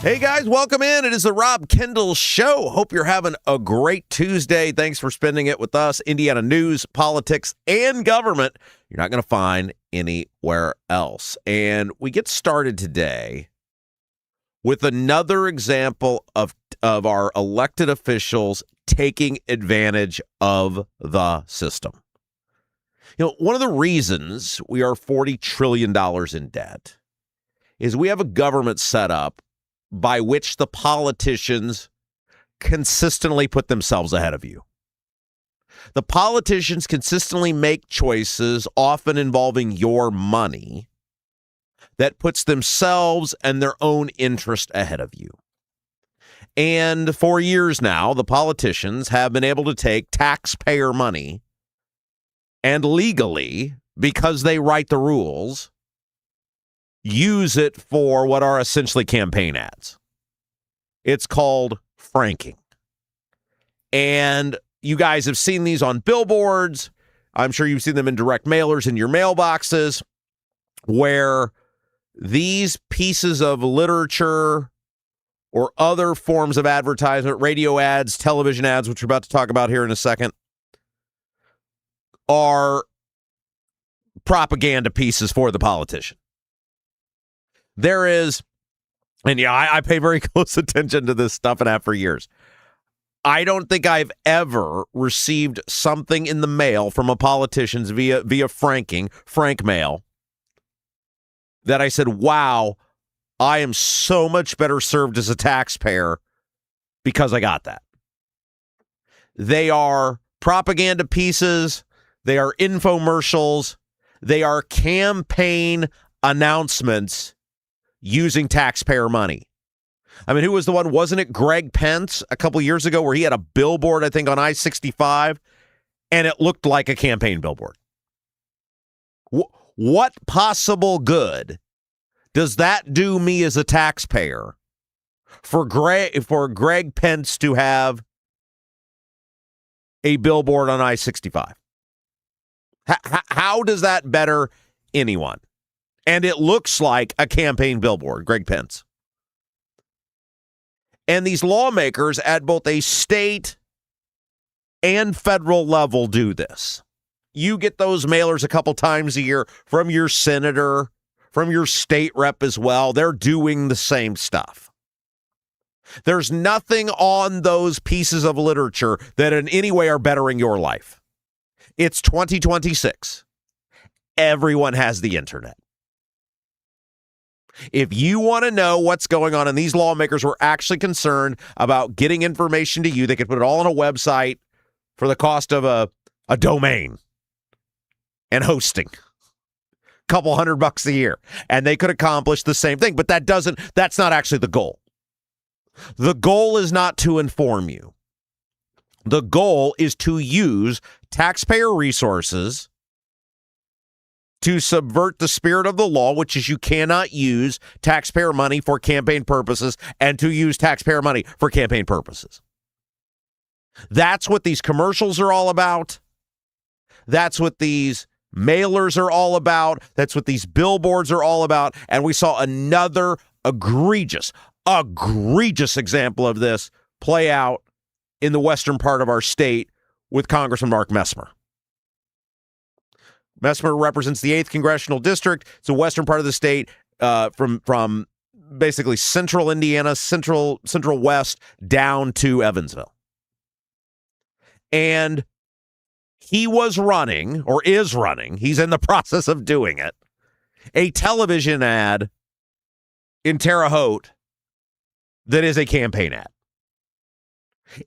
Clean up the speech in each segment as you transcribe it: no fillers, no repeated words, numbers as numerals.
Hey guys, welcome in. It is the Rob Kendall Show. Hope you're having a great Tuesday. Thanks for spending it with us. Indiana news, politics, and government you're not going to find anywhere else. And we get started today with another example of our elected officials taking advantage of the system. You know, one of the reasons we are $40 trillion in debt is we have a government set up by which the politicians consistently put themselves ahead of you. The politicians consistently make choices, often involving your money, that puts themselves and their own interest ahead of you. And for years now, the politicians have been able to take taxpayer money and legally, because they write the rules, use it for what are essentially campaign ads. It's called franking. And you guys have seen these on billboards. I'm sure you've seen them in direct mailers in your mailboxes, where these pieces of literature or other forms of advertisement, radio ads, television ads, which we're about to talk about here in a second, are propaganda pieces for the politician. There is, and yeah, I pay very close attention to this stuff and have for years. I don't think I've ever received something in the mail from a politician via frank mail, that I said, wow, I am so much better served as a taxpayer because I got that. They are propaganda pieces. They are infomercials. They are campaign announcements using taxpayer money. I mean, who was the one? Wasn't it Greg Pence a couple years ago where he had a billboard, I think, on I-65, and it looked like a campaign billboard? What possible good does that do me as a taxpayer for Greg Pence to have a billboard on I-65? How does that better anyone? And it looks like a campaign billboard, Greg Pence. And these lawmakers at both a state and federal level do this. You get those mailers a couple times a year from your senator, from your state rep as well. They're doing the same stuff. There's nothing on those pieces of literature that in any way are bettering your life. It's 2026. Everyone has the internet. If you want to know what's going on, and these lawmakers were actually concerned about getting information to you, they could put it all on a website for the cost of a domain and hosting. Couple $100 a year, and they could accomplish the same thing. But that's not actually the goal. The goal is not to inform you. The goal is to use taxpayer resources to subvert the spirit of the law, which is you cannot use taxpayer money for campaign purposes, and to use taxpayer money for campaign purposes. That's what these commercials are all about. That's what these mailers are all about. That's what these billboards are all about. And we saw another egregious example of this play out in the western part of our state with Congressman Mark Messmer. Messmer represents the 8th Congressional District. It's the western part of the state, from basically central Indiana, central west, down to Evansville. And he was running, or is running, he's in the process of doing it, a television ad in Terre Haute that is a campaign ad.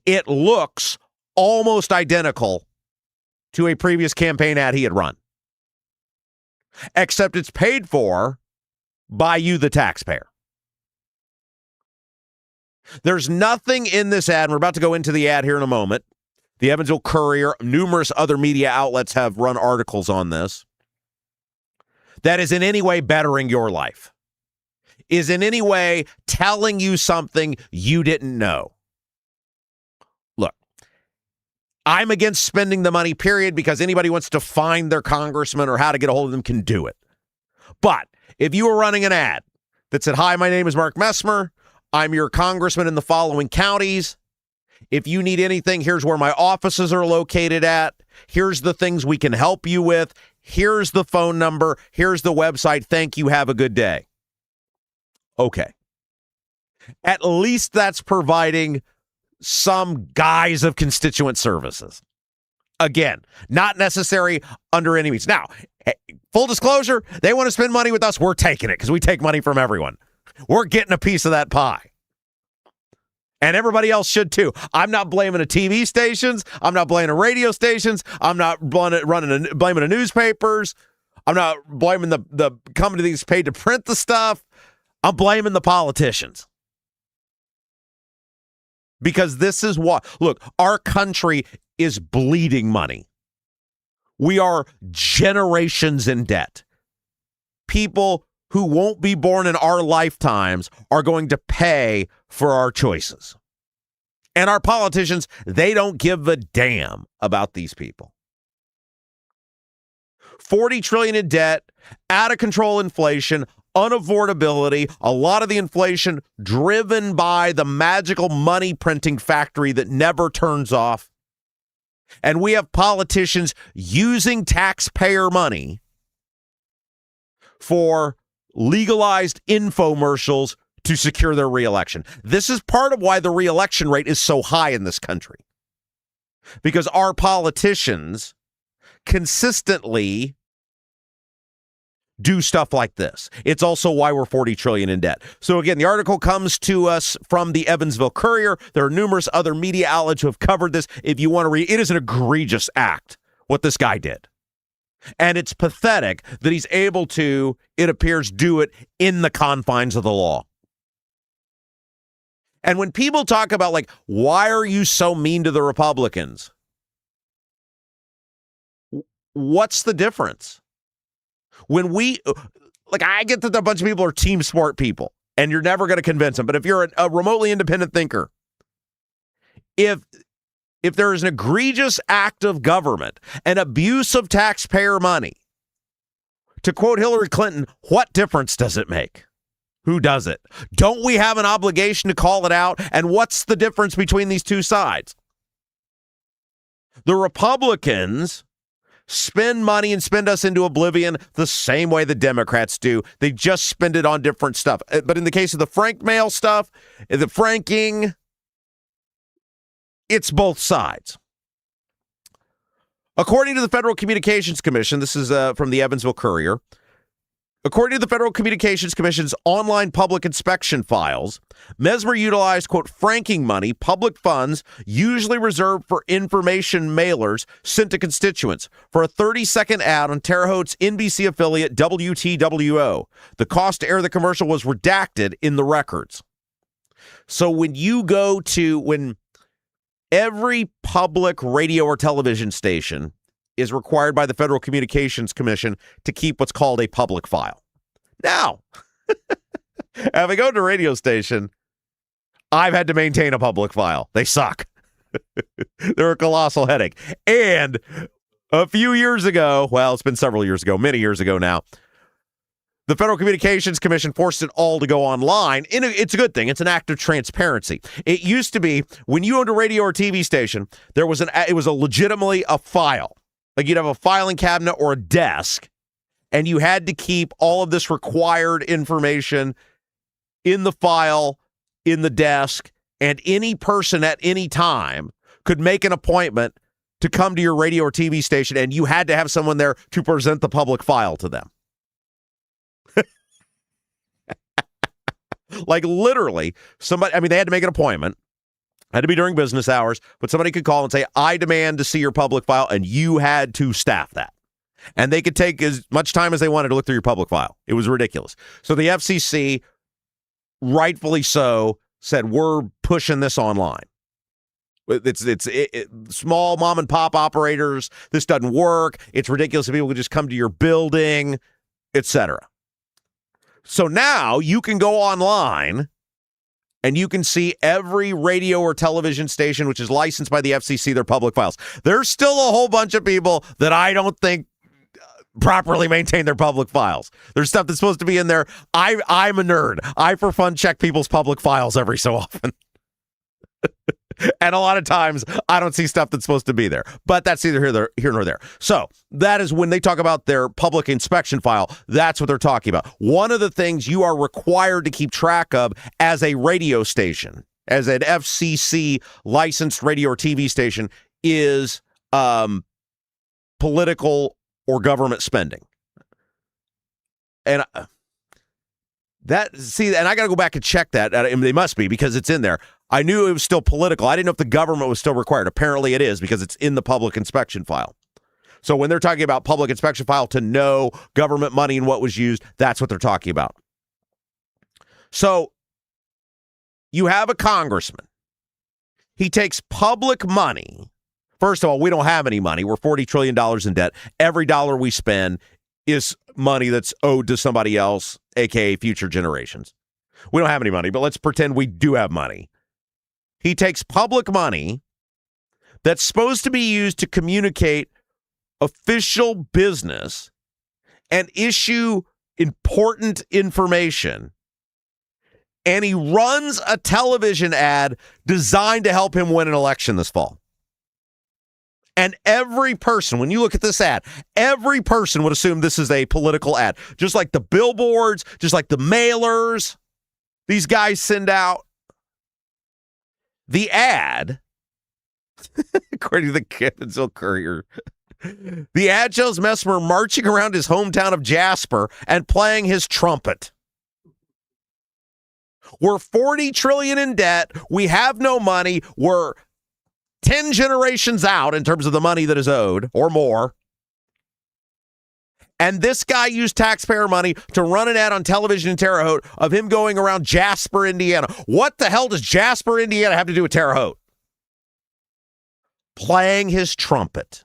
It looks almost identical to a previous campaign ad he had run, except it's paid for by you, the taxpayer. There's nothing in this ad, and we're about to go into the ad here in a moment. The Evansville Courier, numerous other media outlets have run articles on this, that is in any way bettering your life, is in any way telling you something you didn't know. Look, I'm against spending the money, period, because anybody wants to find their congressman or how to get a hold of them can do it. But if you were running an ad that said, "Hi, my name is Mark Messmer. I'm your congressman in the following counties. If you need anything, here's where my offices are located at. Here's the things we can help you with. Here's the phone number. Here's the website. Thank you. Have a good day. Okay. At least that's providing some guise of constituent services. Again, not necessary under any means. Now, full disclosure, they want to spend money with us. We're taking it because we take money from everyone. We're getting a piece of that pie. And everybody else should too. I'm not blaming the TV stations. I'm not blaming the radio stations. I'm not blaming the newspapers. I'm not blaming the companies paid to print the stuff. I'm blaming the politicians. Because this is what, look, our country is bleeding money. We are generations in debt. People who won't be born in our lifetimes are going to pay for our choices. And our politicians, they don't give a damn about these people. $40 trillion in debt, out of control inflation, unaffordability, a lot of the inflation driven by the magical money printing factory that never turns off. And we have politicians using taxpayer money for legalized infomercials to secure their reelection. This is part of why the reelection rate is so high in this country. Because our politicians consistently do stuff like this. It's also why we're $40 trillion in debt. So again, the article comes to us from the Evansville Courier. There are numerous other media outlets who have covered this. If you want to read, it is an egregious act, what this guy did. And it's pathetic that he's able to, it appears, do it in the confines of the law. And when people talk about, like, why are you so mean to the Republicans? What's the difference? When we, like, I get that a bunch of people are team sport people, and you're never going to convince them. But if you're a remotely independent thinker, if there is an egregious act of government, an abuse of taxpayer money, to quote Hillary Clinton, what difference does it make? Who does it? Don't we have an obligation to call it out? And what's the difference between these two sides? The Republicans spend money and spend us into oblivion the same way the Democrats do. They just spend it on different stuff. But in the case of the Frank mail stuff, the franking, it's both sides. According to the Federal Communications Commission, this is from the Evansville Courier, according to the Federal Communications Commission's online public inspection files, Messmer utilized, quote, franking money, public funds, usually reserved for information mailers sent to constituents, for a 30-second ad on Terre Haute's NBC affiliate WTWO. The cost to air the commercial was redacted in the records. So when every public radio or television station is required by the Federal Communications Commission to keep what's called a public file. Now, if I go to a radio station, I've had to maintain a public file. They suck. They're a colossal headache. And a few years ago, well, it's been several years ago, many years ago now, the Federal Communications Commission forced it all to go online. It's a good thing. It's an act of transparency. It used to be when you owned a radio or TV station, it was legitimately a file. Like you'd have a filing cabinet or a desk, and you had to keep all of this required information in the file, in the desk, and any person at any time could make an appointment to come to your radio or TV station, and you had to have someone there to present the public file to them. Like literally, they had to make an appointment. Had to be during business hours, but somebody could call and say, I demand to see your public file, and you had to staff that. And they could take as much time as they wanted to look through your public file. It was ridiculous. So the FCC, rightfully so, said, we're pushing this online. It's small mom and pop operators. This doesn't work. It's ridiculous if people could just come to your building, etc. So now you can go online and you can see every radio or television station which is licensed by the FCC, their public files. There's still a whole bunch of people that I don't think properly maintain their public files. There's stuff that's supposed to be in there. I'm a nerd. I, for fun, check people's public files every so often. And a lot of times, I don't see stuff that's supposed to be there. But that's neither here nor there. So that is when they talk about their public inspection file. That's what they're talking about. One of the things you are required to keep track of as a radio station, as an FCC licensed radio or TV station, is political or government spending. And and I got to go back and check that. They must be, because it's in there. I knew it was still political. I didn't know if the government was still required. Apparently it is, because it's in the public inspection file. So when they're talking about public inspection file to know government money and what was used, that's what they're talking about. So you have a congressman. He takes public money. First of all, we don't have any money. We're $40 trillion in debt. Every dollar we spend is money that's owed to somebody else, a.k.a. future generations. We don't have any money, but let's pretend we do have money. He takes public money that's supposed to be used to communicate official business and issue important information, and he runs a television ad designed to help him win an election this fall. And every person, when you look at this ad, every person would assume this is a political ad. Just like the billboards, just like the mailers these guys send out. The ad, according to the Evansville Courier, the ad shows Messmer marching around his hometown of Jasper and playing his trumpet. We're $40 trillion in debt. We have no money. We're 10 generations out in terms of the money that is owed, or more. And this guy used taxpayer money to run an ad on television in Terre Haute of him going around Jasper, Indiana. What the hell does Jasper, Indiana have to do with Terre Haute? Playing his trumpet.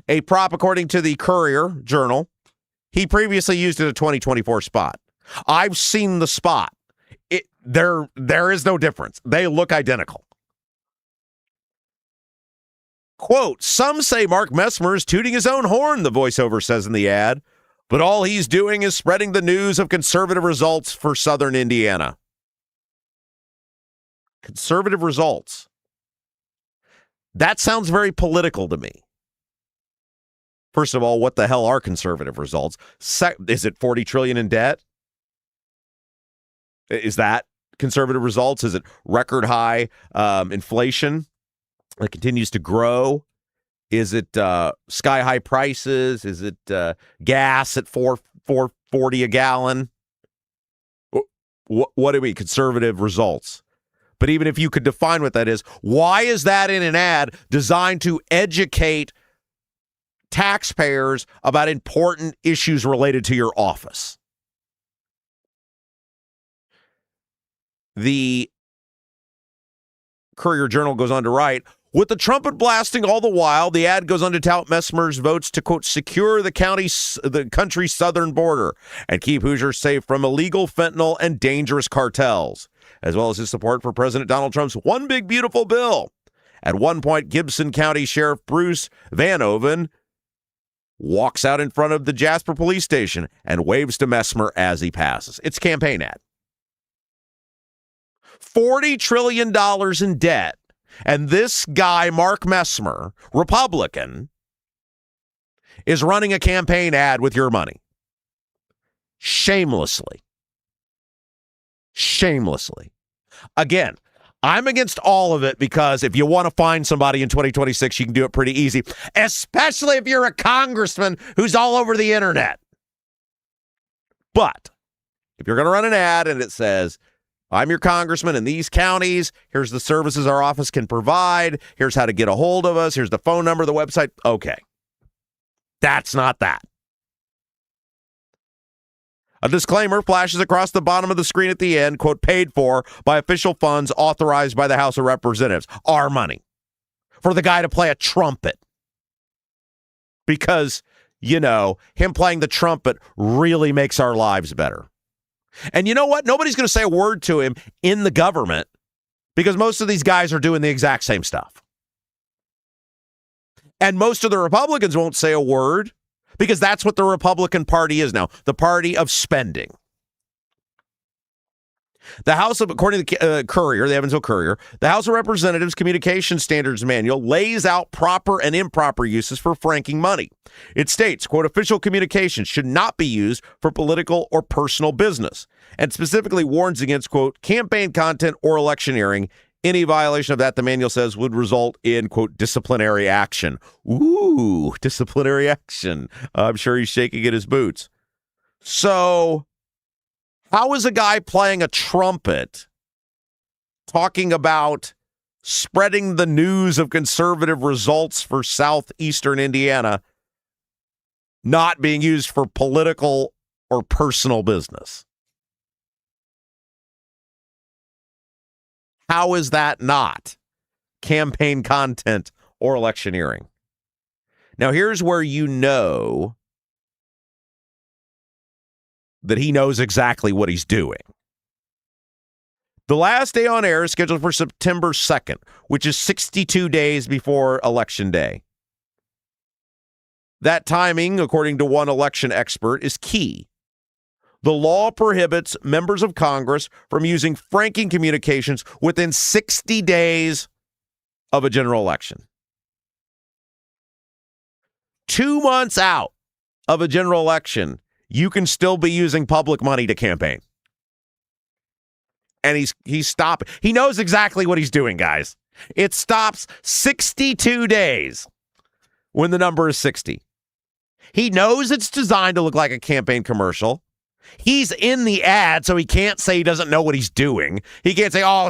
A prop, according to the Courier Journal, he previously used it in a 2024 spot. I've seen the spot. There is no difference. They look identical. Quote, some say Mark Messmer is tooting his own horn, the voiceover says in the ad, but all he's doing is spreading the news of conservative results for Southern Indiana. Conservative results. That sounds very political to me. First of all, what the hell are conservative results? Is it $40 trillion in debt? Is that conservative results? Is it record high inflation that continues to grow? Is it sky high prices? Is it gas at $4.40 a gallon? What do we conservative results? But even if you could define what that is, why is that in an ad designed to educate taxpayers about important issues related to your office? The Courier Journal goes on to write, with the trumpet blasting all the while, the ad goes on to tout Messmer's votes to, quote, secure the country's southern border and keep Hoosiers safe from illegal fentanyl and dangerous cartels, as well as his support for President Donald Trump's One Big Beautiful Bill. At one point, Gibson County Sheriff Bruce Vanoven walks out in front of the Jasper police station and waves to Messmer as he passes. It's a campaign ad. $40 trillion in debt. And this guy, Mark Messmer, Republican, is running a campaign ad with your money. Shamelessly. Shamelessly. Again, I'm against all of it because if you want to find somebody in 2026, you can do it pretty easy, especially if you're a congressman who's all over the internet. But if you're going to run an ad and it says, I'm your congressman in these counties, here's the services our office can provide, here's how to get a hold of us, here's the phone number, the website, okay. That's not that. A disclaimer flashes across the bottom of the screen at the end, quote, paid for by official funds authorized by the House of Representatives. Our money. For the guy to play a trumpet. Because, you know, him playing the trumpet really makes our lives better. And you know what? Nobody's going to say a word to him in the government because most of these guys are doing the exact same stuff. And most of the Republicans won't say a word because that's what the Republican Party is now, the party of spending. The House of, according to the Courier, the Evansville Courier, the House of Representatives Communication Standards Manual lays out proper and improper uses for franking money. It states, quote, official communications should not be used for political or personal business, and specifically warns against, quote, campaign content or electioneering. Any violation of that, the manual says, would result in, quote, disciplinary action. Ooh, disciplinary action. I'm sure he's shaking in his boots. So how is a guy playing a trumpet talking about spreading the news of conservative results for southeastern Indiana not being used for political or personal business? How is that not campaign content or electioneering? Now, here's where you know that he knows exactly what he's doing. The last day on air is scheduled for September 2nd, which is 62 days before Election Day. That timing, according to one election expert, is key. The law prohibits members of Congress from using franking communications within 60 days of a general election. 2 months out of a general election, you can still be using public money to campaign. And he's stopping. He knows exactly what he's doing, guys. It stops 62 days when the number is 60. He knows it's designed to look like a campaign commercial. He's in the ad, so he can't say he doesn't know what he's doing. He can't say, oh,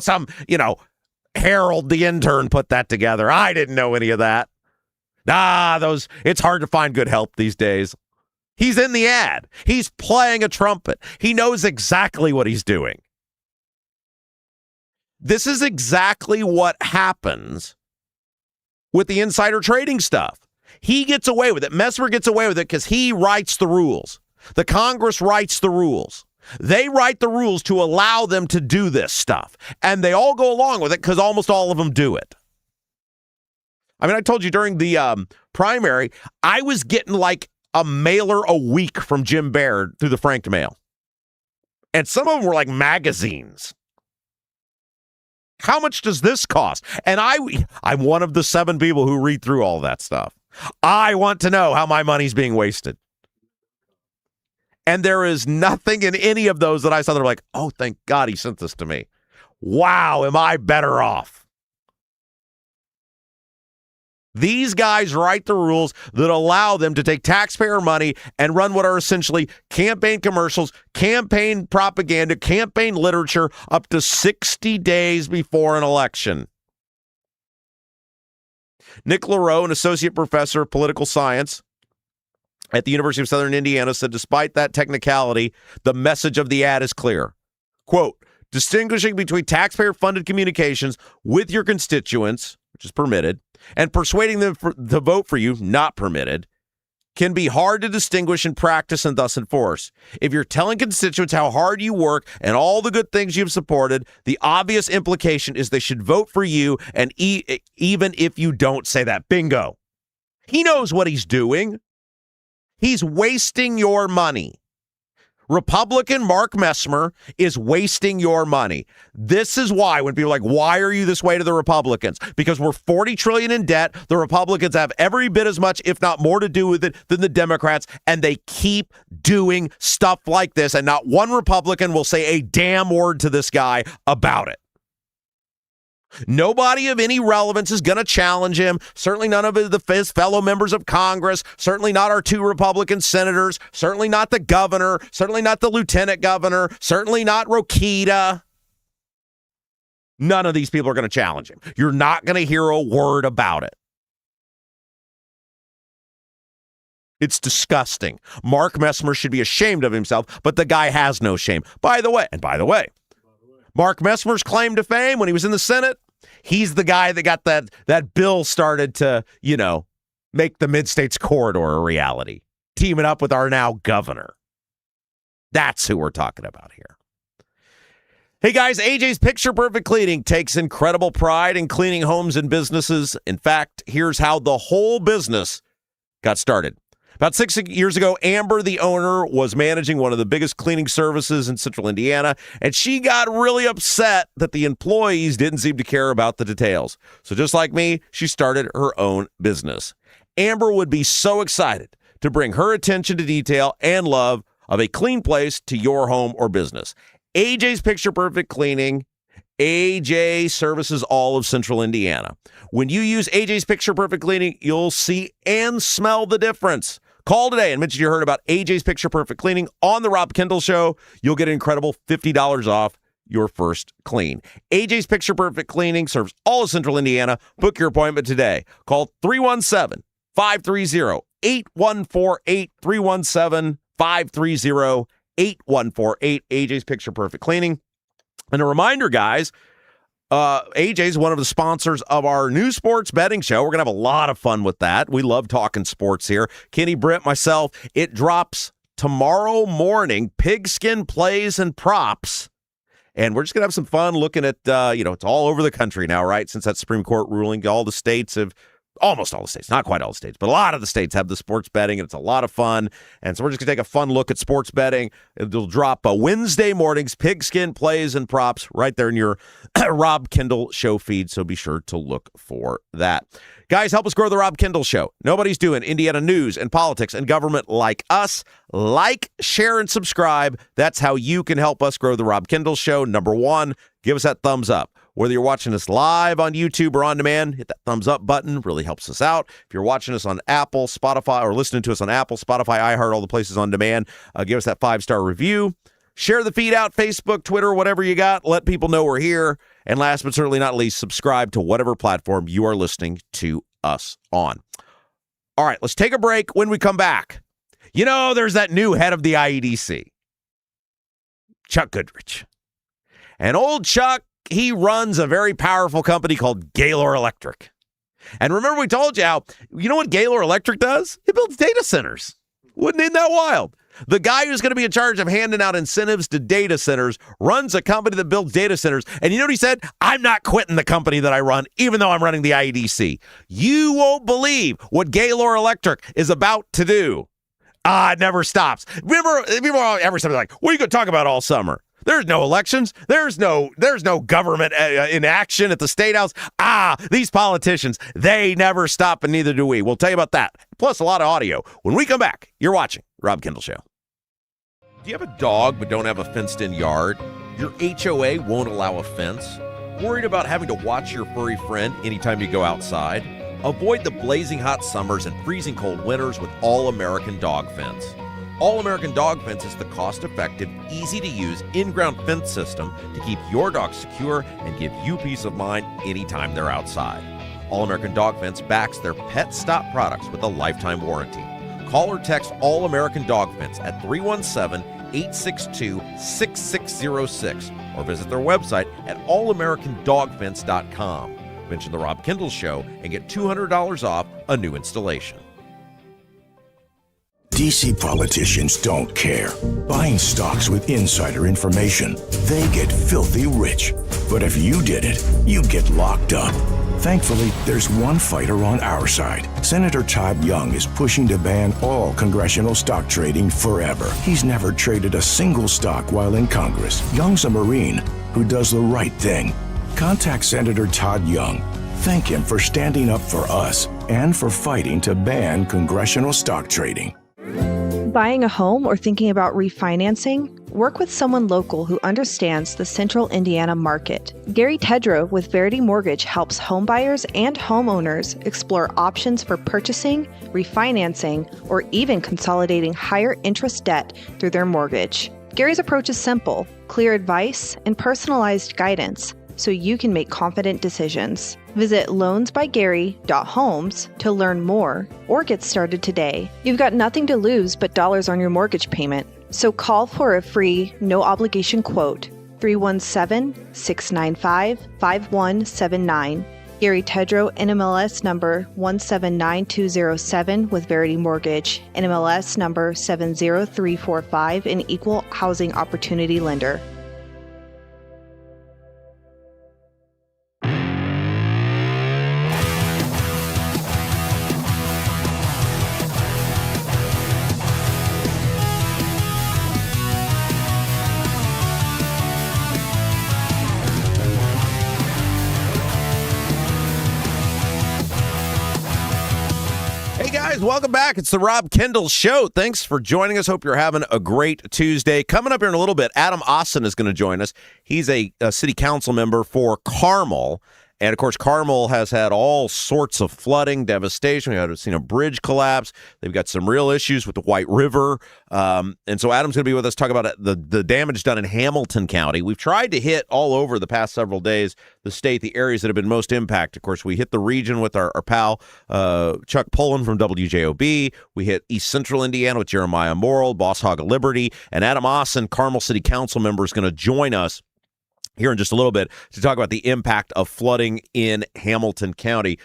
Harold the intern put that together. I didn't know any of that. It's hard to find good help these days. He's in the ad. He's playing a trumpet. He knows exactly what he's doing. This is exactly what happens with the insider trading stuff. He gets away with it. Messmer gets away with it because he writes the rules. The Congress writes the rules. They write the rules to allow them to do this stuff. And they all go along with it because almost all of them do it. I mean, I told you during the primary, I was getting like a mailer a week from Jim Baird through the Franked Mail. And some of them were like magazines. How much does this cost? And I'm one of the 7 people who read through all that stuff. I want to know how my money's being wasted. And there is nothing in any of those that I saw that are like, oh, thank God he sent this to me. Wow, am I better off? These guys write the rules that allow them to take taxpayer money and run what are essentially campaign commercials, campaign propaganda, campaign literature up to 60 days before an election. Nick LaRoe, an associate professor of political science at the University of Southern Indiana, said despite that technicality, the message of the ad is clear. Quote, distinguishing between taxpayer-funded communications with your constituents, which is permitted, and persuading them to vote for you, not permitted, can be hard to distinguish in practice and thus enforce. If you're telling constituents how hard you work and all the good things you've supported, the obvious implication is they should vote for you, and even if you don't say that. Bingo. He knows what he's doing. He's wasting your money. Republican Mark Messmer is wasting your money. This is why when people are like, why are you this way to the Republicans? Because we're $40 trillion in debt. The Republicans have every bit as much, if not more, to do with it than the Democrats. And they keep doing stuff like this. And not one Republican will say a damn word to this guy about it. Nobody of any relevance is going to challenge him. Certainly none of his fellow members of Congress. Certainly not our 2 Republican senators. Certainly not the governor. Certainly not the lieutenant governor. Certainly not Rokita. None of these people are going to challenge him. You're not going to hear a word about it. It's disgusting. Mark Messmer should be ashamed of himself, but the guy has no shame. By the way, Mark Messmer's claim to fame when he was in the Senate, he's the guy that got that bill started to, make the Mid-States Corridor a reality, teaming up with our now governor. That's who we're talking about here. Hey guys, AJ's Picture Perfect Cleaning takes incredible pride in cleaning homes and businesses. In fact, here's how the whole business got started. About 6 years ago, Amber, the owner, was managing one of the biggest cleaning services in central Indiana, and she got really upset that the employees didn't seem to care about the details. So just like me, she started her own business. Amber would be so excited to bring her attention to detail and love of a clean place to your home or business. AJ's Picture Perfect Cleaning. AJ services all of central Indiana. When you use AJ's Picture Perfect Cleaning, you'll see and smell the difference. Call today and mention you heard about AJ's Picture Perfect Cleaning on the Rob Kendall Show. You'll get an incredible $50 off your first clean. AJ's Picture Perfect Cleaning serves all of central Indiana. Book your appointment today. Call 317-530-8148, 317-530-8148, AJ's Picture Perfect Cleaning. And a reminder, guys, AJ is one of the sponsors of our new sports betting show. We're going to have a lot of fun with that. We love talking sports here. Kenny, Brent, myself. It drops tomorrow morning, Pigskin Plays and Props. And we're just going to have some fun looking at, it's all over the country now, right? Since that Supreme Court ruling, all the states have, almost all the states, not quite all the states, but a lot of the states have the sports betting, and it's a lot of fun. And so we're just going to take a fun look at sports betting. It'll drop Wednesday mornings, Pigskin Plays and Props, right there in your Rob Kendall Show feed, so be sure to look for that. Guys, help us grow the Rob Kendall Show. Nobody's doing Indiana news and politics and government like us. Like, share, and subscribe. That's how you can help us grow the Rob Kendall Show. Number one, give us that thumbs up. Whether you're watching us live on YouTube or on demand, hit that thumbs up button. Really helps us out. If you're watching us on Apple, Spotify, or listening to us on Apple, Spotify, iHeart, all the places on demand, give us that 5-star review. Share the feed out, Facebook, Twitter, whatever you got. Let people know we're here. And last but certainly not least, subscribe to whatever platform you are listening to us on. All right, let's take a break. When we come back, there's that new head of the IEDC, Chuck Goodrich. And old Chuck, he runs a very powerful company called Gaylor Electric. And remember, we told you how, what Gaylor Electric does? It builds data centers. Isn't that wild? The guy who's going to be in charge of handing out incentives to data centers runs a company that builds data centers. And you know what he said? I'm not quitting the company that I run, even though I'm running the IEDC. You won't believe what Gaylor Electric is about to do. It never stops. Remember every time like, what are you going to talk about all summer? There's no elections. There's no government in action at the Statehouse. These politicians, they never stop, and neither do we. We'll tell you about that. Plus a lot of audio. When we come back, you're watching Rob Kendall Show. Do you have a dog but don't have a fenced-in yard? Your HOA won't allow a fence? Worried about having to watch your furry friend anytime you go outside? Avoid the blazing hot summers and freezing cold winters with All-American Dog Fence. All-American Dog Fence is the cost-effective, easy-to-use, in-ground fence system to keep your dog secure and give you peace of mind anytime they're outside. All-American Dog Fence backs their Pet Stop products with a lifetime warranty. Call or text All-American Dog Fence at 317-862-6606 or visit their website at allamericandogfence.com. Mention the Rob Kendall Show and get $200 off a new installation. DC politicians don't care. Buying stocks with insider information, they get filthy rich. But if you did it, you'd get locked up. Thankfully, there's one fighter on our side. Senator Todd Young is pushing to ban all congressional stock trading forever. He's never traded a single stock while in Congress. Young's a Marine who does the right thing. Contact Senator Todd Young. Thank him for standing up for us and for fighting to ban congressional stock trading. Buying a home or thinking about refinancing? Work with someone local who understands the central Indiana market. Gary Tedrow with Verity Mortgage helps homebuyers and homeowners explore options for purchasing, refinancing, or even consolidating higher interest debt through their mortgage. Gary's approach is simple, clear advice, and personalized guidance, so you can make confident decisions. Visit loansbygary.homes to learn more or get started today. You've got nothing to lose but dollars on your mortgage payment. So call for a free, no-obligation quote, 317-695-5179. Gary Tedrow, NMLS number 179207 with Verity Mortgage, NMLS number 70345, an equal housing opportunity lender. guys, welcome back. It's the Rob Kendall Show. Thanks for joining us. Hope you're having a great Tuesday. Coming up here in a little bit, Adam Aasen is going to join us. He's a city council member for Carmel. And, of course, Carmel has had all sorts of flooding, devastation. We've seen a bridge collapse. They've got some real issues with the White River. And so Adam's going to be with us, talk about the damage done in Hamilton County. We've tried to hit all over the past several days the state, the areas that have been most impacted. Of course, we hit the region with our pal Chuck Pullen from WJOB. We hit East Central Indiana with Jeremiah Morrill, Boss Hog of Liberty. And Adam Aasen, Carmel City Council member, is going to join us here in just a little bit to talk about the impact of flooding in Hamilton County.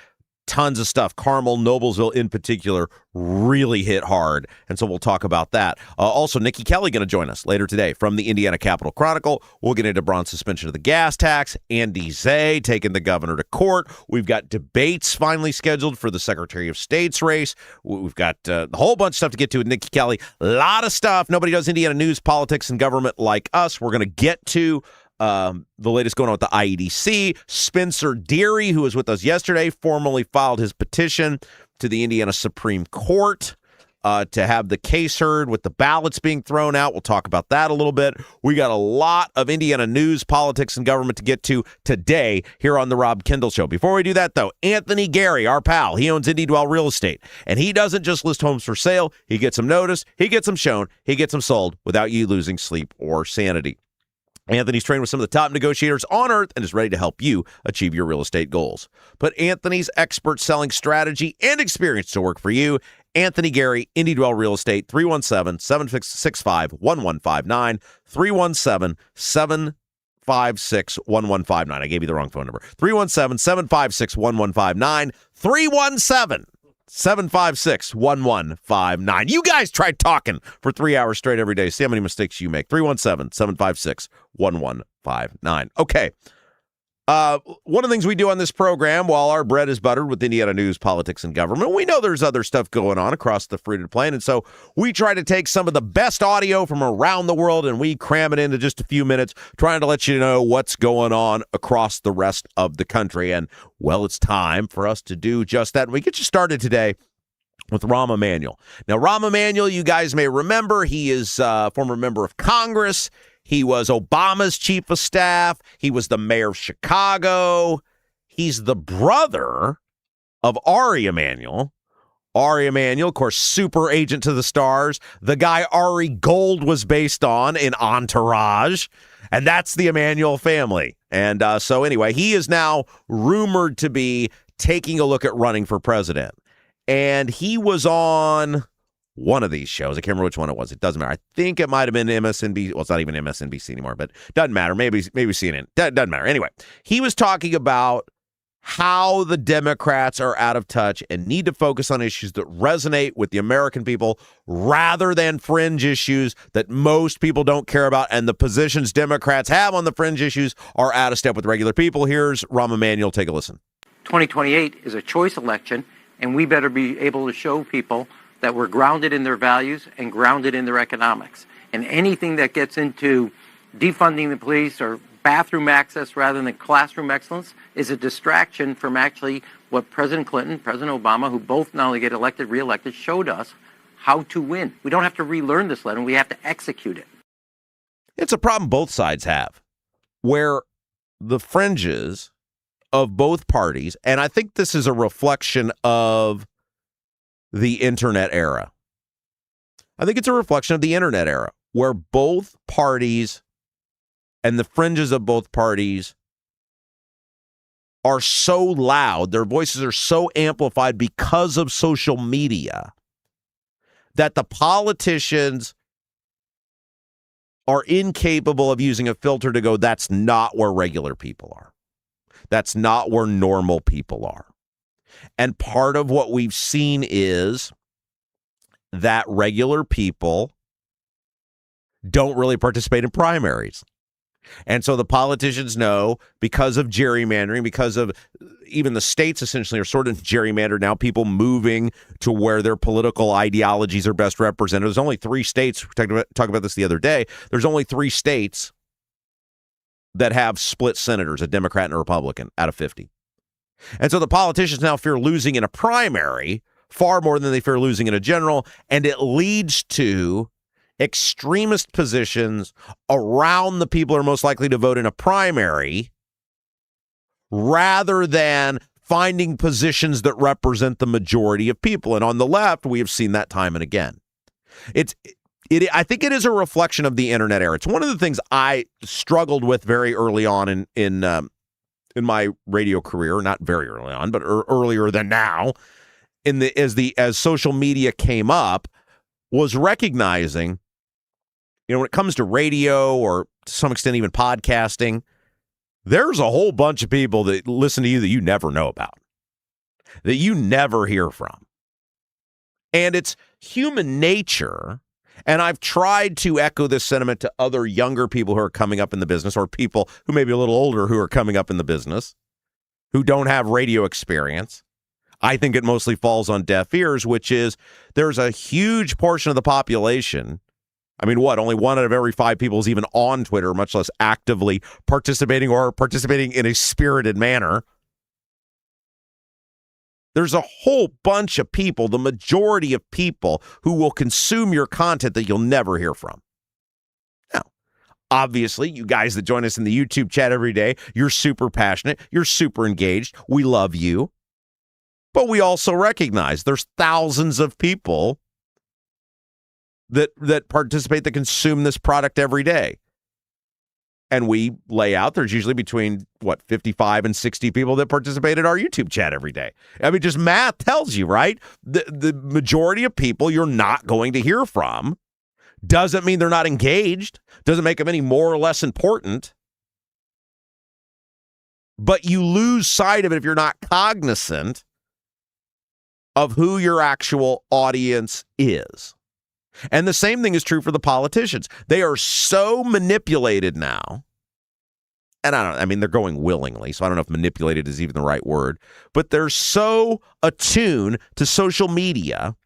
Tons of stuff. Carmel, Noblesville in particular, really hit hard. And so we'll talk about that. Also, Nikki Kelly going to join us later today from the Indiana Capitol Chronicle. We'll get into Braun's suspension of the gas tax. Andy Zay taking the governor to court. We've got debates finally scheduled for the Secretary of State's race. We've got a whole bunch of stuff to get to with Nikki Kelly. A lot of stuff. Nobody does Indiana news, politics, and government like us. We're going to get to the latest going on with the IEDC. Spencer Deary, who was with us yesterday, formally filed his petition to the Indiana Supreme Court to have the case heard with the ballots being thrown out. We'll talk about that a little bit. We got a lot of Indiana news, politics, and government to get to today here on the Rob Kendall Show. Before we do that, though, Anthony Gary, our pal, he owns IndyDwell Real Estate, and he doesn't just list homes for sale. He gets them noticed, he gets them shown, he gets them sold without you losing sleep or sanity. Anthony's trained with some of the top negotiators on earth and is ready to help you achieve your real estate goals. Put Anthony's expert selling strategy and experience to work for you. Anthony Gary, IndyDwell Real Estate, 317-765-1159, 317-756-1159. I gave you the wrong phone number. 317-756-1159, 317-756-1159. You guys try talking for 3 hours straight every day. See how many mistakes you make. 317-756-1159. Okay. One of the things we do on this program, while our bread is buttered with Indiana news, politics, and government, we know there's other stuff going on across the fruited plain, and so we try to take some of the best audio from around the world and we cram it into just a few minutes, trying to let you know what's going on across the rest of the country. And, well, it's time for us to do just that. And we get you started today with Rahm Emanuel. Now, Rahm Emanuel, you guys may remember, he is a former member of Congress. He was Obama's chief of staff. He was the mayor of Chicago. He's the brother of Ari Emanuel. Ari Emanuel, of course, super agent to the stars. The guy Ari Gold was based on in Entourage. And that's the Emanuel family. And so anyway, he is now rumored to be taking a look at running for president. And he was on one of these shows. I can't remember which one it was. It doesn't matter. I think it might have been MSNBC. Well, it's not even MSNBC anymore, but doesn't matter. Maybe CNN. Doesn't matter. Anyway, he was talking about how the Democrats are out of touch and need to focus on issues that resonate with the American people rather than fringe issues that most people don't care about. And the positions Democrats have on the fringe issues are out of step with regular people. Here's Rahm Emanuel. Take a listen. 2028 is a choice election, and we better be able to show people that we're grounded in their values and grounded in their economics. And anything that gets into defunding the police or bathroom access rather than classroom excellence is a distraction from actually what President Clinton, President Obama, who both not only get elected, reelected, showed us how to win. We don't have to relearn this lesson. We have to execute it. It's a problem both sides have, where the fringes of both parties, and I think this is a reflection of the internet era. I think it's a reflection of the internet era, where both parties and the fringes of both parties are so loud, their voices are so amplified because of social media, that the politicians are incapable of using a filter to go, that's not where regular people are. That's not where normal people are. And part of what we've seen is that regular people don't really participate in primaries. And so the politicians know, because of gerrymandering, because of even the states essentially are sort of gerrymandered now, people moving to where their political ideologies are best represented. There's only 3 states, we talked about this the other day, there's only 3 states that have split senators, a Democrat and a Republican, out of 50. And so the politicians now fear losing in a primary far more than they fear losing in a general, and it leads to extremist positions around the people who are most likely to vote in a primary rather than finding positions that represent the majority of people. And on the left, we have seen that time and again. I think it is a reflection of the internet era. It's one of the things I struggled with very early on in my radio career, not very early on, but earlier than now, as social media came up, was recognizing, when it comes to radio or to some extent even podcasting, there's a whole bunch of people that listen to you that you never know about, that you never hear from. And it's human nature. And I've tried to echo this sentiment to other younger people who are coming up in the business, or people who may be a little older who are coming up in the business, who don't have radio experience. I think it mostly falls on deaf ears, which is there's a huge portion of the population. I mean, only 1 out of every 5 people is even on Twitter, much less actively participating in a spirited manner. There's a whole bunch of people, the majority of people, who will consume your content that you'll never hear from. Now, obviously, you guys that join us in the YouTube chat every day, you're super passionate, you're super engaged, we love you. But we also recognize there's thousands of people that participate, that consume this product every day. And we lay out, there's usually between, 55 and 60 people that participate in our YouTube chat every day. I mean, just math tells you, right? The majority of people you're not going to hear from. Doesn't mean they're not engaged. Doesn't make them any more or less important. But you lose sight of it if you're not cognizant of who your actual audience is. And the same thing is true for the politicians. They are so manipulated now. And they're going willingly, so I don't know if manipulated is even the right word, but they're so attuned to social media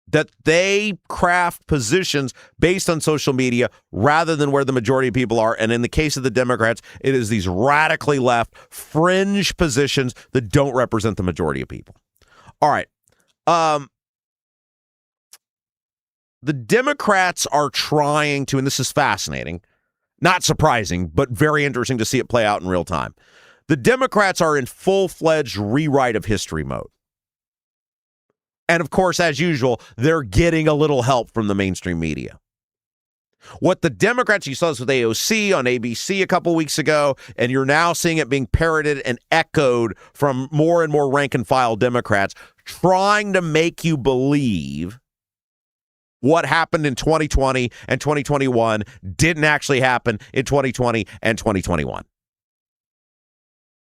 that they craft positions based on social media rather than where the majority of people are. And in the case of the Democrats, it is these radically left fringe positions that don't represent the majority of people. All right. The Democrats are trying to, and this is fascinating, not surprising, but very interesting to see it play out in real time. The Democrats are in full-fledged rewrite of history mode. And of course, as usual, they're getting a little help from the mainstream media. What the Democrats, you saw this with AOC on ABC a couple weeks ago, and you're now seeing it being parroted and echoed from more and more rank-and-file Democrats, trying to make you believe what happened in 2020 and 2021 didn't actually happen in 2020 and 2021.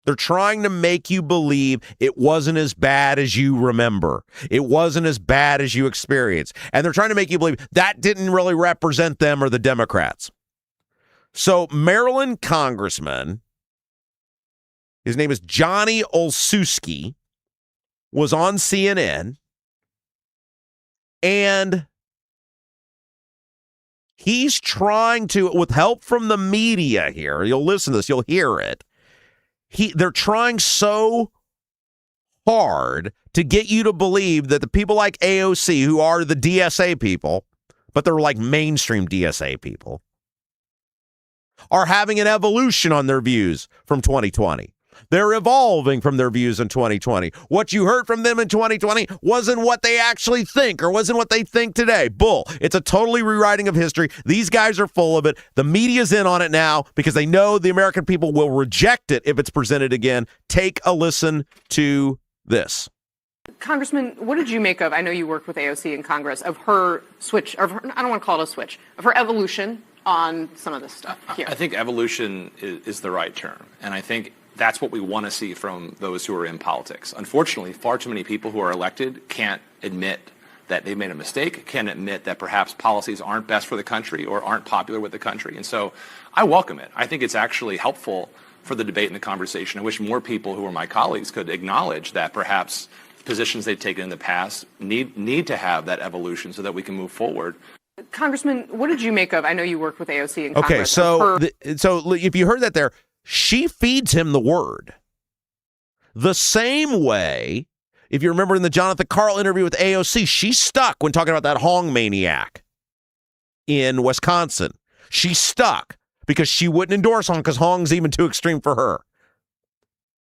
They're trying to make you believe it wasn't as bad as you remember. It wasn't as bad as you experienced. And they're trying to make you believe that didn't really represent them or the Democrats. So Maryland Congressman, his name is Johnny Olszewski, was on CNN, and he's trying to, with help from the media here, you'll listen to this, you'll hear it. They're trying so hard to get you to believe that the people like AOC, who are the DSA people, but they're like mainstream DSA people, are having an evolution on their views from 2020. They're evolving from their views in 2020. What you heard from them in 2020 wasn't what they actually think or wasn't what they think today. Bull. It's a totally rewriting of history. These guys are full of it. The media's in on it now because they know the American people will reject it if it's presented again. Take a listen to this. Congressman, what did you make of, I know you worked with AOC in Congress, of her switch, I don't want to call it a switch, of her evolution on some of this stuff here? I think evolution is the right term. And I think that's what we want to see from those who are in politics. Unfortunately, far too many people who are elected can't admit that they made a mistake, can't admit that perhaps policies aren't best for the country or aren't popular with the country. And so I welcome it. I think it's actually helpful for the debate and the conversation. I wish more people who are my colleagues could acknowledge that perhaps positions they've taken in the past need to have that evolution so that we can move forward. Congressman, what did you make of, I know you worked with AOC in Congress. Okay, so if you heard that there, she feeds him the word. The same way If you remember in the Jonathan Karl interview with AOC, she's stuck when talking about that Hong maniac in Wisconsin. She's stuck because she wouldn't endorse Hong because Hong's even too extreme for her.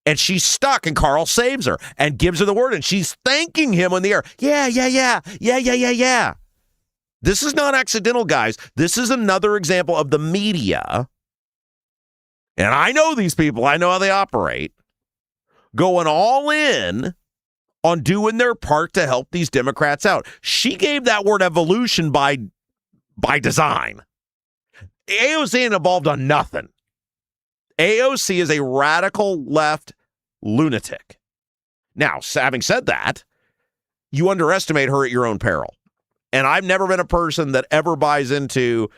And she's stuck, and Karl saves her and gives her the word, and she's thanking him on the air. Yeah. This is not accidental, guys. This is another example of the media, and I know these people. I know how they operate, going all in on doing their part to help these Democrats out. She gave that word evolution by design. AOC ain't involved on nothing. AOC is a radical left lunatic. Now, having said that, you underestimate her at your own peril. And I've never been a person that ever buys into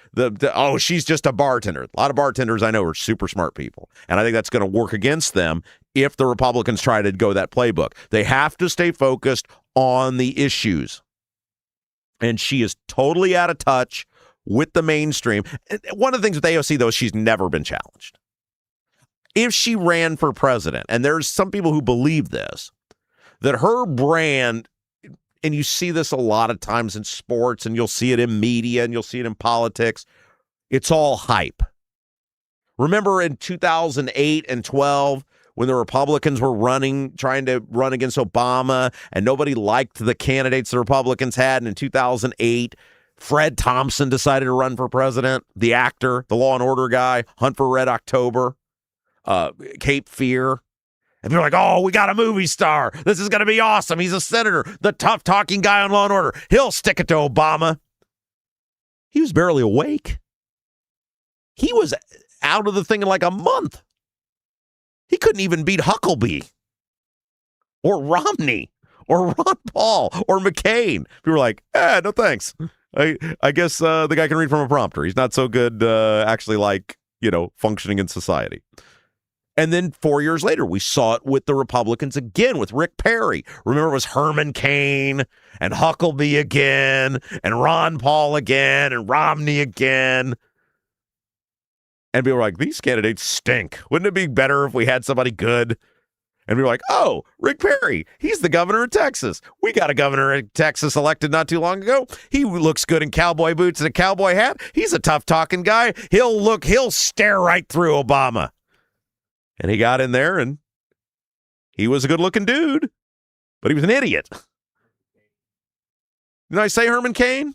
oh, she's just a bartender. A lot of bartenders I know are super smart people. And I think that's going to work against them if the Republicans try to go that playbook. They have to stay focused on the issues. And she is totally out of touch with the mainstream. And one of the things with AOC, though, is she's never been challenged. If she ran for president, and there's some people who believe this, that her brand, and you see this a lot of times in sports, and you'll see it in media, and you'll see it in politics, it's all hype. Remember in 2008 and 12, when the Republicans were trying to run against Obama, and nobody liked the candidates the Republicans had, and in 2008, Fred Thompson decided to run for president, the actor, the Law and Order guy, Hunt for Red October, Cape Fear. And people are like, oh, we got a movie star. This is going to be awesome. He's a senator, the tough talking guy on Law and Order. He'll stick it to Obama. He was barely awake. He was out of the thing in like a month. He couldn't even beat Huckabee or Romney or Ron Paul or McCain. People were like, no thanks. I guess the guy can read from a prompter. He's not so good actually functioning in society. And then 4 years later, we saw it with the Republicans again, with Rick Perry. Remember, it was Herman Cain and Huckabee again and Ron Paul again and Romney again. And people were like, these candidates stink. Wouldn't it be better if we had somebody good? And we were like, oh, Rick Perry, he's the governor of Texas. We got a governor of Texas elected not too long ago. He looks good in cowboy boots and a cowboy hat. He's a tough-talking guy. He'll stare right through Obama. And he got in there, and he was a good-looking dude, but he was an idiot. Didn't I say Herman Cain?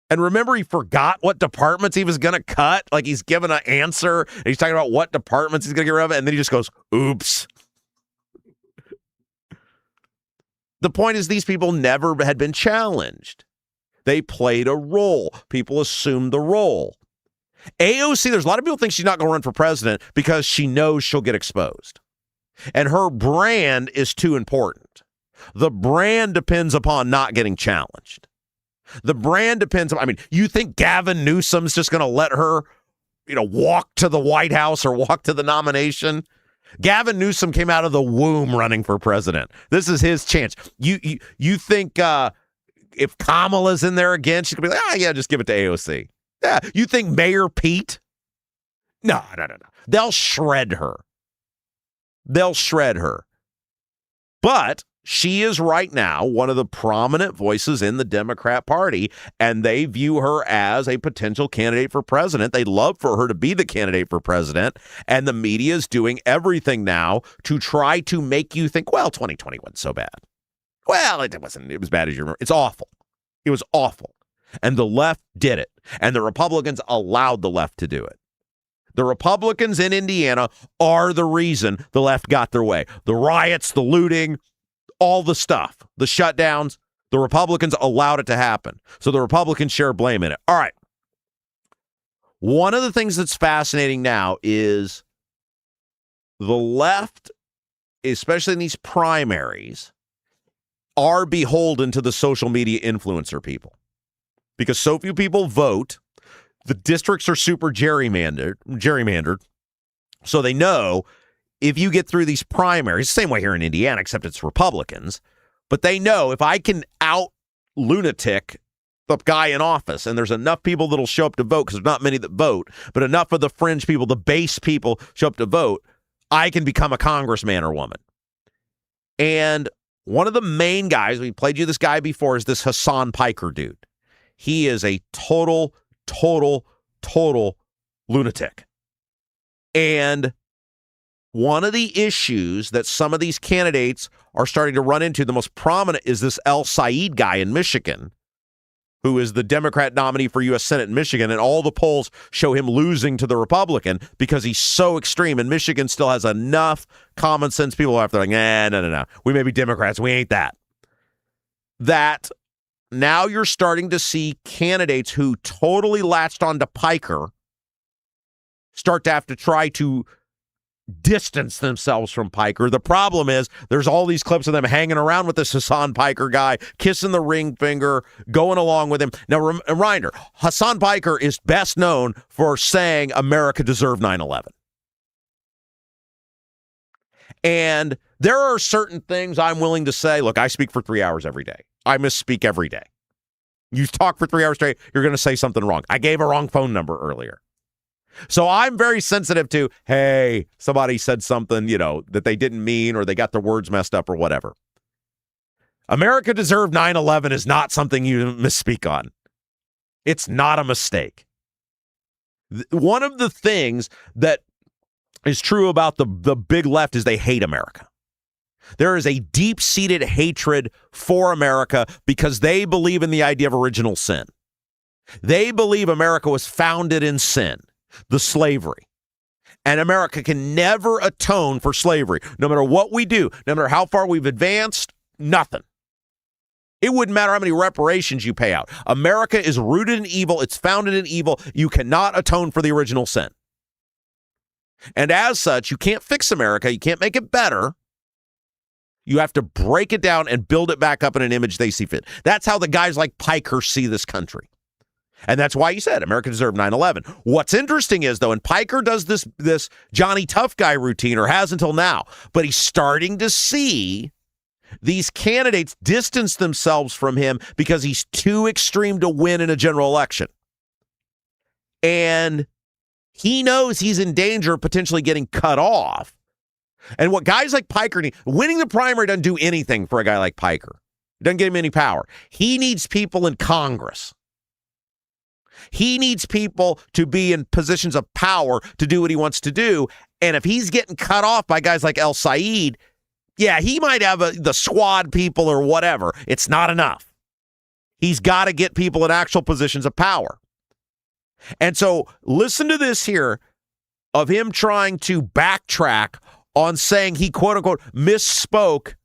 And remember, he forgot what departments he was going to cut. Like, he's given an answer, and he's talking about what departments he's going to get rid of, and then he just goes, oops. The point is, these people never had been challenged. They played a role. People assumed the role. AOC, there's a lot of people think she's not going to run for president because she knows she'll get exposed. And her brand is too important. The brand depends upon not getting challenged. The brand depends on, you think Gavin Newsom's just going to let her, walk to the White House or walk to the nomination? Gavin Newsom came out of the womb running for president. This is his chance. You think if Kamala's in there again, she's going to be like, just give it to AOC. Yeah, you think Mayor Pete? No. They'll shred her. But she is right now one of the prominent voices in the Democrat Party, and they view her as a potential candidate for president. They'd love for her to be the candidate for president, and the media is doing everything now to try to make you think, well, 2020 wasn't so bad. Well, it wasn't. It was bad as you remember. It's awful. It was awful. And the left did it. And the Republicans allowed the left to do it. The Republicans in Indiana are the reason the left got their way. The riots, the looting, all the stuff, the shutdowns, the Republicans allowed it to happen. So the Republicans share blame in it. All right. One of the things that's fascinating now is the left, especially in these primaries, are beholden to the social media influencer people. Because so few people vote, the districts are super gerrymandered. So they know if you get through these primaries, same way here in Indiana, except it's Republicans, but they know if I can out-lunatic the guy in office, and there's enough people that'll show up to vote, because there's not many that vote, but enough of the fringe people, the base people, show up to vote, I can become a congressman or woman. And one of the main guys, we played you this guy before, is this Hassan Piker dude. He is a total lunatic. And one of the issues that some of these candidates are starting to run into, the most prominent is this El Said guy in Michigan, who is the Democrat nominee for U.S. Senate in Michigan, and all the polls show him losing to the Republican because he's so extreme, and Michigan still has enough common sense people after like, no. We may be Democrats. We ain't that. That now you're starting to see candidates who totally latched onto Piker start to have to try to distance themselves from Piker. The problem is there's all these clips of them hanging around with this Hassan Piker guy, kissing the ring finger, going along with him. Now, reminder, Hassan Piker is best known for saying America deserved 9/11. And there are certain things I'm willing to say. Look, I speak for 3 hours every day. I misspeak every day. You talk for 3 hours straight, you're going to say something wrong. I gave a wrong phone number earlier. So I'm very sensitive to, hey, somebody said something, that they didn't mean, or they got their words messed up or whatever. America deserved 9/11 is not something you misspeak on. It's not a mistake. One of the things that is true about the big left is they hate America. There is a deep-seated hatred for America because they believe in the idea of original sin. They believe America was founded in sin. The slavery. And America can never atone for slavery. No matter what we do, no matter how far we've advanced, nothing. It wouldn't matter how many reparations you pay out. America is rooted in evil. It's founded in evil. You cannot atone for the original sin. And as such, you can't fix America. You can't make it better. You have to break it down and build it back up in an image they see fit. That's how the guys like Piker see this country. And that's why you said America deserved 9/11. What's interesting is, though, and Piker does this Johnny Tough Guy routine, or has until now, but he's starting to see these candidates distance themselves from him because he's too extreme to win in a general election. And he knows he's in danger of potentially getting cut off. And what guys like Piker need, winning the primary doesn't do anything for a guy like Piker. It doesn't give him any power. He needs people in Congress. He needs people to be in positions of power to do what he wants to do. And if he's getting cut off by guys like El Said, yeah, he might have the squad people or whatever. It's not enough. He's got to get people in actual positions of power. And so listen to this here of him trying to backtrack on saying he, quote unquote, misspoke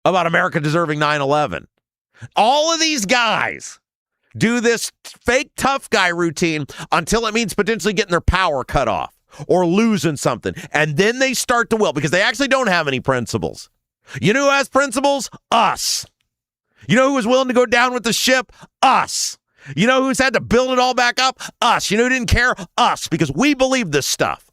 about America deserving 9/11. All of these guys do this fake tough guy routine until it means potentially getting their power cut off or losing something. And then they start to will because they actually don't have any principles. You know who has principles? Us. You know who was willing to go down with the ship? Us. You know who's had to build it all back up? Us. You know who didn't care? Us, because we believe this stuff.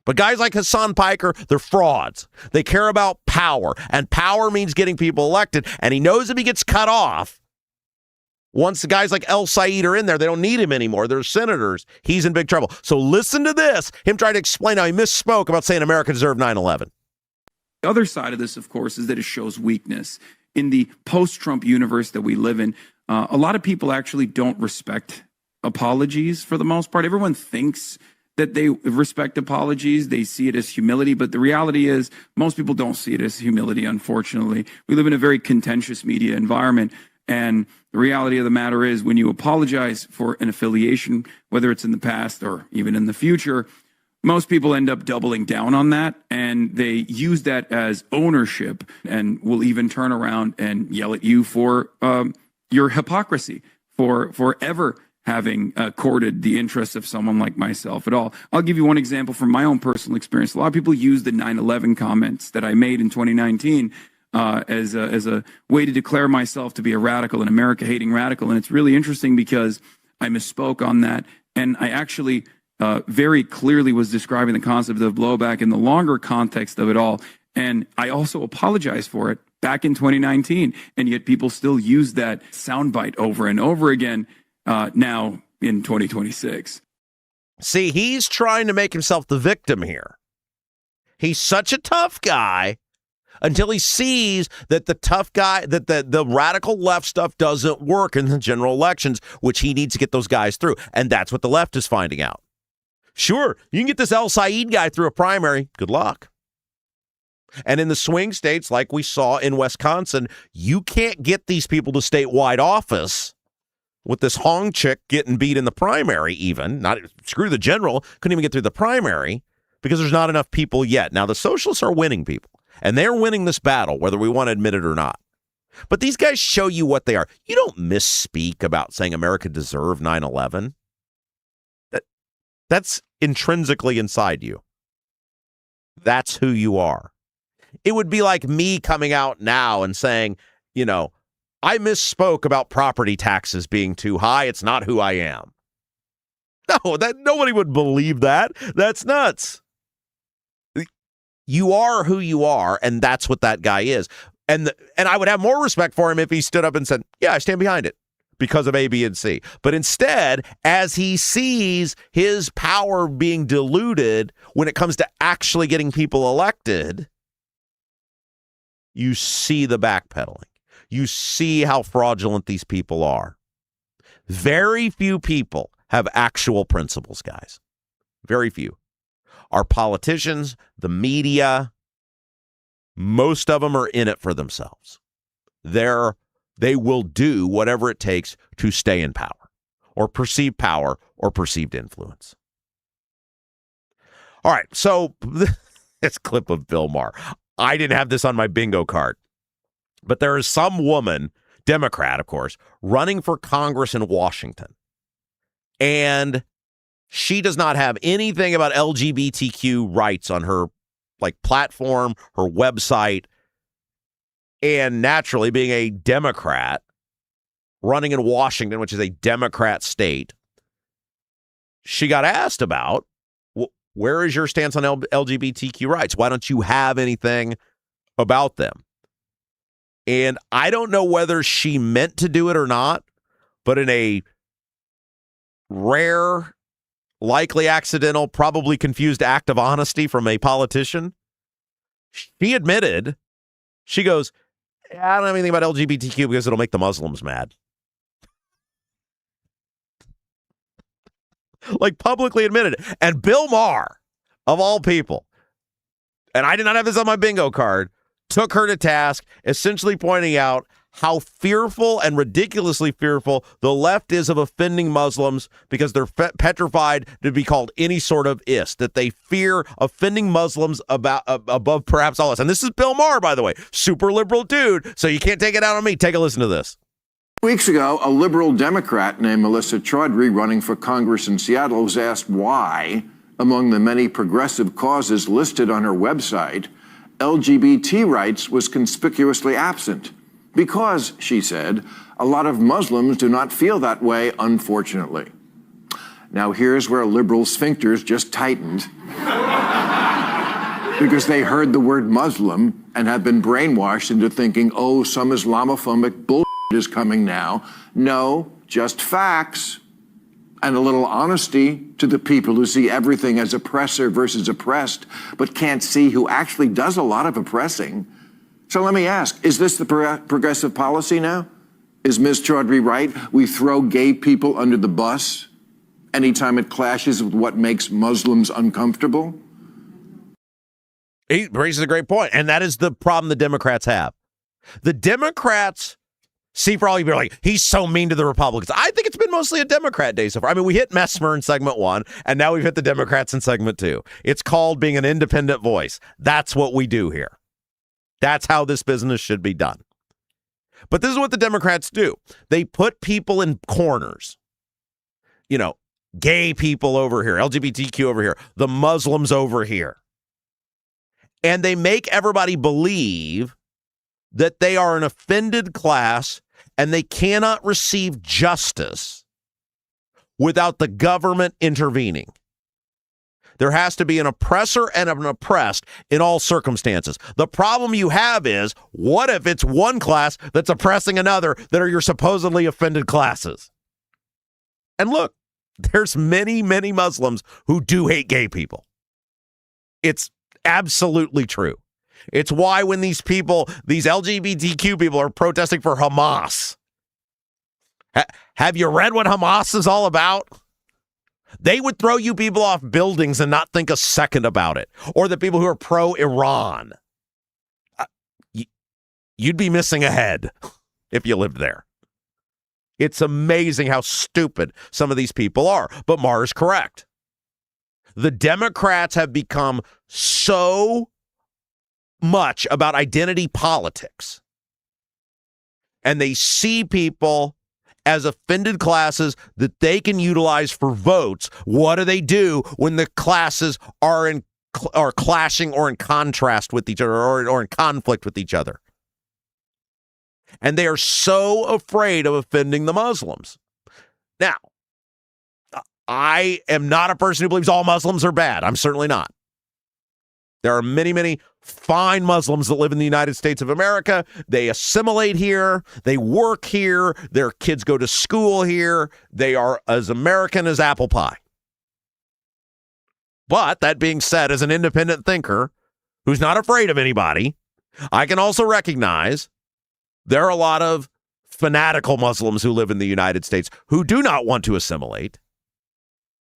But guys like Hassan Piker, they're frauds. They care about power, and power means getting people elected. And he knows if he gets cut off, once the guys like El Said are in there, they don't need him anymore. They're senators. He's in big trouble. So listen to this, him trying to explain how he misspoke about saying America deserved 9/11. The other side of this, of course, is that it shows weakness. In the post-Trump universe that we live in, a lot of people actually don't respect apologies for the most part. Everyone thinks that they respect apologies. They see it as humility. But the reality is most people don't see it as humility, unfortunately. We live in a very contentious media environment. And the reality of the matter is when you apologize for an affiliation, whether it's in the past or even in the future, most people end up doubling down on that, and they use that as ownership and will even turn around and yell at you for your hypocrisy, for ever having courted the interests of someone like myself at all. I'll give you one example from my own personal experience. A lot of people use the 9/11 comments that I made in 2019 as a way to declare myself to be a radical, an America-hating radical. And it's really interesting because I misspoke on that, and I actually very clearly was describing the concept of blowback in the longer context of it all. And I also apologized for it back in 2019, and yet people still use that soundbite over and over again now in 2026. See, he's trying to make himself the victim here. He's such a tough guy until he sees that the tough guy, that the radical left stuff doesn't work in the general elections, which he needs to get those guys through. And that's what the left is finding out. Sure, you can get this El Said guy through a primary. Good luck. And in the swing states, like we saw in Wisconsin, you can't get these people to statewide office with this Hong chick getting beat in the primary even. Not screw the general, couldn't even get through the primary because there's not enough people yet. Now, the socialists are winning people. And they're winning this battle, whether we want to admit it or not. But these guys show you what they are. You don't misspeak about saying America deserved 9/11. That's intrinsically inside you. That's who you are. It would be like me coming out now and saying, I misspoke about property taxes being too high. It's not who I am. No, nobody would believe that. That's nuts. You are who you are, and that's what that guy is. And I would have more respect for him if he stood up and said, yeah, I stand behind it because of A, B, and C. But instead, as he sees his power being diluted when it comes to actually getting people elected, you see the backpedaling. You see how fraudulent these people are. Very few people have actual principles, guys. Very few. Our politicians, the media, most of them are in it for themselves. They will do whatever it takes to stay in power or perceived influence. All right, so this clip of Bill Maher. I didn't have this on my bingo card, but there is some woman, Democrat, of course, running for Congress in Washington. And she does not have anything about LGBTQ rights on her platform, her website. And naturally, being a Democrat running in Washington, which is a Democrat state, she got asked about, where is your stance on LGBTQ rights? Why don't you have anything about them? And I don't know whether she meant to do it or not, but in a rare, likely accidental, probably confused act of honesty from a politician, she admitted, she goes, I don't have anything about LGBTQ because it'll make the Muslims mad. Publicly admitted it. And Bill Maher, of all people, and I did not have this on my bingo card, took her to task, essentially pointing out how fearful and ridiculously fearful the left is of offending Muslims because they're petrified to be called any sort of ist, that they fear offending Muslims above perhaps all else. And this is Bill Maher, by the way, super liberal dude, so you can't take it out on me. Take a listen to this. Weeks ago, a liberal Democrat named Melissa Chaudhry, running for Congress in Seattle, was asked why, among the many progressive causes listed on her website, LGBT rights was conspicuously absent. Because, she said, a lot of Muslims do not feel that way, unfortunately. Now, here's where liberal sphincters just tightened because they heard the word Muslim and have been brainwashed into thinking, oh, some Islamophobic bullshit is coming now. No, just facts and a little honesty to the people who see everything as oppressor versus oppressed, but can't see who actually does a lot of oppressing. So let me ask, is this the progressive policy now? Is Ms. Chaudhry right? We throw gay people under the bus anytime it clashes with what makes Muslims uncomfortable? He raises a great point, and that is the problem the Democrats have. The Democrats see, for all you be like, he's so mean to the Republicans. I think it's been mostly a Democrat day so far. I mean, we hit Messmer in segment 1, and now we've hit the Democrats in segment 2. It's called being an independent voice. That's what we do here. That's how this business should be done. But this is what the Democrats do. They put people in corners. Gay people over here, LGBTQ over here, the Muslims over here. And they make everybody believe that they are an offended class and they cannot receive justice without the government intervening. There has to be an oppressor and an oppressed in all circumstances. The problem you have is, what if it's one class that's oppressing another that are your supposedly offended classes? And look, there's many, many Muslims who do hate gay people. It's Absolutely true. It's why when these people, these LGBTQ people are protesting for Hamas, have you read what Hamas is all about? They would throw you people off buildings and not think a second about it. Or the people who are pro-Iran. You'd be missing a head if you lived there. It's amazing how stupid some of these people are. But Mar is correct. The Democrats have become so much about identity politics. And they see people as offended classes that they can utilize for votes. What do they do when the classes are clashing or in contrast with each other or in conflict with each other? And they are so afraid of offending the Muslims. Now, I am not a person who believes all Muslims are bad. I'm certainly not. There are many, many fine Muslims that live in the United States of America. They assimilate here. They work here. Their kids go to school here. They are as American as apple pie. But that being said, as an independent thinker who's not afraid of anybody, I can also recognize there are a lot of fanatical Muslims who live in the United States who do not want to assimilate,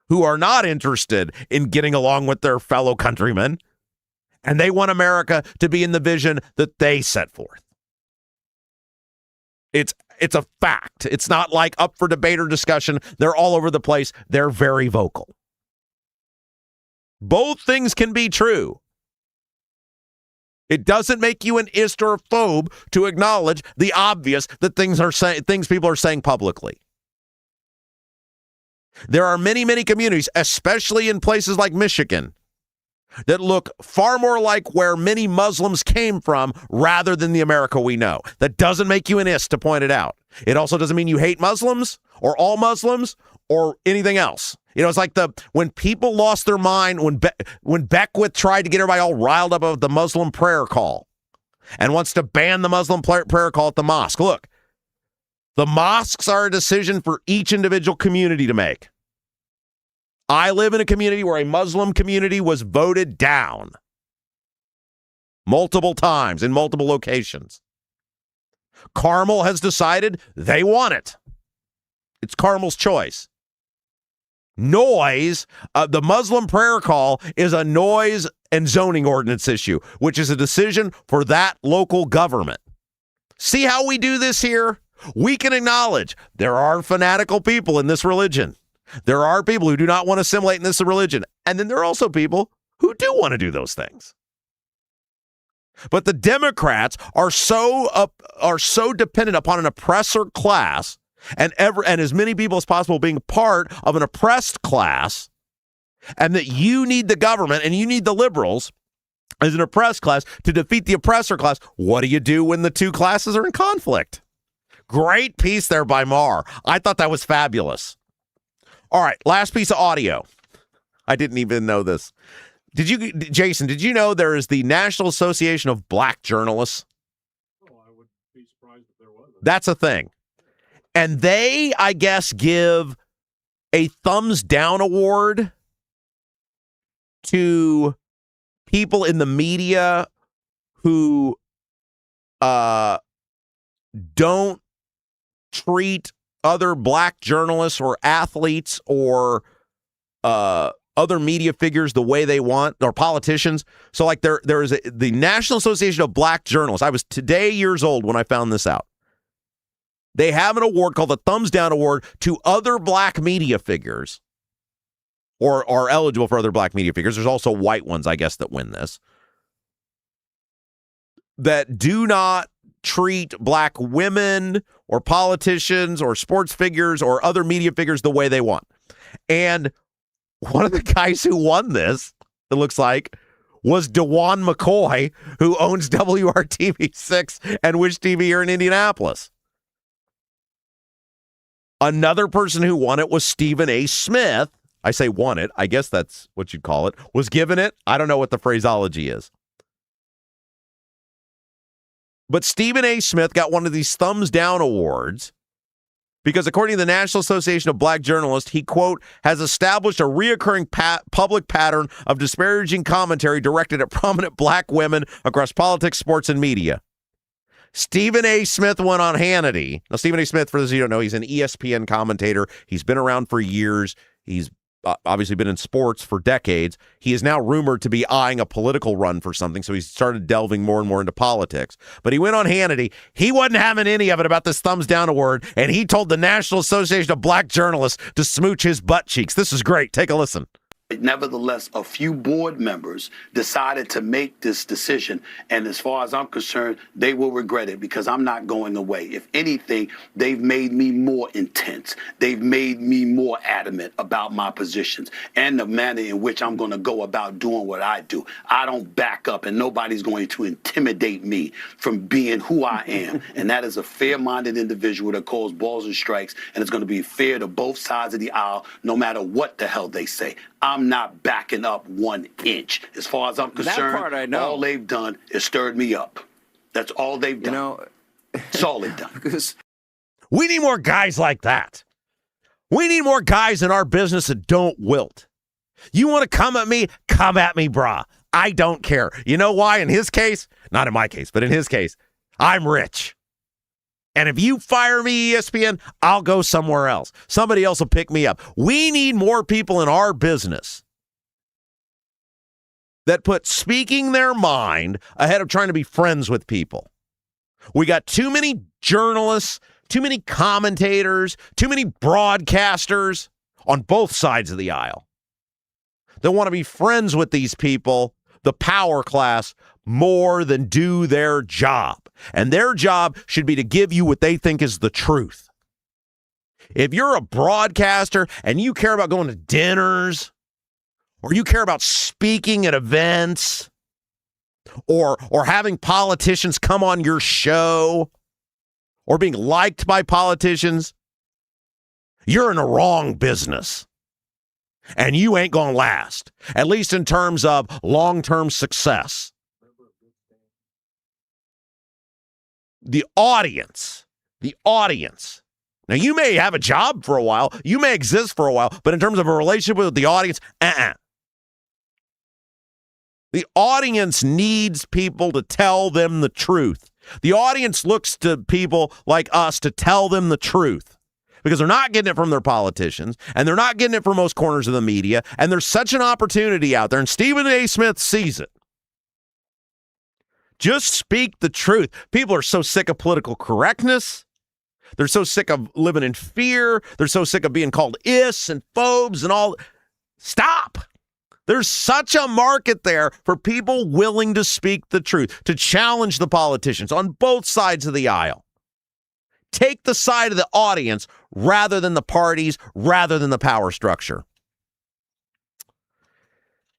who are not interested in getting along with their fellow countrymen, and they want America to be in the vision that they set forth. It's a fact. It's not like up for debate or discussion. They're all over the place. They're very vocal. Both things can be true. It doesn't make you an ist or a phobe to acknowledge the obvious that things people are saying publicly. There are many, many communities, especially in places like Michigan, that look far more like where many Muslims came from rather than the America we know. That doesn't make you an ist to point it out. It also doesn't mean you hate Muslims or all Muslims or anything else. You know, it's like when people lost their mind, when Beckwith tried to get everybody all riled up about the Muslim prayer call and wants to ban the Muslim prayer call at the mosque. Look, the mosques are a decision for each individual community to make. I live in a community where a Muslim community was voted down multiple times in multiple locations. Carmel has decided they want it. It's Carmel's choice. Noise, the Muslim prayer call is a noise and zoning ordinance issue, which is a decision for that local government. See how we do this here? We can acknowledge there are fanatical people in this religion. There are people who do not want to assimilate in this religion. And then there are also people who do want to do those things. But the Democrats are so dependent upon an oppressor class and as many people as possible being part of an oppressed class, and that you need the government and you need the liberals as an oppressed class to defeat the oppressor class. What do you do when the two classes are in conflict? Great piece there by Mar. I thought that was fabulous. All right, last piece of audio. I didn't even know this. Jason, did you know there is the National Association of Black Journalists? Oh, I would be surprised if there wasn't. That's a thing. And they, I guess, give a thumbs down award to people in the media who don't treat other black journalists or athletes or other media figures the way they want, or politicians. So like there is the National Association of Black Journalists. I was today years old when I found this out. They have an award called the Thumbs Down Award to other black media figures, or are eligible for other black media figures. There's also white ones, I guess, that win this, that do not treat black women or politicians or sports figures or other media figures the way they want. And one of the guys who won this, it looks like, was DeJuan McCoy, who owns WRTV6 and Wish TV here in Indianapolis. Another person who won it was Stephen A. Smith. I say won it. I guess that's what you'd call it. Was given it. I don't know what the phraseology is. But Stephen A. Smith got one of these thumbs down awards because according to the National Association of Black Journalists, he, quote, has established a reoccurring public pattern of disparaging commentary directed at prominent black women across politics, sports, and media. Stephen A. Smith went on Hannity. Now, Stephen A. Smith, for those of you who don't know, he's an ESPN commentator. He's been around for years. He's obviously been in sports for decades. He is now rumored to be eyeing a political run for something, so he's started delving more and more into politics. But he went on Hannity. He wasn't having any of it about this thumbs down award, and he told the National Association of Black Journalists to smooch his butt cheeks. This is great. Take a listen. Nevertheless, a few board members decided to make this decision. And as far as I'm concerned, they will regret it because I'm not going away. If anything, they've made me more intense. They've made me more adamant about my positions and the manner in which I'm going to go about doing what I do. I don't back up, and nobody's going to intimidate me from being who I am. And that is a fair-minded individual that calls balls and strikes, and it's going to be fair to both sides of the aisle, no matter what the hell they say. I'm not backing up 1 inch. As far as I'm concerned, that part I know. All they've done is stirred me up. That's all they've done. That's all they've done. Because we need more guys like that. We need more guys in our business that don't wilt. You want to come at me, brah. I don't care. You know why? In his case, not in my case, but in his case, I'm rich. And if you fire me, ESPN, I'll go somewhere else. Somebody else will pick me up. We need more people in our business that put speaking their mind ahead of trying to be friends with people. We got too many journalists, too many commentators, too many broadcasters on both sides of the aisle that want to be friends with these people, the power class, more than do their job. And their job should be to give you what they think is the truth. If you're a broadcaster and you care about going to dinners, or you care about speaking at events, or having politicians come on your show, or being liked by politicians, you're in a wrong business. And you ain't gonna last, at least in terms of long-term success. The audience. Now, you may have a job for a while. You may exist for a while. But in terms of a relationship with the audience, The audience needs people to tell them the truth. The audience looks to people like us to tell them the truth because they're not getting it from their politicians, and they're not getting it from most corners of the media, and there's such an opportunity out there, and Stephen A. Smith sees it. Just speak the truth. People are so sick of political correctness. They're so sick of living in fear. They're so sick of being called is and phobes and all. Stop. There's such a market there for people willing to speak the truth, to challenge the politicians on both sides of the aisle. Take the side of the audience rather than the parties, rather than the power structure.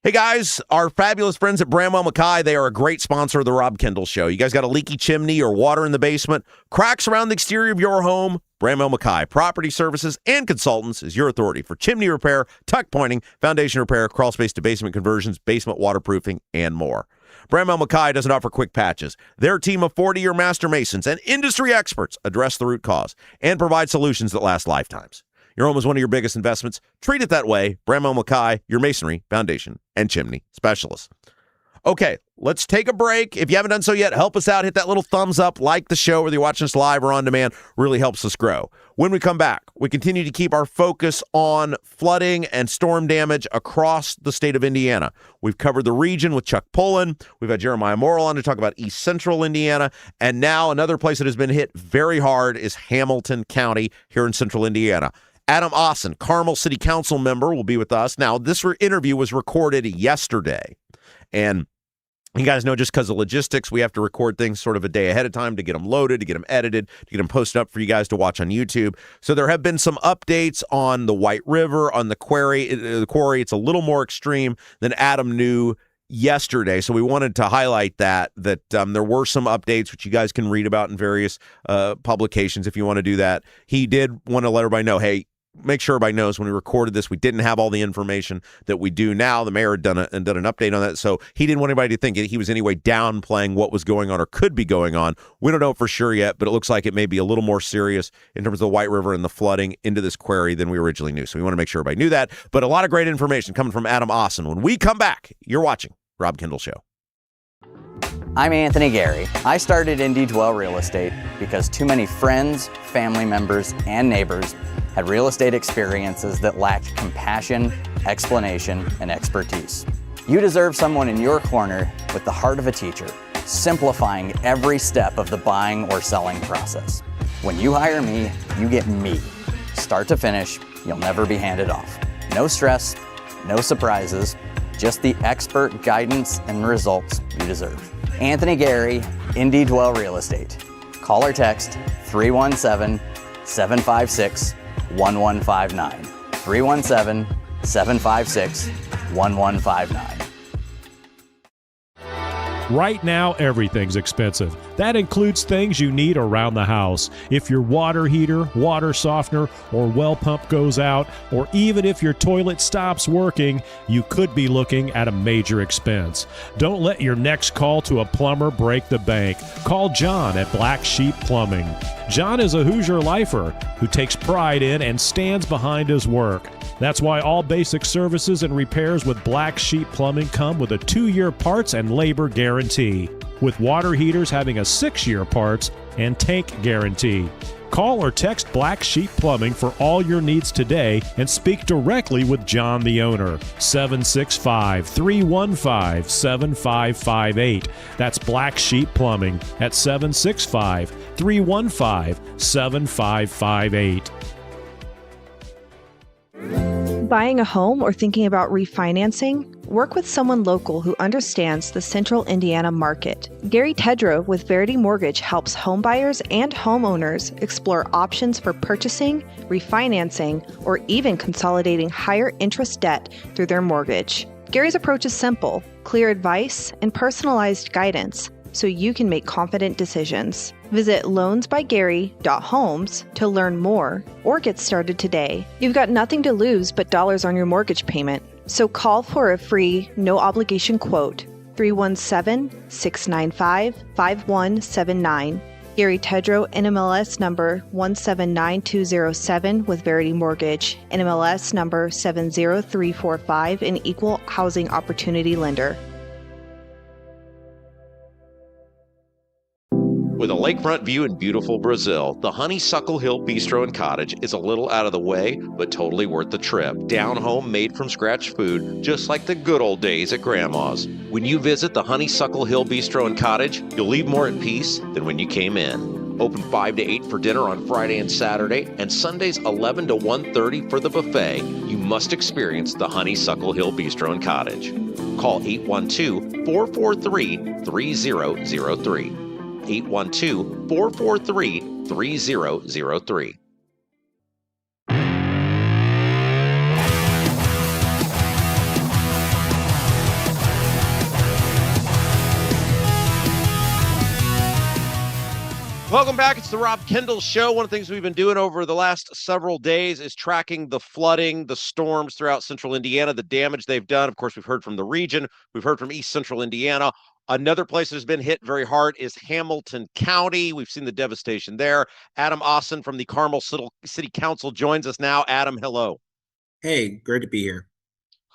Hey guys, our fabulous friends at Bramwell Mackay, they are a great sponsor of the Rob Kendall Show. You guys got a leaky chimney or water in the basement, cracks around the exterior of your home? Bramwell Mackay Property Services and Consultants is your authority for chimney repair, tuck pointing, foundation repair, crawl space to basement conversions, basement waterproofing, and more. Bramwell Mackay doesn't offer quick patches. Their team of 40-year master masons and industry experts address the root cause and provide solutions that last lifetimes. Your home is one of your biggest investments. Treat it that way. Bramwell Mackay, your masonry, foundation, and chimney specialist. Okay, let's take a break. If you haven't done so yet, help us out. Hit that little thumbs up, like the show, whether you're watching us live or on demand. Really helps us grow. When we come back, we continue to keep our focus on flooding and storm damage across the state of Indiana. We've covered the region with Chuck Pullen. We've had Jeremiah Morrill on to talk about East Central Indiana. And now another place that has been hit very hard is Hamilton County here in Central Indiana. Adam Aasen, Carmel City Council member, will be with us. Now, this interview was recorded yesterday. And you guys know, just because of logistics, we have to record things sort of a day ahead of time to get them loaded, to get them edited, to get them posted up for you guys to watch on YouTube. So there have been some updates on the White River, on the quarry. It's a little more extreme than Adam knew yesterday. So we wanted to highlight that there were some updates, which you guys can read about in various publications if you want to do that. He did want to let everybody know, hey, make sure everybody knows when we recorded this, we didn't have all the information that we do now. The mayor had done an update on that, so he didn't want anybody to think he was anyway downplaying what was going on or could be going on. We don't know for sure yet, but it looks like it may be a little more serious in terms of the White River and the flooding into this quarry than we originally knew. So we want to make sure everybody knew that. But a lot of great information coming from Adam Aasen. When we come back, you're watching Rob Kendall Show. I'm Anthony Gary. I started Indy Dwell Real Estate because too many friends, family members, and neighbors had real estate experiences that lacked compassion, explanation, and expertise. You deserve someone in your corner with the heart of a teacher, simplifying every step of the buying or selling process. When you hire me, you get me. Start to finish, you'll never be handed off. No stress, no surprises, just the expert guidance and results you deserve. Anthony Gary, Indy Dwell Real Estate. Call or text 317-756-1159. 317-756-1159. Right now, everything's expensive. That includes things you need around the house. If your water heater, water softener, or well pump goes out, or even if your toilet stops working, you could be looking at a major expense. Don't let your next call to a plumber break the bank. Call John at Black Sheep Plumbing. John is a Hoosier lifer who takes pride in and stands behind his work. That's why all basic services and repairs with Black Sheep Plumbing come with a 2-year parts and labor guarantee, with water heaters having a 6-year parts and tank guarantee. Call or text Black Sheep Plumbing for all your needs today and speak directly with John, the owner. 765-315-7558. That's Black Sheep Plumbing at 765-315-7558. Buying a home or thinking about refinancing? Work with someone local who understands the central Indiana market. Gary Tedrow with Verity Mortgage helps homebuyers and homeowners explore options for purchasing, refinancing, or even consolidating higher interest debt through their mortgage. Gary's approach is simple, clear advice, and personalized guidance, so you can make confident decisions. Visit loansbygary.homes to learn more or get started today. You've got nothing to lose but dollars on your mortgage payment. So call for a free, no-obligation quote, 317-695-5179. Gary Tedrow, NMLS number 179207 with Verity Mortgage, NMLS number 70345, an equal housing opportunity lender. With a lakefront view in beautiful Brazil, the Honeysuckle Hill Bistro and Cottage is a little out of the way, but totally worth the trip. Down home, made from scratch food, just like the good old days at Grandma's. When you visit the Honeysuckle Hill Bistro and Cottage, you'll leave more at peace than when you came in. Open 5 to 8 for dinner on Friday and Saturday, and Sundays 11 to 1:30 for the buffet. You must experience the Honeysuckle Hill Bistro and Cottage. Call 812-443-3003. 812-443-3003. Welcome back. It's the Rob Kendall Show. One of the things we've been doing over the last several days is tracking the flooding, the storms throughout central Indiana, the damage they've done. Of course, we've heard from the region. We've heard from East Central Indiana. Another place that's been hit very hard is Hamilton County. We've seen the devastation there. Adam Aasen from the Carmel City Council joins us now. Adam, hello. Hey, great to be here.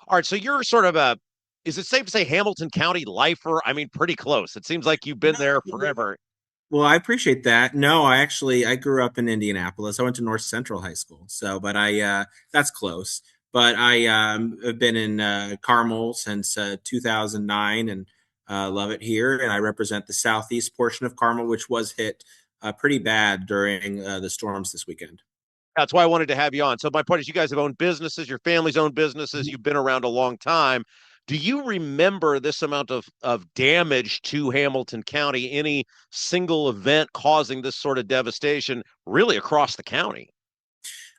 All right, so you're sort of is it safe to say Hamilton County lifer? I mean, pretty close. It seems like you've been there forever. Well, I appreciate that. No, I grew up in Indianapolis. I went to North Central High School. So, but that's close. But I have been in Carmel since 2009 and love it here. And I represent the southeast portion of Carmel, which was hit pretty bad during the storms this weekend. That's why I wanted to have you on. So my point is you guys have owned businesses, your family's owned businesses, you've been around a long time. Do you remember this amount of damage to Hamilton County, any single event causing this sort of devastation really across the county?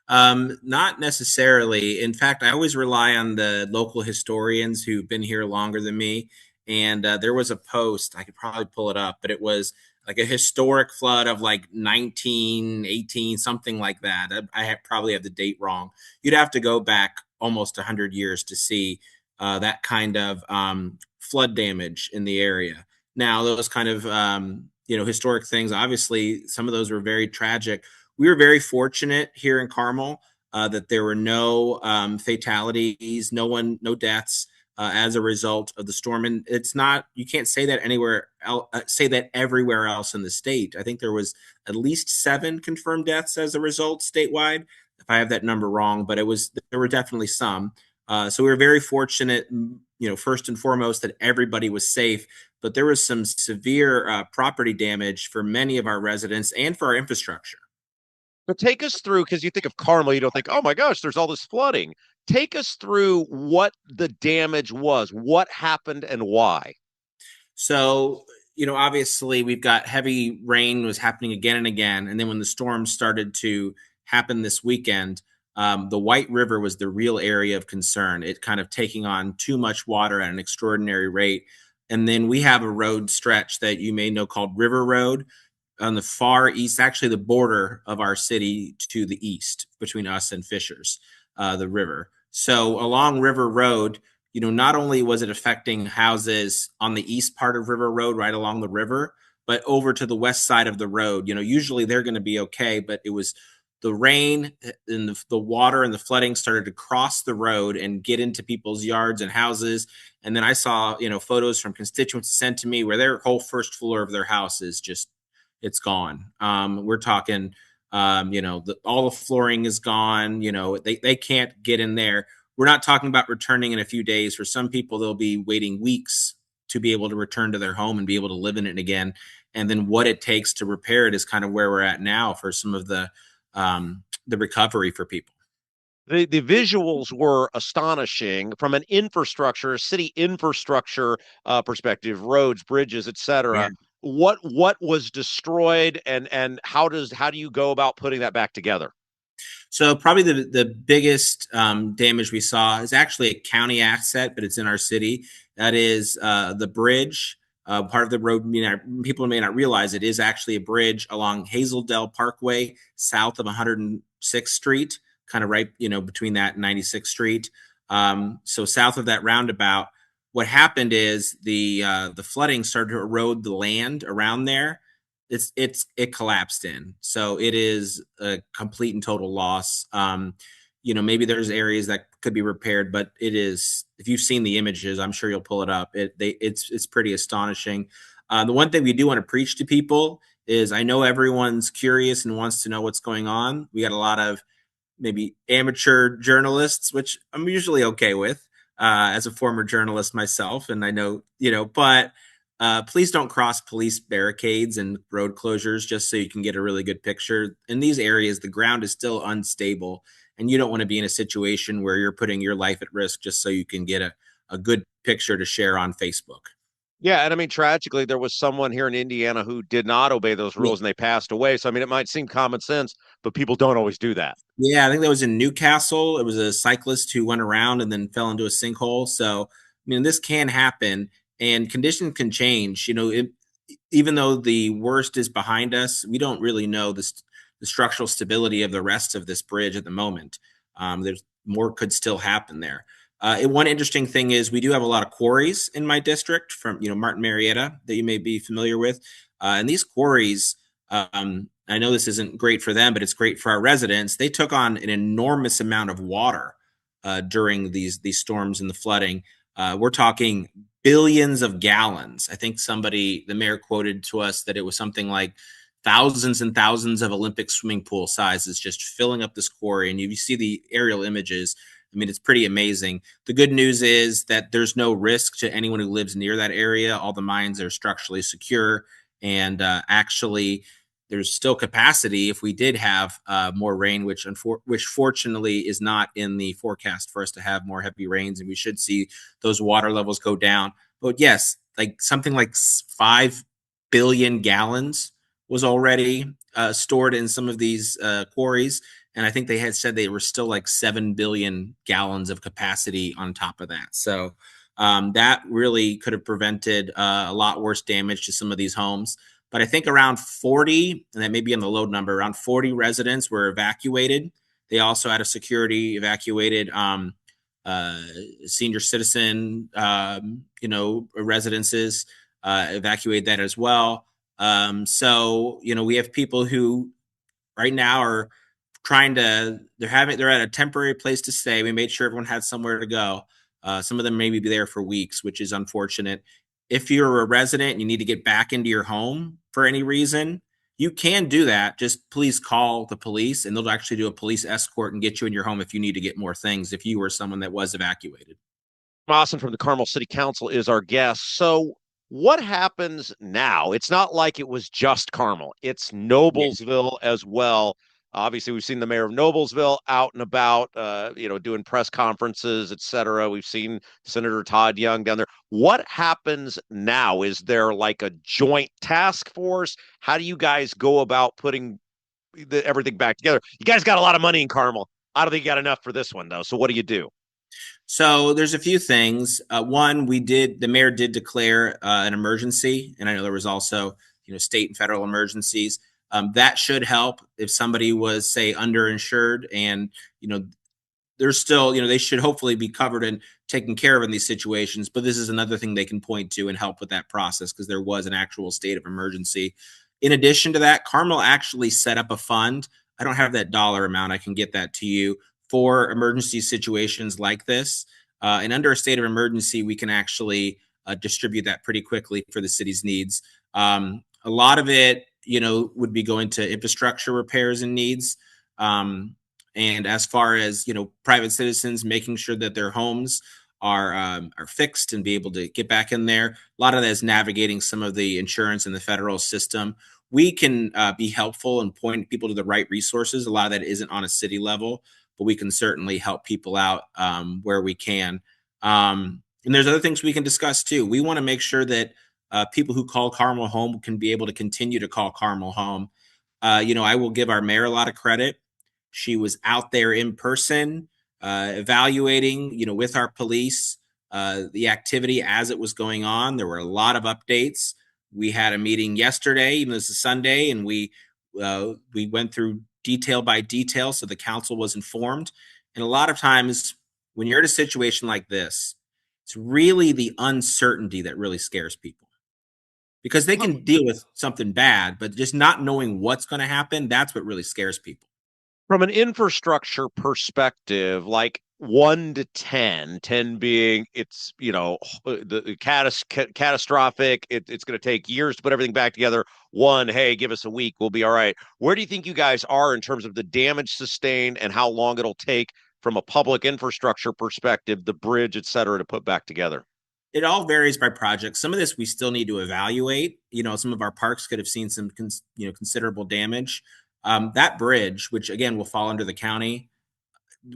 Not necessarily. In fact, I always rely on the local historians who've been here longer than me. And there was a post, I could probably pull it up, but it was like a historic flood of like 1918, something like that. Probably have the date wrong. You'd have to go back almost 100 years to see that kind of flood damage in the area. Now, those kind of historic things, obviously, some of those were very tragic. We were very fortunate here in Carmel that there were no fatalities, no deaths as a result of the storm. And it's not, you can't say that say that everywhere else in the state. I think there was at least 7 confirmed deaths as a result statewide, if I have that number wrong, but there were definitely some. So we were very fortunate, first and foremost, that everybody was safe. But there was some severe property damage for many of our residents and for our infrastructure. But take us through, because you think of Carmel, you don't think, oh my gosh, there's all this flooding. Take us through what the damage was, what happened and why. So, obviously we've got heavy rain was happening again and again. And then when the storm started to happen this weekend, the White River was the real area of concern. It kind of taking on too much water at an extraordinary rate. And then we have a road stretch that you may know called River Road on the far east, actually the border of our city to the east between us and Fishers, the river. So along River Road, not only was it affecting houses on the east part of River Road, right along the river, but over to the west side of the road. Usually they're going to be okay, but it was the rain and the water and the flooding started to cross the road and get into people's yards and houses. And then I saw, photos from constituents sent to me where their whole first floor of their house is just, it's gone. We're talking, all the flooring is gone. They can't get in there. We're not talking about returning in a few days. For some people, they'll be waiting weeks to be able to return to their home and be able to live in it again. And then what it takes to repair it is kind of where we're at now for some of the recovery for people. The visuals were astonishing from an infrastructure, city infrastructure perspective, roads, bridges, et cetera. Yeah. What was destroyed and how do you go about putting that back together? So probably the biggest damage we saw is actually a county asset, but it's in our city. That is the bridge. Part of the road, people may not realize it is actually a bridge along Hazeldale Parkway, south of 106th Street, kind of right, between that and 96th Street. So south of that roundabout, what happened is the flooding started to erode the land around there. It collapsed in. So it is a complete and total loss. Maybe there's areas that could be repaired, but it is, if you've seen the images, I'm sure you'll pull it up. It's pretty astonishing. The one thing we do want to preach to people is, I know everyone's curious and wants to know what's going on. We got a lot of maybe amateur journalists, which I'm usually okay with as a former journalist myself. And I know, but please don't cross police barricades and road closures just so you can get a really good picture. In these areas, the ground is still unstable, and you don't want to be in a situation where you're putting your life at risk just so you can get a good picture to share on Facebook. Yeah, and I mean, tragically, there was someone here in Indiana who did not obey those rules and they passed away. So, I mean, it might seem common sense, but people don't always do that. Yeah, I think that was in Newcastle. It was a cyclist who went around and then fell into a sinkhole. So, this can happen. And conditions can change. Even though the worst is behind us, we don't really know the structural stability of the rest of this bridge at the moment. There's more could still happen there. One interesting thing is we do have a lot of quarries in my district from Martin Marietta that you may be familiar with, and these quarries. I know this isn't great for them, but it's great for our residents. They took on an enormous amount of water during these storms and the flooding. We're talking billions of gallons. I think the mayor quoted to us that it was something like thousands and thousands of Olympic swimming pool sizes just filling up this quarry. And if you see the aerial images, it's pretty amazing. The good news is that there's no risk to anyone who lives near that area. All the mines are structurally secure. And actually, there's still capacity if we did have more rain, which fortunately is not in the forecast for us to have more heavy rains, and we should see those water levels go down. But yes, like something like 5 billion gallons was already stored in some of these quarries, and I think they had said they were still like 7 billion gallons of capacity on top of that. So that really could have prevented a lot worse damage to some of these homes. but I think around 40, and that may be on the low number, around 40 residents were evacuated. They also had a security evacuated senior citizen, residences, evacuate that as well. So, we have people who right now are they're at a temporary place to stay. We made sure everyone had somewhere to go. Some of them maybe be there for weeks, which is unfortunate. If you're a resident and you need to get back into your home for any reason, you can do that. Just please call the police and they'll actually do a police escort and get you in your home if you need to get more things, if you were someone that was evacuated. Aasen from the Carmel City Council is our guest. So what happens now? It's not like it was just Carmel. It's Noblesville as well. Obviously, we've seen the mayor of Noblesville out and about, doing press conferences, et cetera. We've seen Senator Todd Young down there. What happens now? Is there like a joint task force? How do you guys go about putting everything back together? You guys got a lot of money in Carmel. I don't think you got enough for this one, though. So what do you do? So there's a few things. One, the mayor did declare an emergency, and I know there was also, state and federal emergencies. That should help if somebody was, say, underinsured and, they're still, they should hopefully be covered and taken care of in these situations. But this is another thing they can point to and help with that process because there was an actual state of emergency. In addition to that, Carmel actually set up a fund. I don't have that dollar amount. I can get that to you for emergency situations like this. And under a state of emergency, we can actually distribute that pretty quickly for the city's needs. A lot of it, would be going to infrastructure repairs and needs. And as far as, private citizens making sure that their homes are fixed and be able to get back in there. A lot of that is navigating some of the insurance and the federal system. We can be helpful and point people to the right resources. A lot of that isn't on a city level, but we can certainly help people out where we can. And there's other things we can discuss too. We want to make sure that people who call Carmel home can be able to continue to call Carmel home. I will give our mayor a lot of credit. She was out there in person, evaluating, with our police, the activity as it was going on. There were a lot of updates. We had a meeting yesterday, even though it's a Sunday, and we went through detail by detail, so the council was informed. And a lot of times when you're in a situation like this, it's really the uncertainty that really scares people. Because they can deal with something bad, but just not knowing what's going to happen, that's what really scares people. From an infrastructure perspective, like 1 to 10, 10 being it's, the catastrophic, it's going to take years to put everything back together. 1, hey, give us a week, we'll be all right. Where do you think you guys are in terms of the damage sustained and how long it'll take from a public infrastructure perspective, the bridge, et cetera, to put back together? It all varies by project. Some of this we still need to evaluate. Some of our parks could have seen some, considerable damage. That bridge, which again will fall under the county,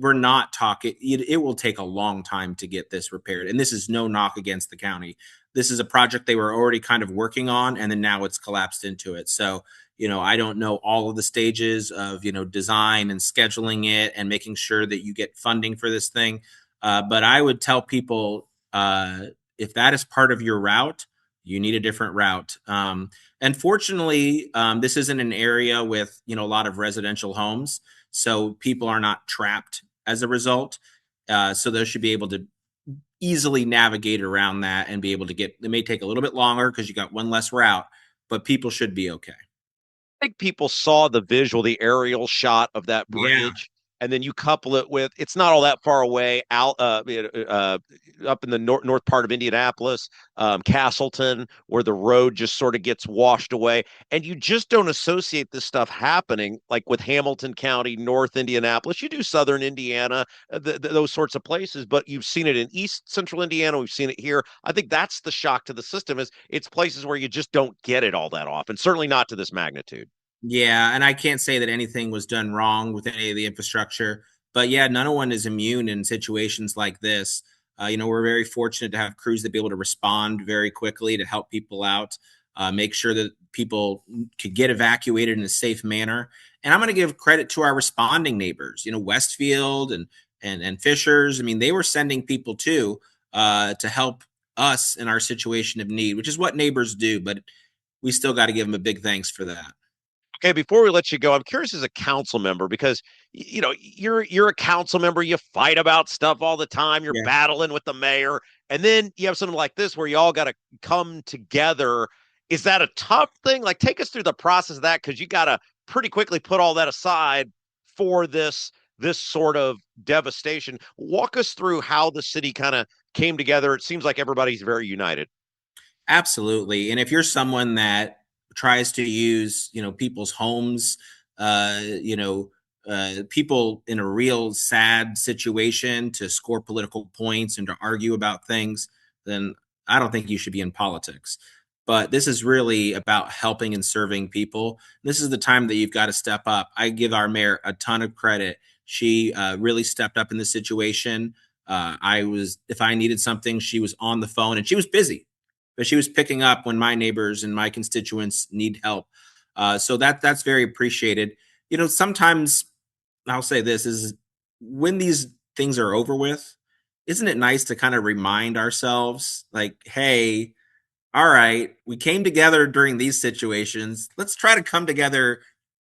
we're not talking. It will take a long time to get this repaired, and this is no knock against the county. This is a project they were already kind of working on, and then now it's collapsed into it. So, I don't know all of the stages of design and scheduling it and making sure that you get funding for this thing. But I would tell people, if that is part of your route, you need a different route. And fortunately, this isn't an area with, a lot of residential homes. So people are not trapped as a result. So they should be able to easily navigate around that and be able to it may take a little bit longer because you got one less route, but people should be okay. I think people saw the visual, the aerial shot of that bridge. Yeah. And then you couple it with, it's not all that far away, out up in the north part of Indianapolis, Castleton, where the road just sort of gets washed away. And you just don't associate this stuff happening like with Hamilton County, North Indianapolis. You do Southern Indiana, those sorts of places, but you've seen it in East Central Indiana. We've seen it here. I think that's the shock to the system, is it's places where you just don't get it all that often, certainly not to this magnitude. Yeah, and I can't say that anything was done wrong with any of the infrastructure, but yeah, no one is immune in situations like this. We're very fortunate to have crews that be able to respond very quickly to help people out, make sure that people could get evacuated in a safe manner. And I'm going to give credit to our responding neighbors, Westfield and Fishers. I mean, they were sending people too to help us in our situation of need, which is what neighbors do. But we still got to give him a big thanks for that. Okay, before we let you go, I'm curious as a council member because you're a council member, you fight about stuff all the time, you're battling with the mayor, and then you have something like this where you all got to come together. Is that a tough thing? Like, take us through the process of that, because you got to pretty quickly put all that aside for this sort of devastation. Walk us through how the city kind of came together. It seems like everybody's very united. Absolutely. And if you're someone that tries to use, people's homes, people in a real sad situation to score political points and to argue about things, then I don't think you should be in politics. But this is really about helping and serving people. This is the time that you've got to step up. I give our mayor a ton of credit. She really stepped up in this situation. If I needed something, she was on the phone, and she was busy, but she was picking up when my neighbors and my constituents need help. So that's very appreciated. Sometimes I'll say this is when these things are over with, isn't it nice to kind of remind ourselves like, hey, all right, we came together during these situations. Let's try to come together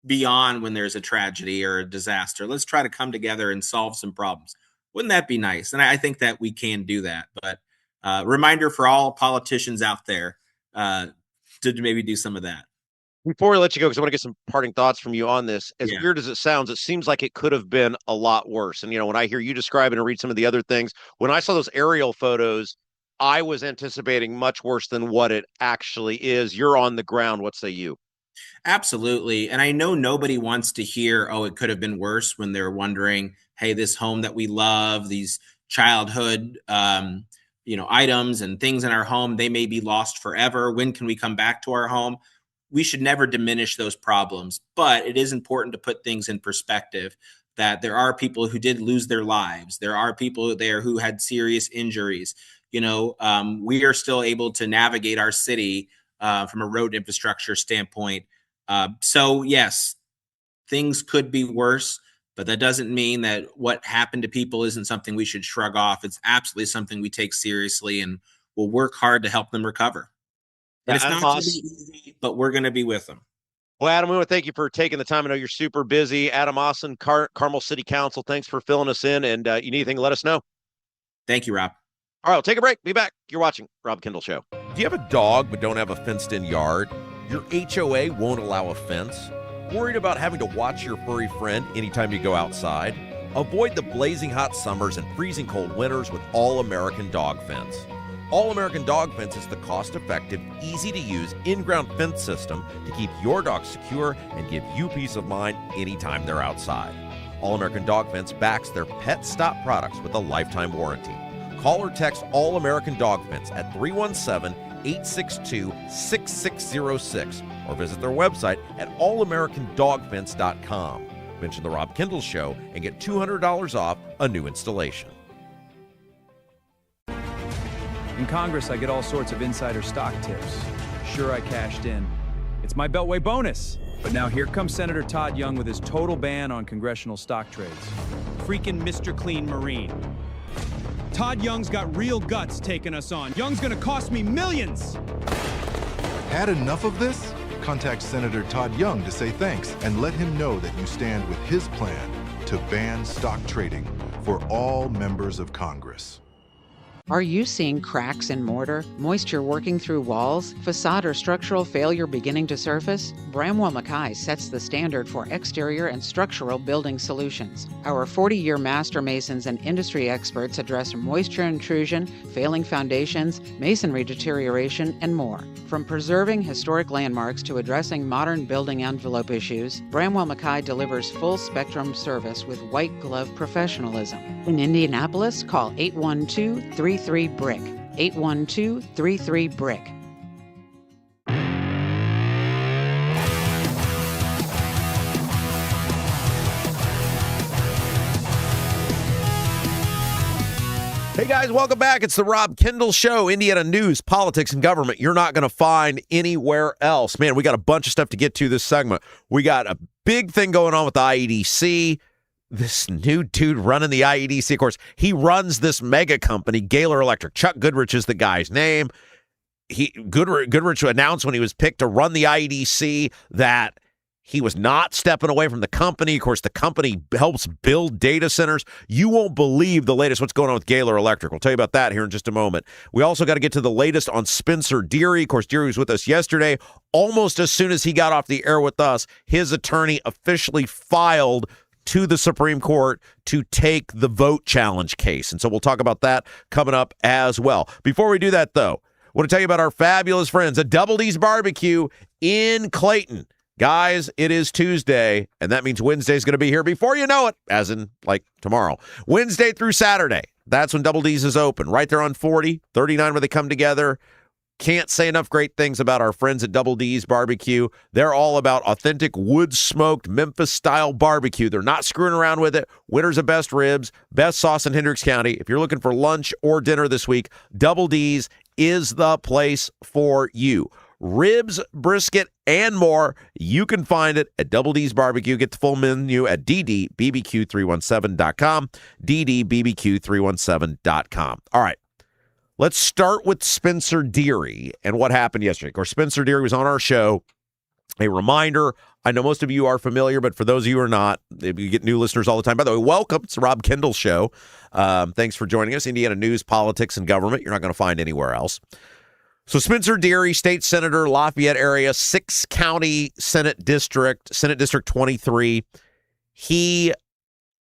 beyond when there's a tragedy or a disaster. Let's try to come together and solve some problems. Wouldn't that be nice? And I think that we can do that. But reminder for all politicians out there to maybe do some of that. Before we let you go, because I want to get some parting thoughts from you on this, as weird as it sounds, it seems like it could have been a lot worse. And, when I hear you describe it and read some of the other things, when I saw those aerial photos, I was anticipating much worse than what it actually is. You're on the ground. What say you? Absolutely. And I know nobody wants to hear, oh, it could have been worse, when they're wondering, hey, this home that we love, these childhood, items and things in our home, they may be lost forever. When can we come back to our home? We should never diminish those problems, but it is important to put things in perspective, that there are people who did lose their lives. There are people there who had serious injuries. We are still able to navigate our city from a road infrastructure standpoint. So yes, things could be worse, but that doesn't mean that what happened to people isn't something we should shrug off. It's absolutely something we take seriously, and we'll work hard to help them recover. And it's not going to be easy, but we're going to be with them. Well, Adam, we want to thank you for taking the time. I know you're super busy. Adam Aasen, Carmel City Council, thanks for filling us in. And you need anything, let us know. Thank you, Rob. All right, we'll take a break. Be back. You're watching Rob Kendall Show. Do you have a dog but don't have a fenced-in yard? Your HOA won't allow a fence? Worried about having to watch your furry friend anytime you go outside? Avoid the blazing hot summers and freezing cold winters with All-American Dog Fence. All-American Dog Fence is the cost-effective, easy-to-use, in-ground fence system to keep your dog secure and give you peace of mind anytime they're outside. All-American Dog Fence backs their Pet Stop products with a lifetime warranty. Call or text All-American Dog Fence at 317-862-6606 or visit their website at allamericandogfence.com. Mention the Rob Kendall Show and get $200 off a new installation. In Congress, I get all sorts of insider stock tips. Sure, I cashed in. It's my Beltway bonus. But now here comes Senator Todd Young with his total ban on congressional stock trades. Freaking Mr. Clean Marine. Todd Young's got real guts taking us on. Young's gonna cost me millions. Had enough of this? Contact Senator Todd Young to say thanks and let him know that you stand with his plan to ban stock trading for all members of Congress. Are you seeing cracks in mortar, moisture working through walls, facade or structural failure beginning to surface? Bramwell Mackay sets the standard for exterior and structural building solutions. Our 40-year master masons and industry experts address moisture intrusion, failing foundations, masonry deterioration, and more. From preserving historic landmarks to addressing modern building envelope issues, Bramwell Mackay delivers full-spectrum service with white-glove professionalism. In Indianapolis, call 812-33-BRICK. 812-33-BRICK. Hey guys, welcome back. It's the Rob Kendall Show, Indiana news, politics, and government you're not going to find anywhere else. Man, we got a bunch of stuff to get to this segment. We got a big thing going on with the IEDC. This new dude running the IEDC, of course, he runs this mega company, Gaylor Electric. Chuck Goodrich is the guy's name. Goodrich announced when he was picked to run the IEDC that he was not stepping away from the company. Of course, the company helps build data centers. You won't believe the latest what's going on with Gaylor Electric. We'll tell you about that here in just a moment. We also got to get to the latest on Spencer Deary. Of course, Deary was with us yesterday. Almost as soon as he got off the air with us, his attorney officially filed to the Supreme Court to take the vote challenge case. And so we'll talk about that coming up as well. Before we do that, though, I want to tell you about our fabulous friends at Double D's Barbecue in Clayton. Guys, it is Tuesday, and that means Wednesday's going to be here before you know it, as in, like, tomorrow. Wednesday through Saturday, that's when Double D's is open, right there on 40, 39 where they come together. Can't say enough great things about our friends at Double D's Barbecue. They're all about authentic wood-smoked Memphis-style barbecue. They're not screwing around with it. Winners of best ribs, best sauce in Hendricks County. If you're looking for lunch or dinner this week, Double D's is the place for you. Ribs, brisket, and more. You can find it at Double D's Barbecue. Get the full menu at ddbbq317.com, ddbbq317.com. All right, let's start with Spencer Deary and what happened yesterday. Of course, Spencer Deary was on our show. A reminder, I know most of you are familiar, but for those of you who are not, you get new listeners all the time. By the way, welcome. It's the Rob Kendall Show. Thanks for joining us. Indiana news, politics, and government. You're not going to find anywhere else. So Spencer Deary, state senator, Lafayette area, 6-county Senate District 23. He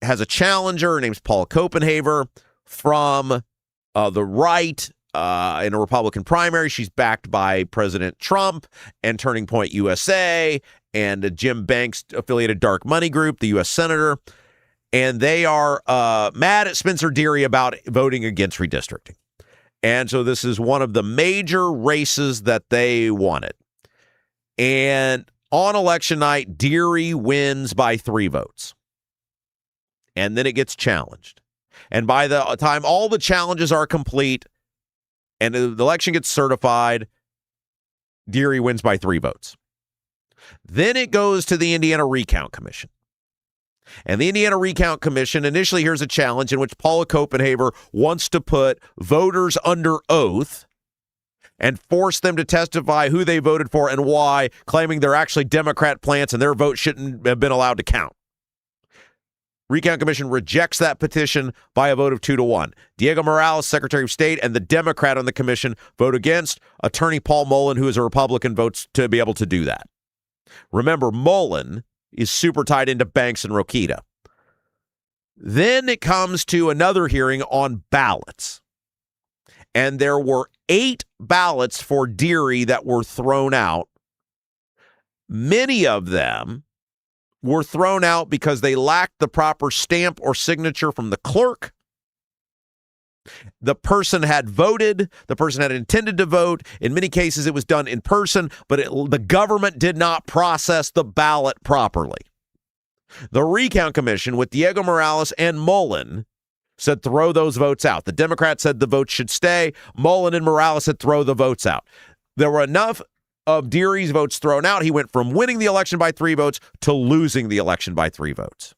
has a challenger. Her name's Paula Copenhaver from the right in a Republican primary. She's backed by President Trump and Turning Point USA and a Jim Banks-affiliated dark money group, the U.S. Senator. And they are mad at Spencer Deary about voting against redistricting. And so this is one of the major races that they wanted. And on election night, Deary wins by 3 votes. And then it gets challenged. And by the time all the challenges are complete and the election gets certified, Deary wins by 3 votes. Then it goes to the Indiana Recount Commission. And the Indiana Recount Commission, initially here's a challenge in which Paula Copenhaver wants to put voters under oath and force them to testify who they voted for and why, claiming they're actually Democrat plants and their vote shouldn't have been allowed to count. Recount Commission rejects that petition by a vote of 2-1. Diego Morales, Secretary of State, and the Democrat on the commission vote against. Attorney Paul Mullen, who is a Republican, votes to be able to do that. Remember, Mullen is super tied into Banks and Rokita. Then it comes to another hearing on ballots. And there were 8 ballots for Deary that were thrown out. Many of them were thrown out because they lacked the proper stamp or signature from the clerk. The person had voted. The person had intended to vote. In many cases, it was done in person, but the government did not process the ballot properly. The Recount Commission, with Diego Morales and Mullen, said throw those votes out. The Democrats said the votes should stay. Mullen and Morales said throw the votes out. There were enough of Deary's votes thrown out. He went from winning the election by 3 votes to losing the election by 3 votes.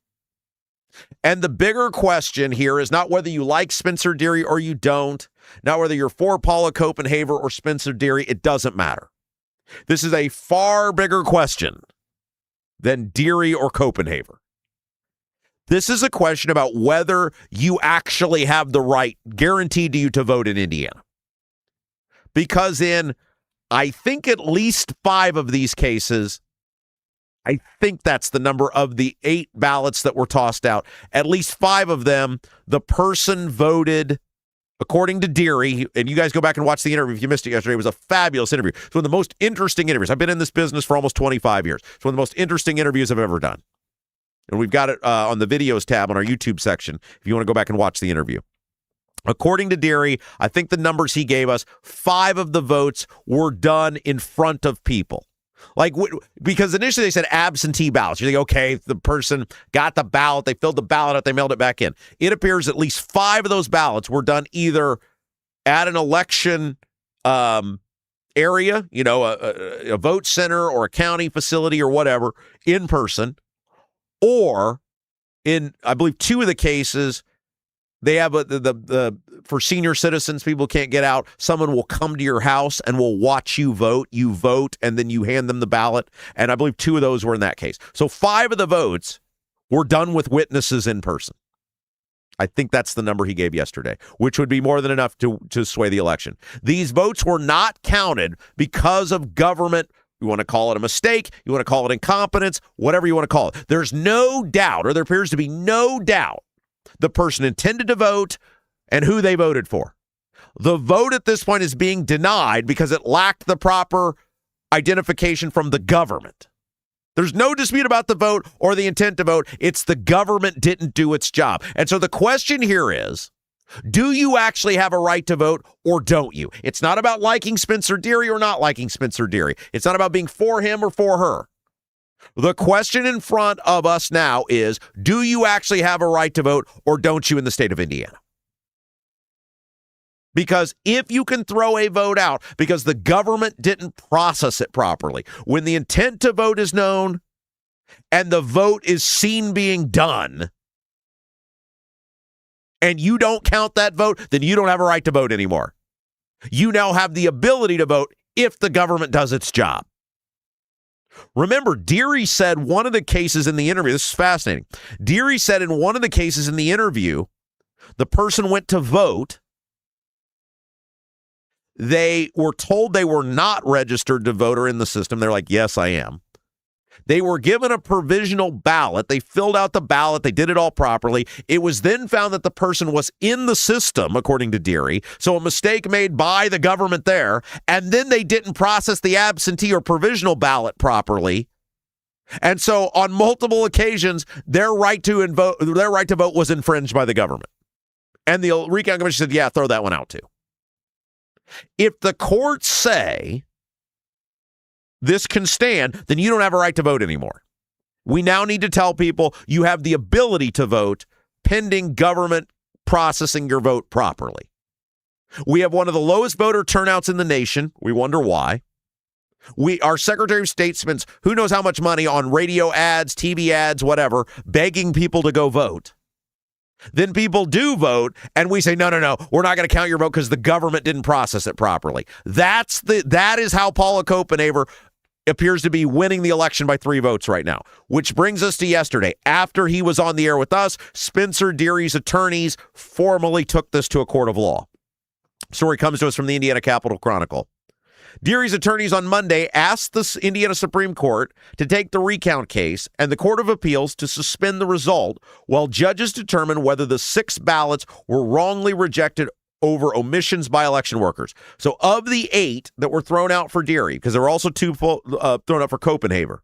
And the bigger question here is not whether you like Spencer Deary or you don't, not whether you're for Paula Copenhaver or Spencer Deary. It doesn't matter. This is a far bigger question than Deary or Copenhaver. This is a question about whether you actually have the right guaranteed to you to vote in Indiana. Because in, I think, at least 5 of these cases, I think that's the number of the 8 ballots that were tossed out. At least 5 of them, the person voted according to Deary, and you guys go back and watch the interview if you missed it yesterday. It was a fabulous interview. It's one of the most interesting interviews. I've been in this business for almost 25 years. It's one of the most interesting interviews I've ever done. And we've got it on the videos tab on our YouTube section if you want to go back and watch the interview. According to Deary, I think the numbers he gave us, 5 of the votes were done in front of people. Like, because initially they said absentee ballots. You think, okay, the person got the ballot, they filled the ballot out, they mailed it back in. It appears at least 5 of those ballots were done either at an election area, you know, a vote center or a county facility or whatever, in person, or in, I believe, 2 of the cases, they have the for senior citizens, people can't get out. Someone will come to your house and will watch you vote. You vote, and then you hand them the ballot. And I believe 2 of those were in that case. So 5 of the votes were done with witnesses in person. I think that's the number he gave yesterday, which would be more than enough to sway the election. These votes were not counted because of government. You want to call it a mistake, you want to call it incompetence, whatever you want to call it. There's no doubt, or there appears to be no doubt, the person intended to vote and who they voted for. The vote at this point is being denied because it lacked the proper identification from the government. There's no dispute about the vote or the intent to vote. It's the government didn't do its job. And so the question here is, do you actually have a right to vote or don't you? It's not about liking Spencer Deary or not liking Spencer Deary. It's not about being for him or for her. The question in front of us now is, do you actually have a right to vote or don't you in the state of Indiana? Because if you can throw a vote out because the government didn't process it properly, when the intent to vote is known and the vote is seen being done, and you don't count that vote, then you don't have a right to vote anymore. You now have the ability to vote if the government does its job. Remember, Deary said one of the cases in the interview, this is fascinating. Deary said in one of the cases in the interview, the person went to vote. They were told they were not registered to vote or in the system. They're like, yes, I am. They were given a provisional ballot. They filled out the ballot. They did it all properly. It was then found that the person was in the system, according to Deary. So a mistake made by the government there. And then they didn't process the absentee or provisional ballot properly. And so on multiple occasions, their right to vote was infringed by the government. And the recount commission said, yeah, throw that one out too. If the courts say this can stand, then you don't have a right to vote anymore. We now need to tell people you have the ability to vote pending government processing your vote properly. We have one of the lowest voter turnouts in the nation. We wonder why. Our Secretary of State spends who knows how much money on radio ads, TV ads, whatever, begging people to go vote. Then people do vote, and we say, no, we're not going to count your vote because the government didn't process it properly. That is how Paula Copenhaver appears to be winning the election by 3 votes right now, which brings us to yesterday. After he was on the air with us, Spencer Deary's attorneys formally took this to a court of law. Story comes to us from the Indiana Capitol Chronicle. Deary's attorneys on Monday asked the Indiana Supreme Court to take the recount case and the Court of Appeals to suspend the result while judges determine whether the 6 ballots were wrongly rejected over omissions by election workers. So of the 8 that were thrown out for Deary, because there were also 2 thrown out for Copenhaver,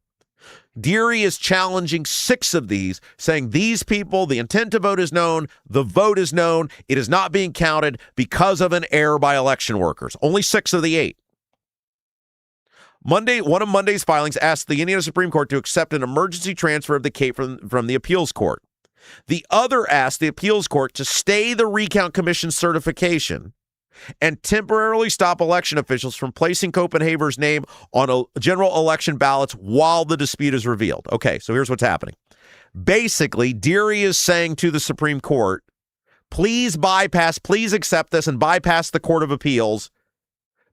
Deary is challenging 6 of these, saying these people, the intent to vote is known, the vote is known, it is not being counted because of an error by election workers. Only 6 of the 8. One of Monday's filings asked the Indiana Supreme Court to accept an emergency transfer of the case from the appeals court. The other asked the appeals court to stay the recount commission's certification and temporarily stop election officials from placing Copenhaver's name on general election ballots while the dispute is revealed. Okay, so here's what's happening. Basically, Deary is saying to the Supreme Court, please accept this and bypass the Court of Appeals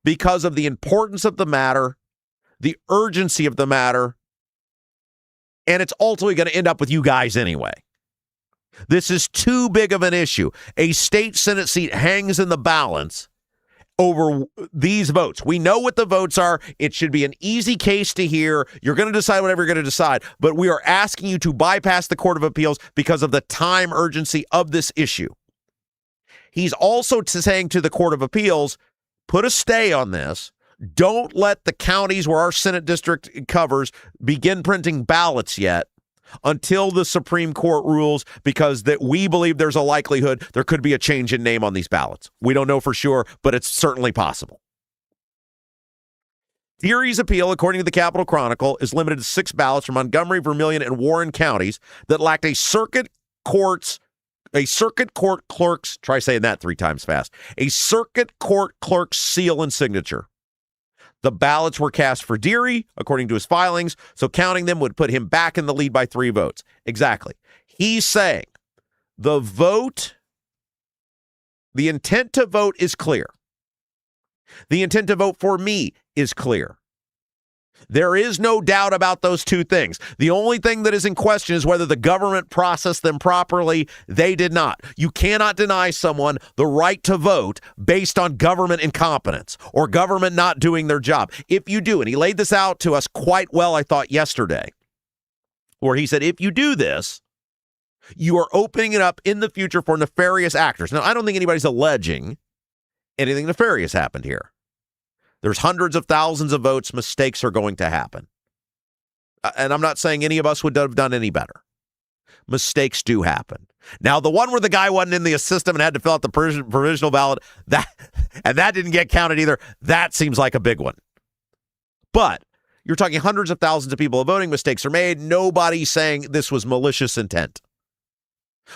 because of the importance of the matter, the urgency of the matter, and it's ultimately going to end up with you guys anyway. This is too big of an issue. A state Senate seat hangs in the balance over these votes. We know what the votes are. It should be an easy case to hear. You're going to decide whatever you're going to decide, but we are asking you to bypass the Court of Appeals because of the time urgency of this issue. He's also saying to the Court of Appeals, put a stay on this. Don't let the counties where our Senate district covers begin printing ballots yet until the Supreme Court rules, because that we believe there's a likelihood there could be a change in name on these ballots. We don't know for sure, but it's certainly possible. Deary's appeal, according to the Capitol Chronicle, is limited to 6 ballots from Montgomery, Vermilion, and Warren counties that lacked a circuit court clerk's, try saying that 3 times fast, a circuit court clerk's seal and signature. The ballots were cast for Deary, according to his filings, so counting them would put him back in the lead by 3 votes. Exactly. He's saying the vote The intent to vote is clear. The intent to vote for me is clear. There is no doubt about those two things. The only thing that is in question is whether the government processed them properly. They did not. You cannot deny someone the right to vote based on government incompetence or government not doing their job. If you do, and he laid this out to us quite well, I thought, yesterday, where he said, if you do this, you are opening it up in the future for nefarious actors. Now, I don't think anybody's alleging anything nefarious happened here. There's hundreds of thousands of votes. Mistakes are going to happen. And I'm not saying any of us would have done any better. Mistakes do happen. Now, the one where the guy wasn't in the system and had to fill out the provisional ballot, that didn't get counted either. That seems like a big one. But you're talking hundreds of thousands of people voting. Mistakes are made. Nobody's saying this was malicious intent.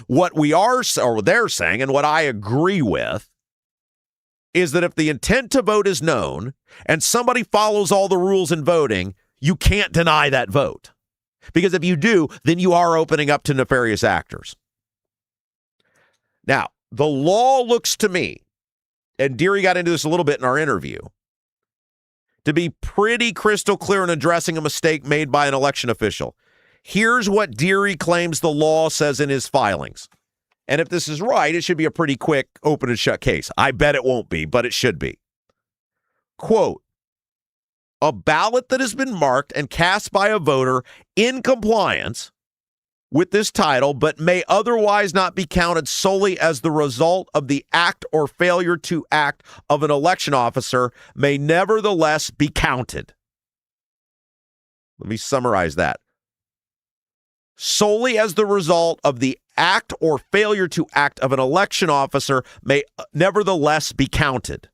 What we are, or they're saying, and what I agree with, is that if the intent to vote is known and somebody follows all the rules in voting, you can't deny that vote. Because if you do, then you are opening up to nefarious actors. Now, the law looks to me, and Deary got into this a little bit in our interview, to be pretty crystal clear in addressing a mistake made by an election official. Here's what Deary claims the law says in his filings. And if this is right, it should be a pretty quick open and shut case. I bet it won't be, but it should be. Quote, a ballot that has been marked and cast by a voter in compliance with this title, but may otherwise not be counted solely as the result of the act or failure to act of an election officer, may nevertheless be counted. Let me summarize that. Solely as the result of the act or failure to act of an election officer may nevertheless be counted.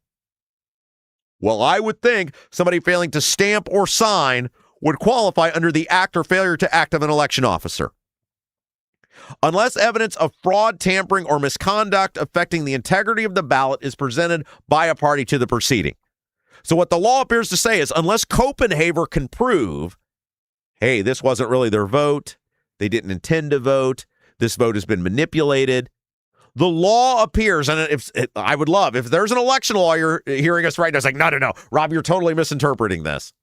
Well, I would think somebody failing to stamp or sign would qualify under the act or failure to act of an election officer. Unless evidence of fraud, tampering, or misconduct affecting the integrity of the ballot is presented by a party to the proceeding. So what the law appears to say is unless Copenhagen can prove, hey, this wasn't really their vote, they didn't intend to vote, this vote has been manipulated. The law appears, and I would love, if there's an election lawyer hearing us right now, it's like, no, Rob, you're totally misinterpreting this.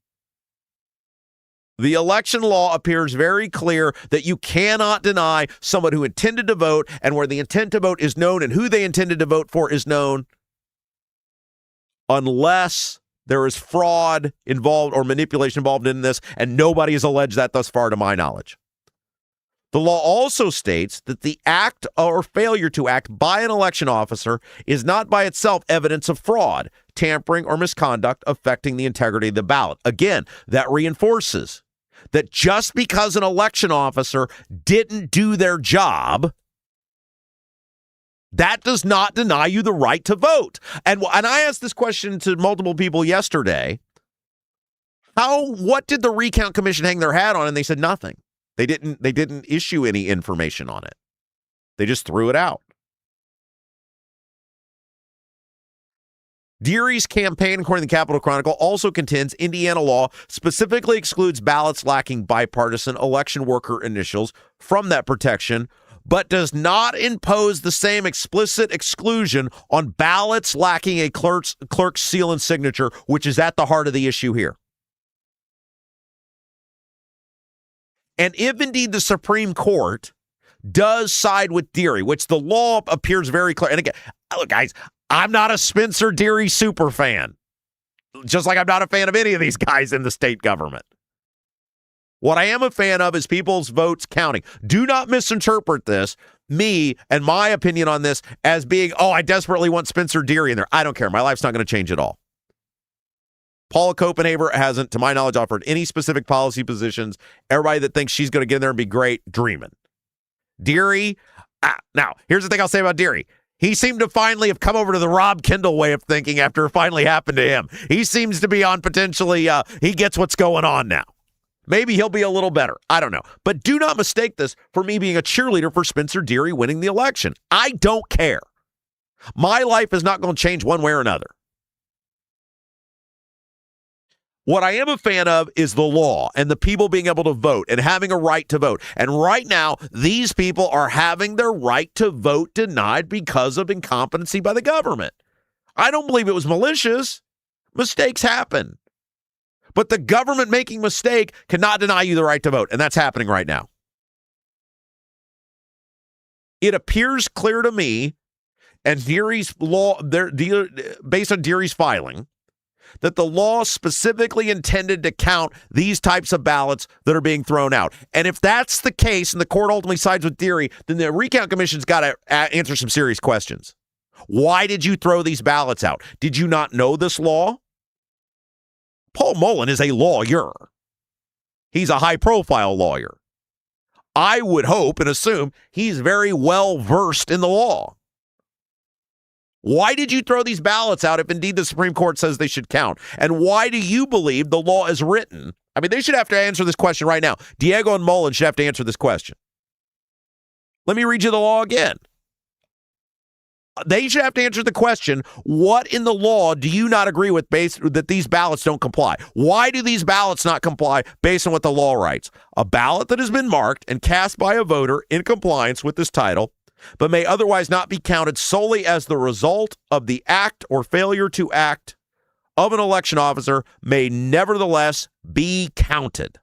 The election law appears very clear that you cannot deny someone who intended to vote, and where the intent to vote is known and who they intended to vote for is known, unless there is fraud involved or manipulation involved in this, and nobody has alleged that thus far to my knowledge. The law also states that the act or failure to act by an election officer is not by itself evidence of fraud, tampering, or misconduct affecting the integrity of the ballot. Again, that reinforces that just because an election officer didn't do their job, that does not deny you the right to vote. And I asked this question to multiple people yesterday. What did the recount commission hang their hat on? And they said nothing. They didn't issue any information on it. They just threw it out. Deary's campaign, according to the Capitol Chronicle, also contends Indiana law specifically excludes ballots lacking bipartisan election worker initials from that protection, but does not impose the same explicit exclusion on ballots lacking a clerk's seal and signature, which is at the heart of the issue here. And if indeed the Supreme Court does side with Deary, which the law appears very clear. And again, look, guys, I'm not a Spencer Deary super fan, just like I'm not a fan of any of these guys in the state government. What I am a fan of is people's votes counting. Do not misinterpret this, me and my opinion on this, as being, I desperately want Spencer Deary in there. I don't care. My life's not going to change at all. Paula Copenhagen hasn't, to my knowledge, offered any specific policy positions. Everybody that thinks she's going to get in there and be great, dreaming. Deary, now, here's the thing I'll say about Deary. He seemed to finally have come over to the Rob Kendall way of thinking after it finally happened to him. He seems to be on potentially, he gets what's going on now. Maybe he'll be a little better. I don't know. But do not mistake this for me being a cheerleader for Spencer Deary winning the election. I don't care. My life is not going to change one way or another. What I am a fan of is the law and the people being able to vote and having a right to vote. And right now, these people are having their right to vote denied because of incompetency by the government. I don't believe it was malicious. Mistakes happen. But the government making mistake cannot deny you the right to vote, and that's happening right now. It appears clear to me, and Deary's law, based on Deary's filing, that the law specifically intended to count these types of ballots that are being thrown out. And if that's the case and the court ultimately sides with Deary, then the recount commission's got to answer some serious questions. Why did you throw these ballots out? Did you not know this law? Paul Mullen is a lawyer. He's a high-profile lawyer. I would hope and assume he's very well versed in the law. Why did you throw these ballots out if indeed the Supreme Court says they should count? And why do you believe the law is written? I mean, they should have to answer this question right now. Diego and Mullen should have to answer this question. Let me read you the law again. They should have to answer the question, what in the law do you not agree with that these ballots don't comply? Why do these ballots not comply based on what the law writes? A ballot that has been marked and cast by a voter in compliance with this title, but may otherwise not be counted solely as the result of the act or failure to act of an election officer, may nevertheless be counted.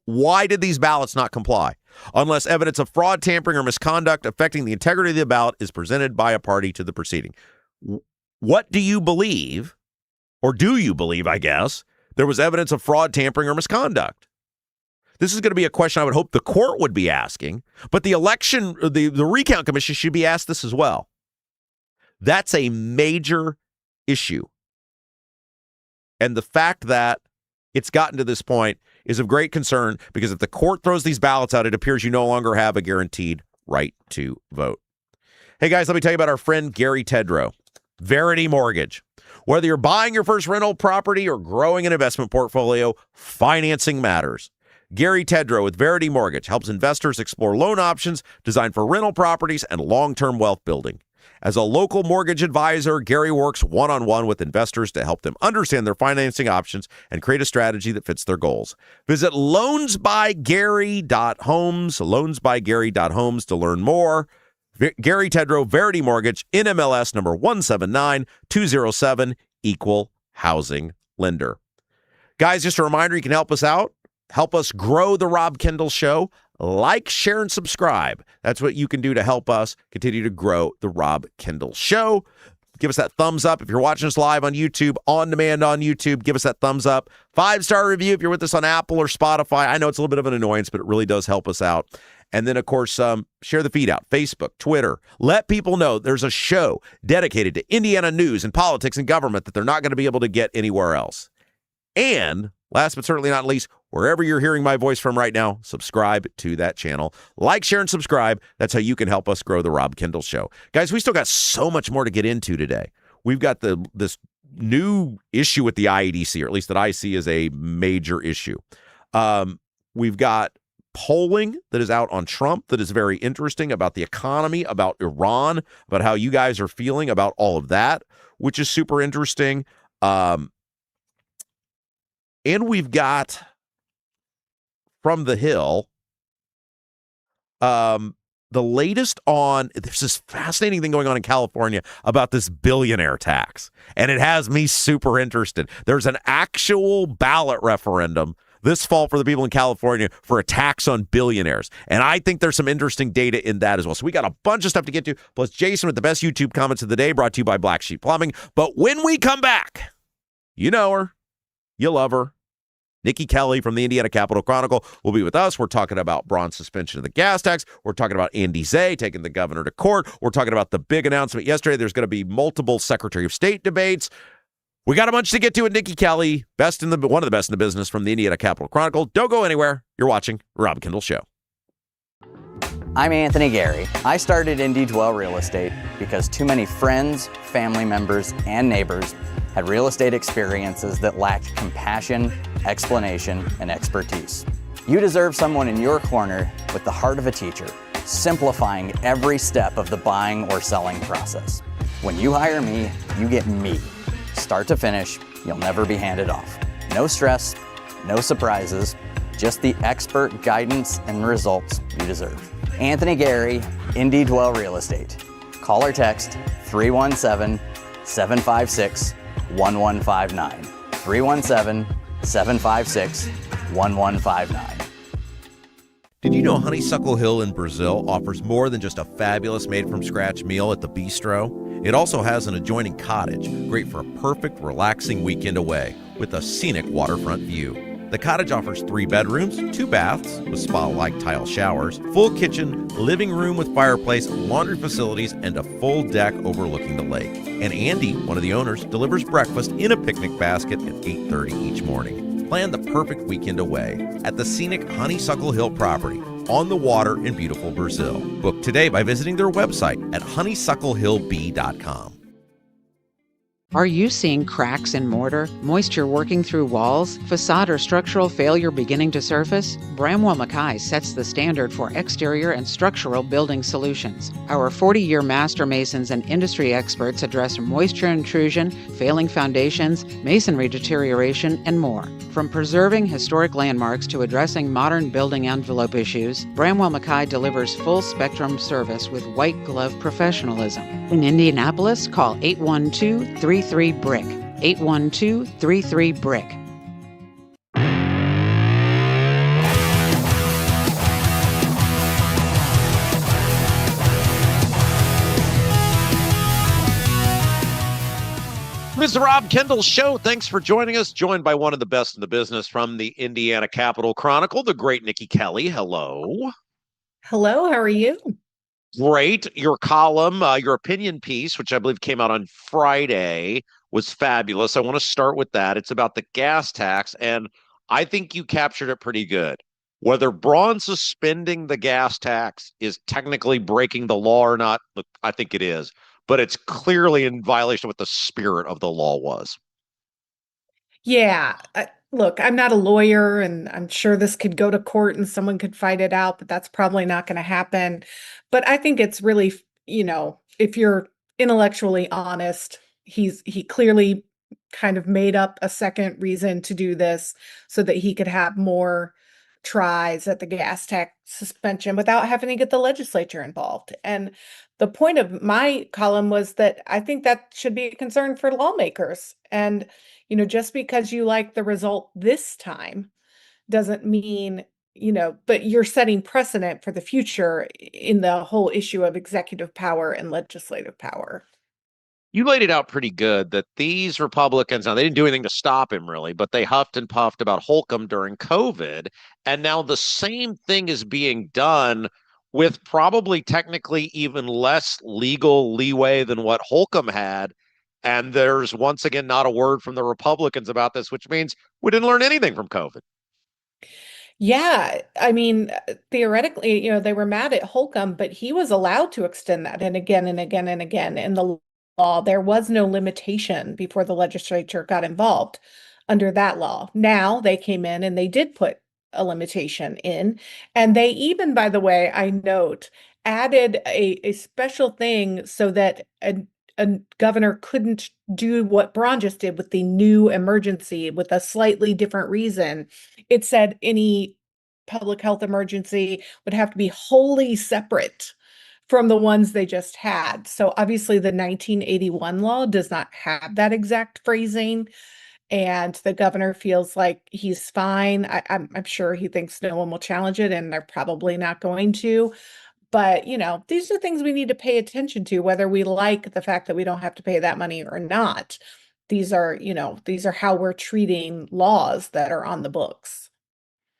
Why did these ballots not comply? Unless evidence of fraud, tampering, or misconduct affecting the integrity of the ballot is presented by a party to the proceeding. What do you believe, or do you believe, I guess, there was evidence of fraud, tampering, or misconduct? This is going to be a question I would hope the court would be asking, but the recount commission should be asked this as well. That's a major issue. And the fact that it's gotten to this point is of great concern, because if the court throws these ballots out, it appears you no longer have a guaranteed right to vote. Hey, guys, let me tell you about our friend Gary Tedrow, Verity Mortgage. Whether you're buying your first rental property or growing an investment portfolio, financing matters. Gary Tedrow with Verity Mortgage helps investors explore loan options designed for rental properties and long-term wealth building. As a local mortgage advisor, Gary works one-on-one with investors to help them understand their financing options and create a strategy that fits their goals. Visit loansbygary.homes, loansbygary.homes to learn more. Gary Tedrow, Verity Mortgage, NMLS number 179207, equal housing lender. Guys, just a reminder, you can help us out. Help us grow the Rob Kendall Show. Like, share, and subscribe. That's what you can do to help us continue to grow the Rob Kendall Show. Give us that thumbs up. If you're watching us live on YouTube, on demand on YouTube, give us that thumbs up. 5-star review if you're with us on Apple or Spotify. I know it's a little bit of an annoyance, but it really does help us out. And then, of course, share the feed out. Facebook, Twitter. Let people know there's a show dedicated to Indiana news and politics and government that they're not going to be able to get anywhere else. And last but certainly not least, wherever you're hearing my voice from right now, subscribe to that channel. Like, share, and subscribe. That's how you can help us grow the Rob Kendall Show. Guys, we still got so much more to get into today. We've got this new issue with the IEDC, or at least that I see as a major issue. We've got polling that is out on Trump that is very interesting, about the economy, about Iran, about how you guys are feeling about all of that, which is super interesting. And we've got from the Hill, the latest on, there's this fascinating thing going on in California about this billionaire tax, and it has me super interested. There's an actual ballot referendum this fall for the people in California for a tax on billionaires, and I think there's some interesting data in that as well. So we got a bunch of stuff to get to, plus Jason with the best YouTube comments of the day, brought to you by Black Sheep Plumbing. But when we come back, you know her, you love her, Nikki Kelly from the Indiana Capitol Chronicle will be with us. We're talking about Braun's suspension of the gas tax. We're talking about Andy Zay taking the governor to court. We're talking about the big announcement yesterday. There's going to be multiple Secretary of State debates. We got a bunch to get to with Nikki Kelly, one of the best in the business from the Indiana Capitol Chronicle. Don't go anywhere. You're watching Rob Kendall Show. I'm Anthony Gary. I started Indy Dwell Real Estate because too many friends, family members, and neighbors had real estate experiences that lacked compassion, explanation, and expertise. You deserve someone in your corner with the heart of a teacher, simplifying every step of the buying or selling process. When you hire me, you get me. start to finish, you'll never be handed off. No stress, no surprises, just the expert guidance and results you deserve. Anthony Gary, Indy Dwell Real Estate. Call or text 317-756-1159. 317-756-1159. Did you know Honeysuckle Hill in Brazil offers more than just a fabulous made-from-scratch meal at the bistro? It also has an adjoining cottage, great for a perfect, relaxing weekend away with a scenic waterfront view. The cottage offers 3 bedrooms, 2 baths with spa-like tile showers, full kitchen, living room with fireplace, laundry facilities, and a full deck overlooking the lake. And Andy, one of the owners, delivers breakfast in a picnic basket at 8:30 each morning. Plan the perfect weekend away at the scenic Honeysuckle Hill property on the water in beautiful Brazil. Book today by visiting their website at honeysucklehillb.com. Are you seeing cracks in mortar, moisture working through walls, facade or structural failure beginning to surface? Bramwell Mackay sets the standard for exterior and structural building solutions. Our 40-year master masons and industry experts address moisture intrusion, failing foundations, masonry deterioration, and more. From preserving historic landmarks to addressing modern building envelope issues, Bramwell Mackay delivers full-spectrum service with white-glove professionalism. In Indianapolis, call 812-33-BRICK. 812-33-BRICK. This is the Rob Kendall Show. Thanks for joining us. Joined by one of the best in the business from the Indiana Capital Chronicle, the great Nikki Kelly. Hello. Hello, how are you? Great. Your column, your opinion piece, which I believe came out on Friday, was fabulous. I want to start with that. It's about the gas tax, and I think you captured it pretty good. Whether Braun suspending the gas tax is technically breaking the law or not, look, I think it is. But it's clearly in violation of what the spirit of the law was. Yeah. Look, I'm not a lawyer, and I'm sure this could go to court and someone could fight it out, but that's probably not going to happen. But I think it's really, if you're intellectually honest, he clearly kind of made up a second reason to do this so that he could have more tries at the gas tax suspension without having to get the legislature involved. And the point of my column was that I think that should be a concern for lawmakers. And, just because you like the result this time doesn't mean, but you're setting precedent for the future in the whole issue of executive power and legislative power. You laid it out pretty good that these Republicans, now they didn't do anything to stop him really, but they huffed and puffed about Holcomb during COVID. And now the same thing is being done with probably technically even less legal leeway than what Holcomb had. And there's once again not a word from the Republicans about this, which means we didn't learn anything from COVID. Yeah, I mean, theoretically, they were mad at Holcomb, but he was allowed to extend that and again and again and again in the law. There was no limitation before the legislature got involved under that law. Now they came in and they did put a limitation in. And they even, by the way, I note, added a special thing so that a governor couldn't do what Braun just did with the new emergency with a slightly different reason. It said any public health emergency would have to be wholly separate from the ones they just had. So obviously the 1981 law does not have that exact phrasing. And the governor feels like he's fine. I'm sure he thinks no one will challenge it, and they're probably not going to. But, these are things we need to pay attention to, whether we like the fact that we don't have to pay that money or not. These are how we're treating laws that are on the books.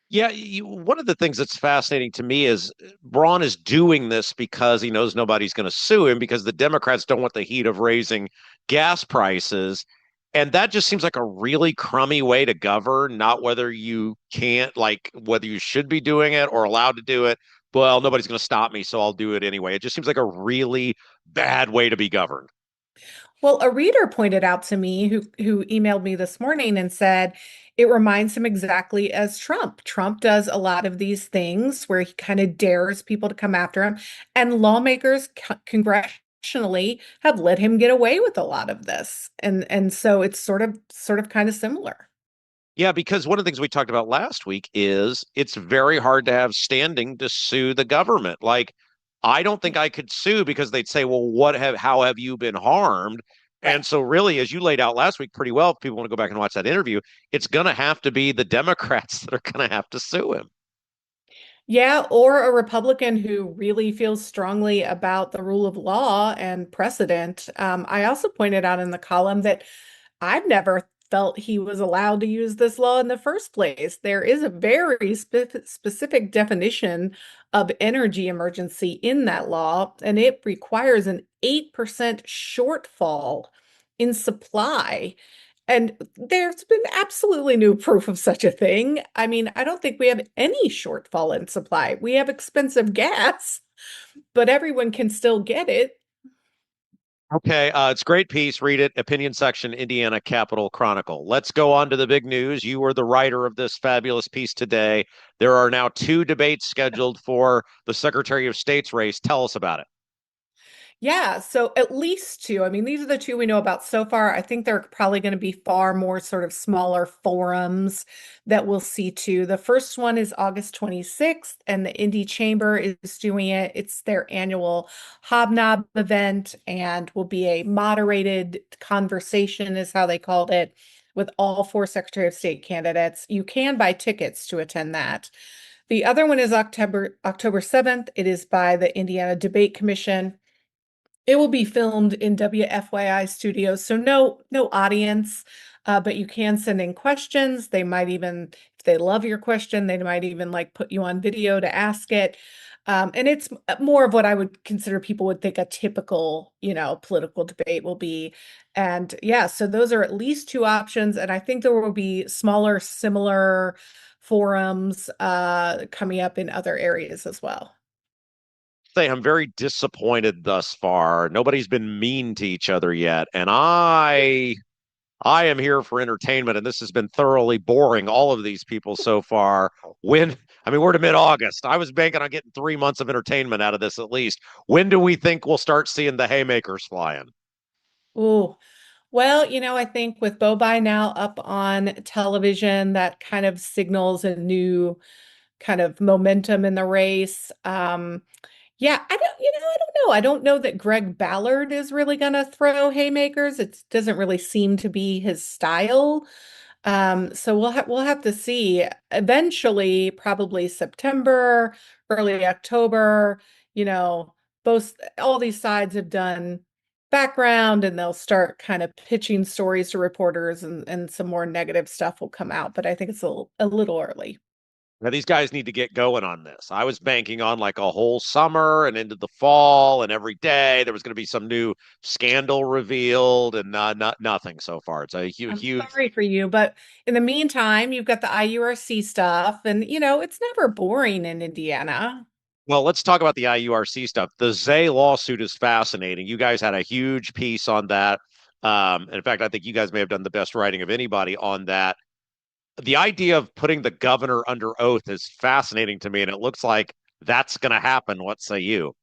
Yeah, one of the things that's fascinating to me is Braun is doing this because he knows nobody's going to sue him because the Democrats don't want the heat of raising gas prices. And that just seems like a really crummy way to govern, not whether you can't, like whether you should be doing it or allowed to do it. Well, nobody's going to stop me, so I'll do it anyway. It just seems like a really bad way to be governed. Well, a reader pointed out to me who emailed me this morning and said it reminds him exactly as Trump. Trump does a lot of these things where he kind of dares people to come after him, and lawmakers, congressional nationally have let him get away with a lot of this. And so it's sort of kind of similar. Yeah, because one of the things we talked about last week is it's very hard to have standing to sue the government. Like, I don't think I could sue because they'd say, well, how have you been harmed? And so really, as you laid out last week pretty well, if people want to go back and watch that interview, it's going to have to be the Democrats that are going to have to sue him. Yeah, or a Republican who really feels strongly about the rule of law and precedent. I also pointed out in the column that I've never felt he was allowed to use this law in the first place. There is a very specific definition of energy emergency in that law, and it requires an 8% shortfall in supply. And there's been absolutely no proof of such a thing. I mean, I don't think we have any shortfall in supply. We have expensive gas, but everyone can still get it. Okay, it's a great piece. Read it. Opinion section, Indiana Capitol Chronicle. Let's go on to the big news. You were the writer of this fabulous piece today. There are now 2 debates scheduled for the Secretary of State's race. Tell us about it. Yeah, so at least 2. I mean, these are the 2 we know about so far. I think there are probably going to be far more sort of smaller forums that we'll see too. The first one is August 26th, and the Indy Chamber is doing it. It's their annual Hobnob event and will be a moderated conversation, is how they called it, with all 4 Secretary of State candidates. You can buy tickets to attend that. The other one is October 7th. It is by the Indiana Debate Commission. It will be filmed in WFYI studios, so no audience, but you can send in questions. They might even, if they love your question, they might even like put you on video to ask it. And it's more of what I would consider people would think a typical, political debate will be. And yeah, so those are at least 2 options, and I think there will be smaller, similar forums coming up in other areas as well. Say I'm very disappointed thus far. Nobody's been mean to each other yet, and I am here for entertainment, and this has been thoroughly boring. All of these people so far. We're to mid-August. I was banking on getting 3 months of entertainment out of this at least. When do we think we'll start seeing the haymakers flying? Ooh. Well, I think with Bobi now up on television, that kind of signals a new kind of momentum in the race. Yeah, I don't know. I don't know that Greg Ballard is really going to throw haymakers. It doesn't really seem to be his style. So we'll have to see. Eventually, probably September, early October, you know, both all these sides have done background and they'll start kind of pitching stories to reporters and some more negative stuff will come out, but I think it's a little early. Now, these guys need to get going on this. I was banking on like a whole summer and into the fall, and every day there was going to be some new scandal revealed, and nothing so far. It's a huge. Sorry for you, but in the meantime, you've got the IURC stuff, and it's never boring in Indiana. Well, let's talk about the IURC stuff. The Zay lawsuit is fascinating. You guys had a huge piece on that. In fact, I think you guys may have done the best writing of anybody on that. The idea of putting the governor under oath is fascinating to me, and it looks like that's going to happen. What say you?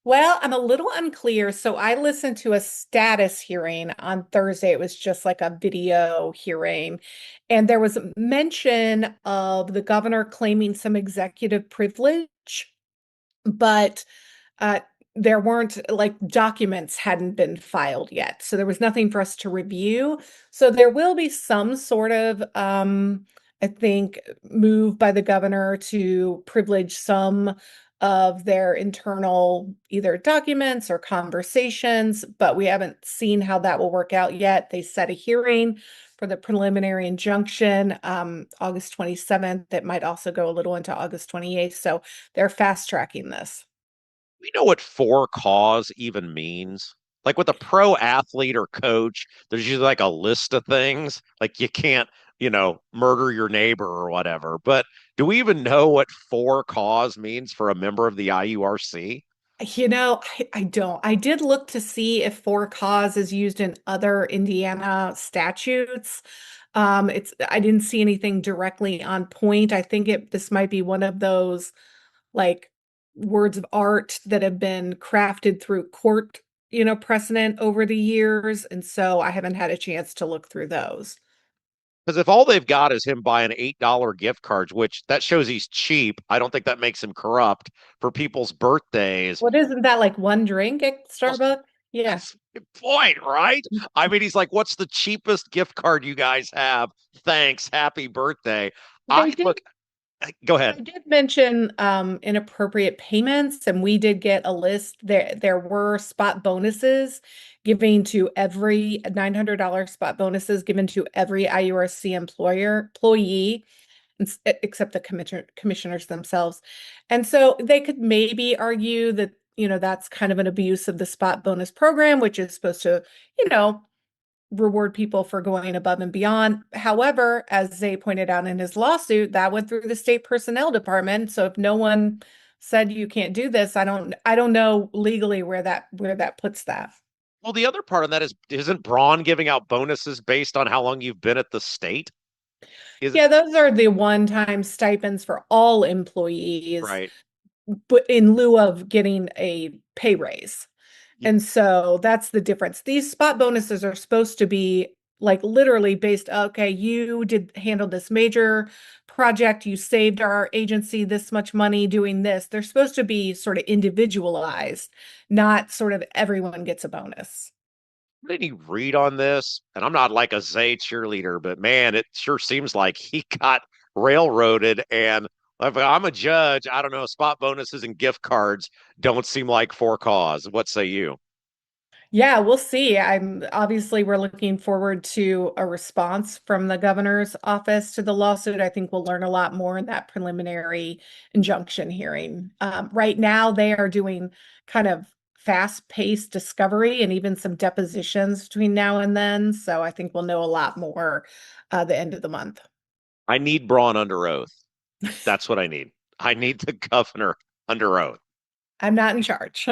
Well, I'm a little unclear. So I listened to a status hearing on Thursday. It was just like a video hearing. And there was a mention of the governor claiming some executive privilege, but uh, there weren't like documents hadn't been filed yet. So there was nothing for us to review. So there will be some sort of, I think, move by the governor to privilege some of their internal either documents or conversations, but we haven't seen how that will work out yet. They set a hearing for the preliminary injunction, August 27th. It might also go a little into August 28th. So they're fast tracking this. We know what for cause even means. Like with a pro athlete or coach, there's usually like a list of things. Like you can't, murder your neighbor or whatever. But do we even know what for cause means for a member of the IURC? I don't. I did look to see if for cause is used in other Indiana statutes. I didn't see anything directly on point. I think this might be one of those like words of art that have been crafted through court precedent over the years, and so I haven't had a chance to look through those. Because if all they've got is him buying $8 gift cards, which that shows he's cheap, I don't think that makes him corrupt for people's birthdays. What isn't that like one drink at Starbucks? Yeah. Good point, right? I mean, he's like, what's the cheapest gift card you guys have? Thanks. Happy birthday. Look, go I ahead. did mention inappropriate payments, and we did get a list. There were spot bonuses giving to every $900 spot bonuses given to every IURC employee, except the commissioners themselves. And so they could maybe argue that, that's kind of an abuse of the spot bonus program, which is supposed to, reward people for going above and beyond. However, as Zay pointed out in his lawsuit, that went through the state personnel department. So if no one said you can't do this, I don't know legally where that puts that. Well, the other part of that is, isn't Braun giving out bonuses based on how long you've been at the state? Yeah, those are the one-time stipends for all employees, right? But in lieu of getting a pay raise. And so that's the difference. These spot bonuses are supposed to be like literally based, okay, you did handle this major project, you saved our agency this much money doing this. They're supposed to be sort of individualized, not sort of everyone gets a bonus. Did he read on this? And I'm not like a Zay cheerleader, but man, it sure seems like he got railroaded. And if I'm a judge, I don't know, spot bonuses and gift cards don't seem like for cause. What say you? Yeah, we'll see. We're looking forward to a response from the governor's office to the lawsuit. I think we'll learn a lot more in that preliminary injunction hearing. Right now, they are doing kind of fast-paced discovery and even some depositions between now and then. So I think we'll know a lot more the end of the month. I need Braun under oath. That's what I need. I need the governor under oath. I'm not in charge.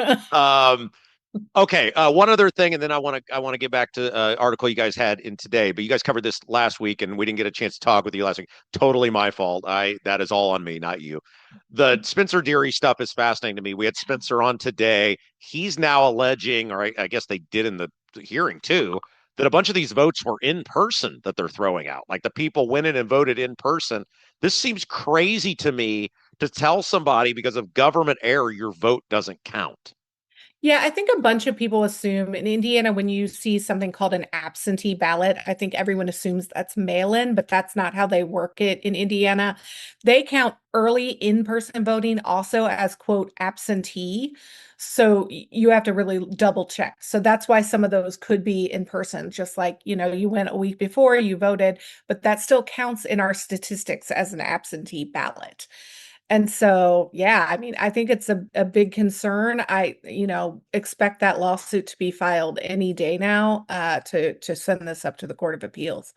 Okay, one other thing, and then I want to get back to article you guys had in today. But you guys covered this last week, and we didn't get a chance to talk with you last week. Totally my fault. That is all on me, not you. The Spencer Deary stuff is fascinating to me. We had Spencer on today. He's now alleging, or I guess they did in the hearing too, that a bunch of these votes were in person that they're throwing out. Like the people went in and voted in person. This seems crazy to me to tell somebody because of government error your vote doesn't count. Yeah, I think a bunch of people assume in Indiana, when you see something called an absentee ballot, I think everyone assumes that's mail-in, but that's not how they work it in Indiana. They count early in-person voting also as, quote, absentee. So you have to really double check. So that's why some of those could be in person, just like, you went a week before, you voted, but that still counts in our statistics as an absentee ballot. And so, yeah, I mean, I think it's a big concern. I, expect that lawsuit to be filed any day now, to send this up to the Court of Appeals.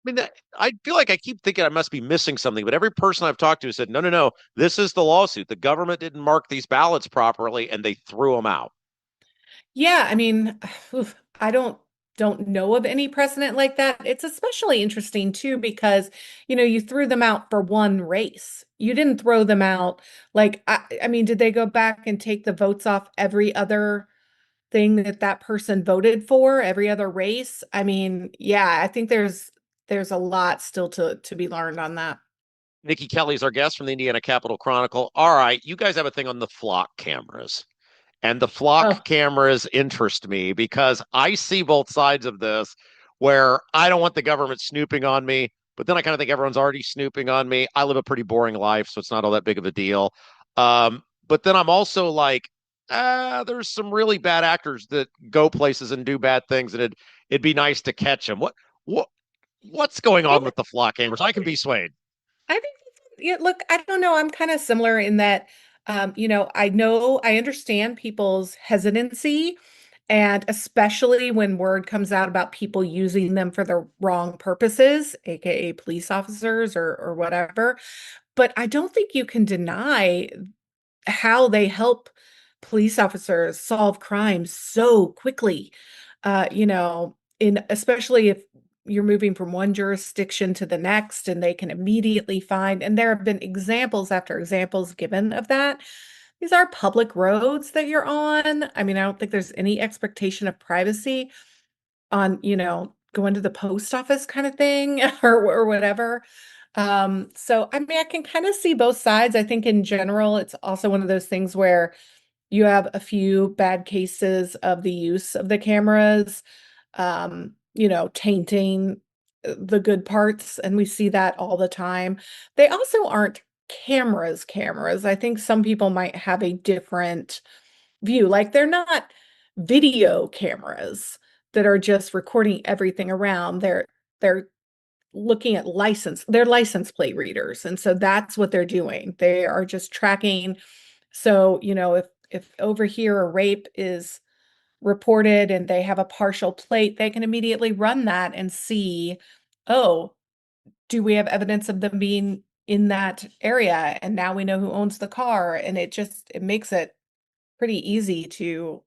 I mean, I feel like I keep thinking I must be missing something, but every person I've talked to said, no, this is the lawsuit. The government didn't mark these ballots properly, and they threw them out. Yeah, I mean, I don't know of any precedent like that. It's especially interesting too because, you threw them out for one race. You didn't throw them out like I mean, did they go back and take the votes off every other thing that person voted for, every other race? I mean, yeah, I think there's a lot still to be learned on that. Nikki Kelly's our guest from the Indiana Capitol Chronicle. All right, you guys have a thing on the flock cameras. And the flock cameras interest me because I see both sides of this where I don't want the government snooping on me, but then I kind of think everyone's already snooping on me. I live a pretty boring life, so it's not all that big of a deal. But then I'm also like, there's some really bad actors that go places and do bad things, and it'd be nice to catch them. What's going on with the flock cameras? I can be swayed. I think, yeah, look, I don't know. I'm kind of similar in that, I understand people's hesitancy, and especially when word comes out about people using them for the wrong purposes, aka police officers or whatever. But I don't think you can deny how they help police officers solve crimes so quickly. Especially if you're moving from one jurisdiction to the next and they can immediately find, and there have been examples after examples given of that. these are public roads that you're on. I mean, I don't think there's any expectation of privacy on, going to the post office kind of thing or whatever. So, I mean, I can kind of see both sides. I think in general, it's also one of those things where you have a few bad cases of the use of the cameras, tainting the good parts. And we see that all the time. They also aren't cameras. I think some people might have a different view. Like they're not video cameras that are just recording everything around. They're looking at they're license plate readers. And so that's what they're doing. They are just tracking. So, if over here a rape is reported and they have a partial plate, they can immediately run that and see, oh, do we have evidence of them being in that area? And now we know who owns the car. And it makes it pretty easy to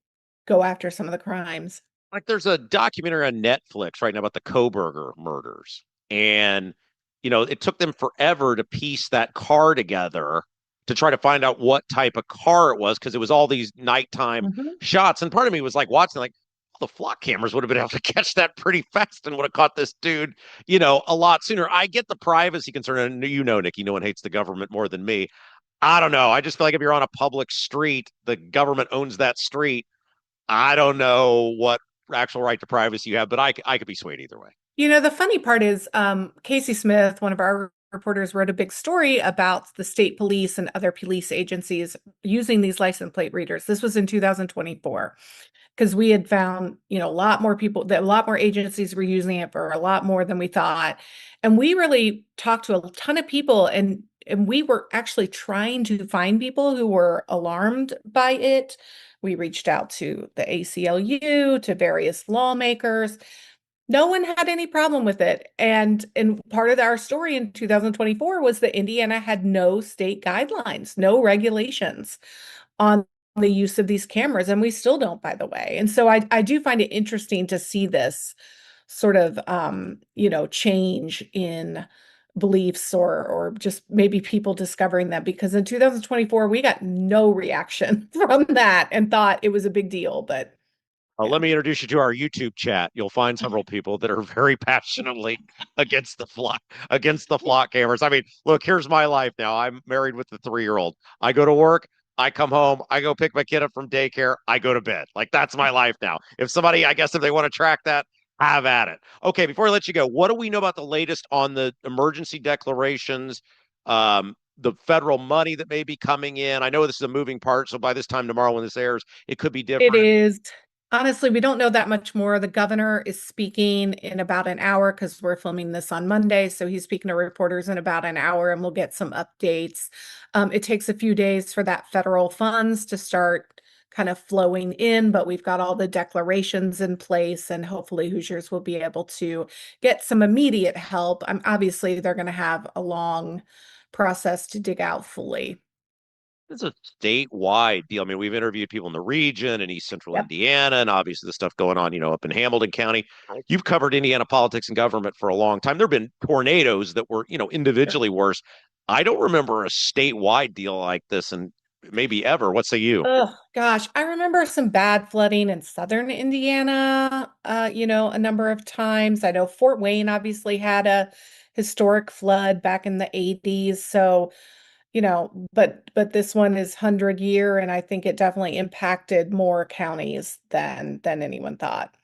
go after some of the crimes. Like there's a documentary on Netflix right now about the Koberger murders. And, it took them forever to piece that car together to try to find out what type of car it was, because it was all these nighttime shots. And part of me was like watching, like, the flock cameras would have been able to catch that pretty fast and would have caught this dude, a lot sooner. I get the privacy concern. And Nikki, no one hates the government more than me. I don't know. I just feel like if you're on a public street, the government owns that street. I don't know what actual right to privacy you have, but I could be swayed either way. The funny part is Casey Smith, one of our reporters, wrote a big story about the state police and other police agencies using these license plate readers. This was in 2024, because we had found, a lot more agencies were using it for a lot more than we thought. And we really talked to a ton of people, and we were actually trying to find people who were alarmed by it. We reached out to the ACLU, to various lawmakers. No one had any problem with it. And part of our story in 2024 was that Indiana had no state guidelines, no regulations on the use of these cameras. And we still don't, by the way. And so I do find it interesting to see this sort of, change in beliefs or just maybe people discovering them, because in 2024, we got no reaction from that and thought it was a big deal. But let me introduce you to our YouTube chat. You'll find several people that are very passionately against the flock cameras. I mean, look, here's my life now. I'm married with a 3-year-old. I go to work, I come home, I go pick my kid up from daycare, I go to bed. Like, that's my life now. If they want to track that, have at it. Okay, before I let you go, what do we know about the latest on the emergency declarations, the federal money that may be coming in? I know this is a moving part, so by this time tomorrow when this airs, it could be different. It is. Honestly, we don't know that much more. The governor is speaking in about an hour, because we're filming this on Monday. So he's speaking to reporters in about an hour, and we'll get some updates. It takes a few days for that federal funds to start kind of flowing in, but we've got all the declarations in place, and hopefully Hoosiers will be able to get some immediate help. Obviously, they're going to have a long process to dig out fully. It's a statewide deal. I mean, we've interviewed people in the region and East Central Indiana, and obviously the stuff going on, up in Hamilton County. You've covered Indiana politics and government for a long time. There have been tornadoes that were, individually worse. I don't remember a statewide deal like this, and maybe ever. What say you? Oh, gosh. I remember some bad flooding in southern Indiana, a number of times. I know Fort Wayne obviously had a historic flood back in the 80s. So, but this one is 100-year, and I think it definitely impacted more counties than anyone thought.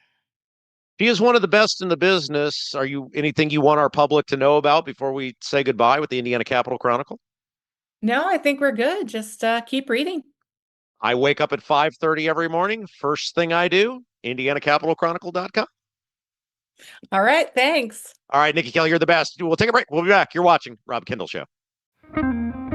She is one of the best in the business. Are you anything you want our public to know about before we say goodbye with the Indiana Capitol Chronicle? No, I think we're good. Just keep reading. I wake up at 5:30 every morning. First thing I do, IndianaCapitalChronicle.com. All right, thanks. All right, Nikki Kelly, you're the best. We'll take a break. We'll be back. You're watching Rob Kendall Show.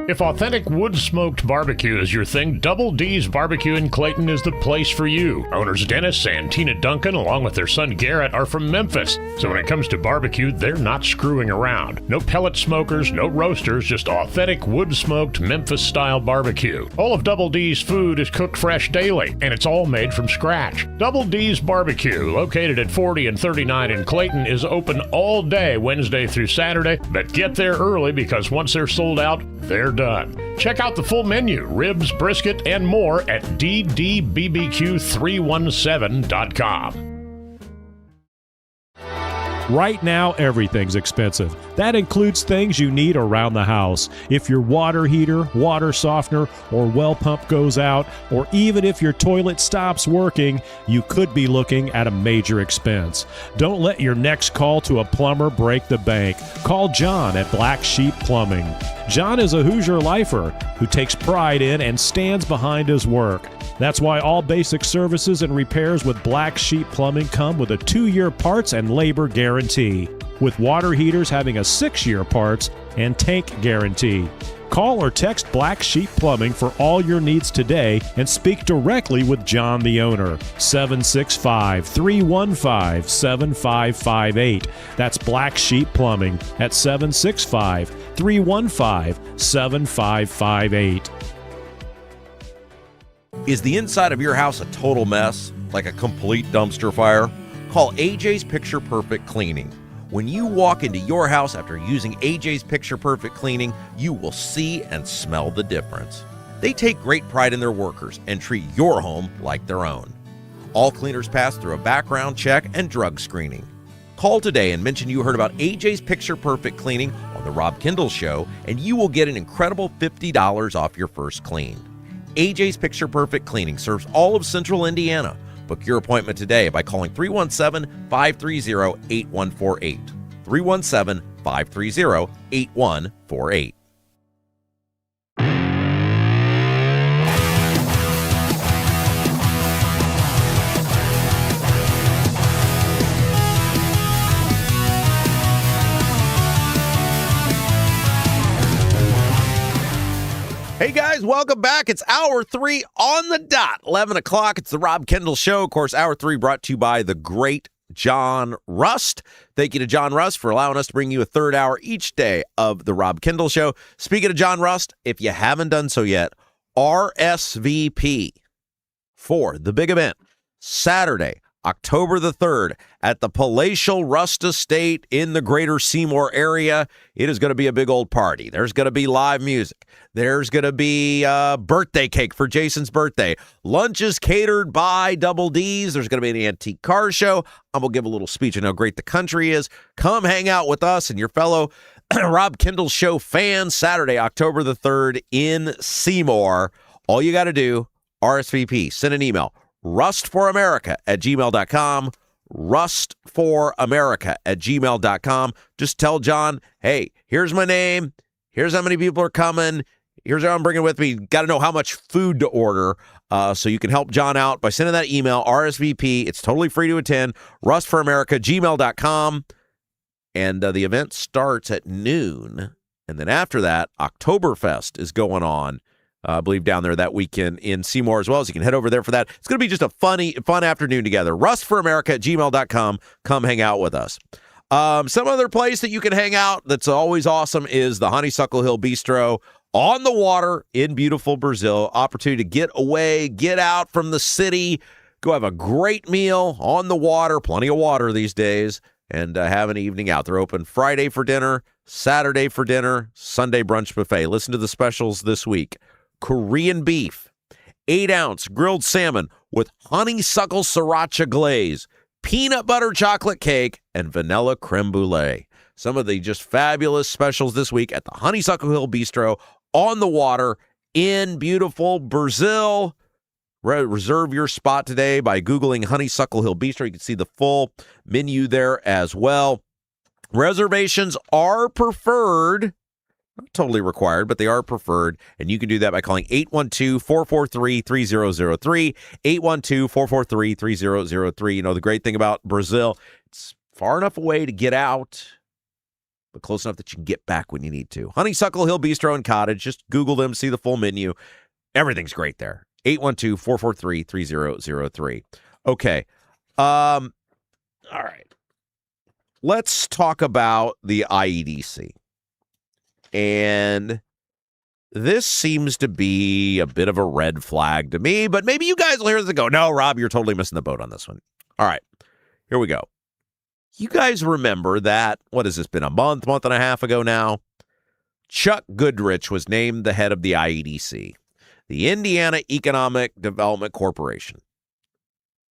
If authentic wood-smoked barbecue is your thing, Double D's Barbecue in Clayton is the place for you. Owners Dennis and Tina Duncan, along with their son Garrett, are from Memphis. So when it comes to barbecue, they're not screwing around. No pellet smokers, no roasters, just authentic wood-smoked Memphis-style barbecue. All of Double D's food is cooked fresh daily, and it's all made from scratch. Double D's Barbecue, located at 40 and 39 in Clayton, is open all day, Wednesday through Saturday, but get there early because once they're sold out, they're done. Check out the full menu, ribs, brisket, and more at ddbbq317.com. Right now, everything's expensive. That includes things you need around the house. If your water heater, water softener, or well pump goes out, or even if your toilet stops working, you could be looking at a major expense. Don't let your next call to a plumber break the bank. Call John at Black Sheep Plumbing. John is a Hoosier lifer who takes pride in and stands behind his work. That's why all basic services and repairs with Black Sheep Plumbing come with a 2-year parts and labor guarantee, with water heaters having a 6-year parts and tank guarantee. Call or text Black Sheep Plumbing for all your needs today and speak directly with John, the owner. 765-315-7558. That's Black Sheep Plumbing at 765-315-7558. Is the inside of your house a total mess, like a complete dumpster fire? Call AJ's Picture Perfect Cleaning. When you walk into your house after using AJ's Picture Perfect Cleaning, you will see and smell the difference. They take great pride in their workers and treat your home like their own. All cleaners pass through a background check and drug screening. Call today and mention you heard about AJ's Picture Perfect Cleaning on the Rob Kendall Show, and you will get an incredible $50 off your first clean. AJ's Picture Perfect Cleaning serves all of Central Indiana. Book your appointment today by calling 317-530-8148. 317-530-8148. Hey guys, welcome back. It's Hour 3 on the dot, 11 o'clock. It's the Rob Kendall Show. Of course, Hour 3 brought to you by the great John Rust. Thank you to John Rust for allowing us to bring you a third hour each day of the Rob Kendall Show. Speaking of John Rust, if you haven't done so yet, RSVP for the big event, Saturday, October the 3rd, at the Palatial Rust Estate in the greater Seymour area. It is going to be a big old party. There's going to be live music. There's going to be birthday cake for Jason's birthday. Lunch is catered by Double D's. There's going to be an antique car show. I'm going to give a little speech on how great the country is. Come hang out with us and your fellow Rob Kendall Show fans Saturday, October the 3rd in Seymour. All you got to do, RSVP, send an email. rustforamerica@gmail.com, rustforamerica@gmail.com. Just tell John, hey, here's my name, here's how many people are coming, here's what I'm bringing with me. Got to know how much food to order, so you can help John out by sending that email, RSVP. It's totally free to attend, rustforamerica@gmail.com. And the event starts at noon. And then after that, Oktoberfest is going on. I believe down there that weekend in Seymour as well, so you can head over there for that. It's going to be just a fun afternoon together. rustforamerica@gmail.com. Come hang out with us. Some other place that you can hang out that's always awesome is the Honeysuckle Hill Bistro on the water in beautiful Brazil. Opportunity to get away, get out from the city, go have a great meal on the water, plenty of water these days, and have an evening out. They're open Friday for dinner, Saturday for dinner, Sunday brunch buffet. Listen to the specials this week. Korean beef, 8-ounce grilled salmon with honeysuckle sriracha glaze, peanut butter chocolate cake, and vanilla creme brulee. Some of the just fabulous specials this week at the Honeysuckle Hill Bistro on the water in beautiful Brazil. Reserve your spot today by Googling Honeysuckle Hill Bistro. You can see the full menu there as well. Reservations are preferred. Not totally required, but they are preferred. And you can do that by calling 812-443-3003, 812-443-3003. You know, the great thing about Brazil, it's far enough away to get out, but close enough that you can get back when you need to. Honeysuckle Hill Bistro and Cottage. Just Google them, see the full menu. Everything's great there. 812-443-3003. Okay. All right. Let's talk about the IEDC. And this seems to be a bit of a red flag to me, but maybe you guys will hear this and go, no, Rob, you're totally missing the boat on this one. All right, here we go. You guys remember that, what has this been, a month and a half ago now? Chuck Goodrich was named the head of the IEDC, the Indiana Economic Development Corporation.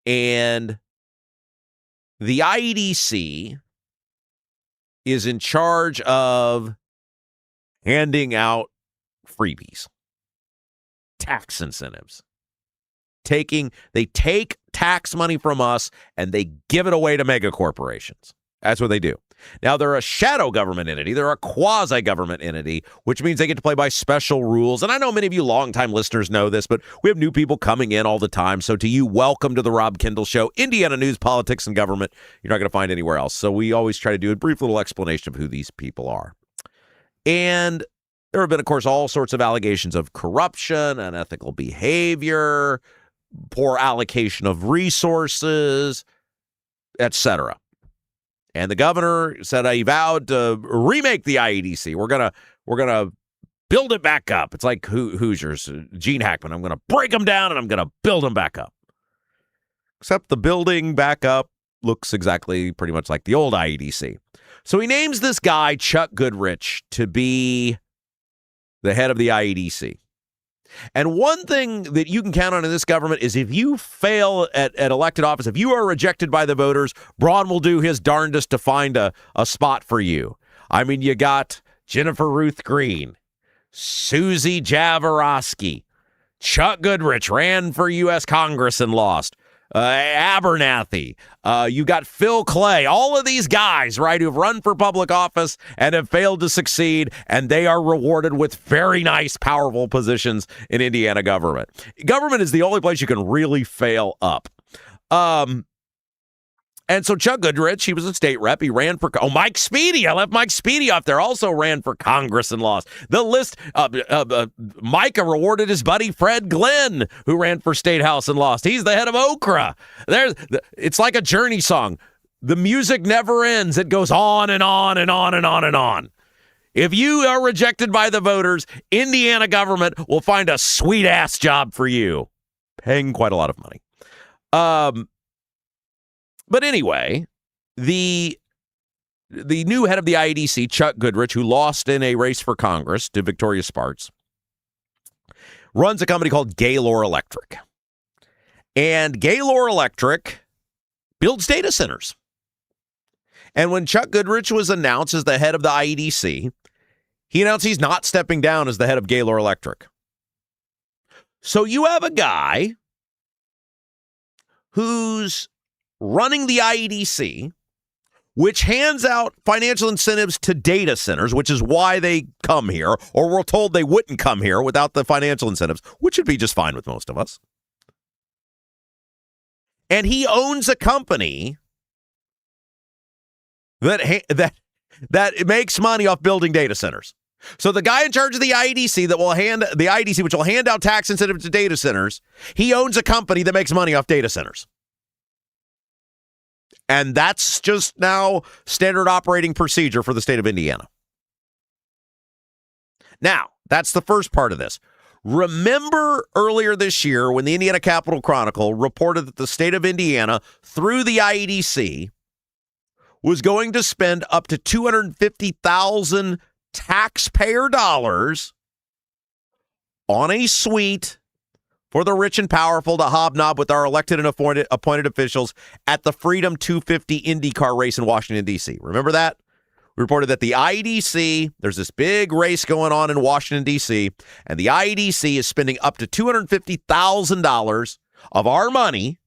And the IEDC is in charge of handing out freebies, tax incentives. They take tax money from us and they give it away to mega corporations. That's what they do. Now, they're a shadow government entity. They're a quasi-government entity, which means they get to play by special rules. And I know many of you longtime listeners know this, but we have new people coming in all the time. So to you, welcome to the Rob Kendall Show, Indiana news, politics, and government. You're not going to find anywhere else. So we always try to do a brief little explanation of who these people are. And there have been, of course, all sorts of allegations of corruption, unethical behavior, poor allocation of resources, etc. And the governor said he vowed to remake the IEDC. We're gonna build it back up. It's like Hoosiers, Gene Hackman. I'm gonna break them down and I'm gonna build them back up. Except the building back up looks exactly pretty much like the old IEDC. So he names this guy Chuck Goodrich to be the head of the IEDC. And one thing that you can count on in this government is if you fail at elected office, if you are rejected by the voters, Braun will do his darndest to find a spot for you. I mean, you got Jennifer Ruth Green, Susie Jaworski, Chuck Goodrich ran for U.S. Congress and lost. Abernathy. You got Phil Clay. All of these guys, right, who've run for public office and have failed to succeed, and they are rewarded with very nice, powerful positions in Indiana government. Government is the only place you can really fail up. And so Chuck Goodrich, he was a state rep. He ran for, Mike Speedy. I left Mike Speedy off there. Also ran for Congress and lost. The list, Micah rewarded his buddy Fred Glenn, who ran for Statehouse and lost. He's the head of Okra. It's like a Journey song. The music never ends. It goes on and on and on and on and on. If you are rejected by the voters, Indiana government will find a sweet-ass job for you, paying quite a lot of money. But anyway, the new head of the IEDC, Chuck Goodrich, who lost in a race for Congress to Victoria Sparks, runs a company called Gaylor Electric. And Gaylor Electric builds data centers. And when Chuck Goodrich was announced as the head of the IEDC, he announced he's not stepping down as the head of Gaylor Electric. So you have a guy who's running the IEDC, which hands out financial incentives to data centers, which is why they come here, or we're told they wouldn't come here without the financial incentives, which would be just fine with most of us. And he owns a company that makes money off building data centers. So the guy in charge of the IEDC which will hand out tax incentives to data centers, he owns a company that makes money off data centers. And that's just now standard operating procedure for the state of Indiana. Now, that's the first part of this. Remember earlier this year when the Indiana Capital Chronicle reported that the state of Indiana, through the IEDC, was going to spend up to $250,000 taxpayer dollars on a suite for the rich and powerful to hobnob with our elected and appointed officials at the Freedom 250 IndyCar race in Washington, D.C. Remember that? We reported that the IEDC, there's this big race going on in Washington, D.C., and the IEDC is spending up to $250,000 of our money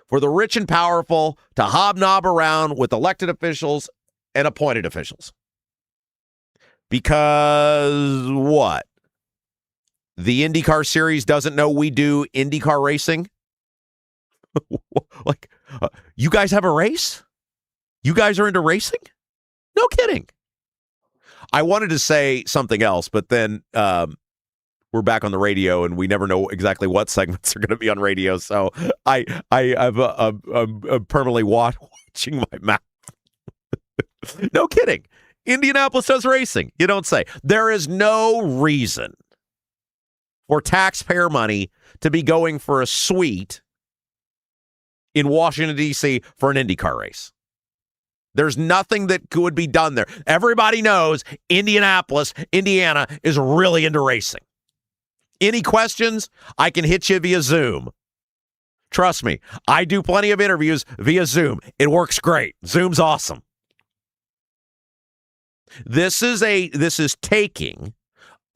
for the rich and powerful to hobnob around with elected officials and appointed officials. Because what? The IndyCar series doesn't know we do IndyCar racing? You guys have a race? You guys are into racing? No kidding. I wanted to say something else, but then we're back on the radio and we never know exactly what segments are going to be on radio. So I'm permanently watching my mouth. No kidding. Indianapolis does racing. You don't say. There is no reason for taxpayer money to be going for a suite in Washington, D.C. for an IndyCar race. There's nothing that could be done there. Everybody knows Indianapolis, Indiana is really into racing. Any questions? I can hit you via Zoom. Trust me, I do plenty of interviews via Zoom. It works great. Zoom's awesome. This is taking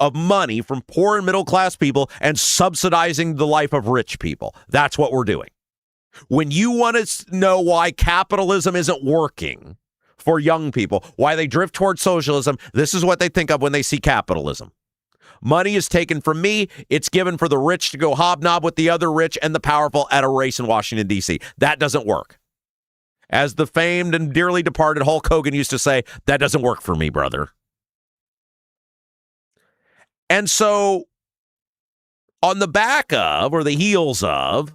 of money from poor and middle class people and subsidizing the life of rich people. That's what we're doing. When you want to know why capitalism isn't working for young people, why they drift towards socialism, this is what they think of when they see capitalism. Money is taken from me. It's given for the rich to go hobnob with the other rich and the powerful at a race in Washington, D.C. That doesn't work. As the famed and dearly departed Hulk Hogan used to say, that doesn't work for me, brother. And so on the back of, or the heels of,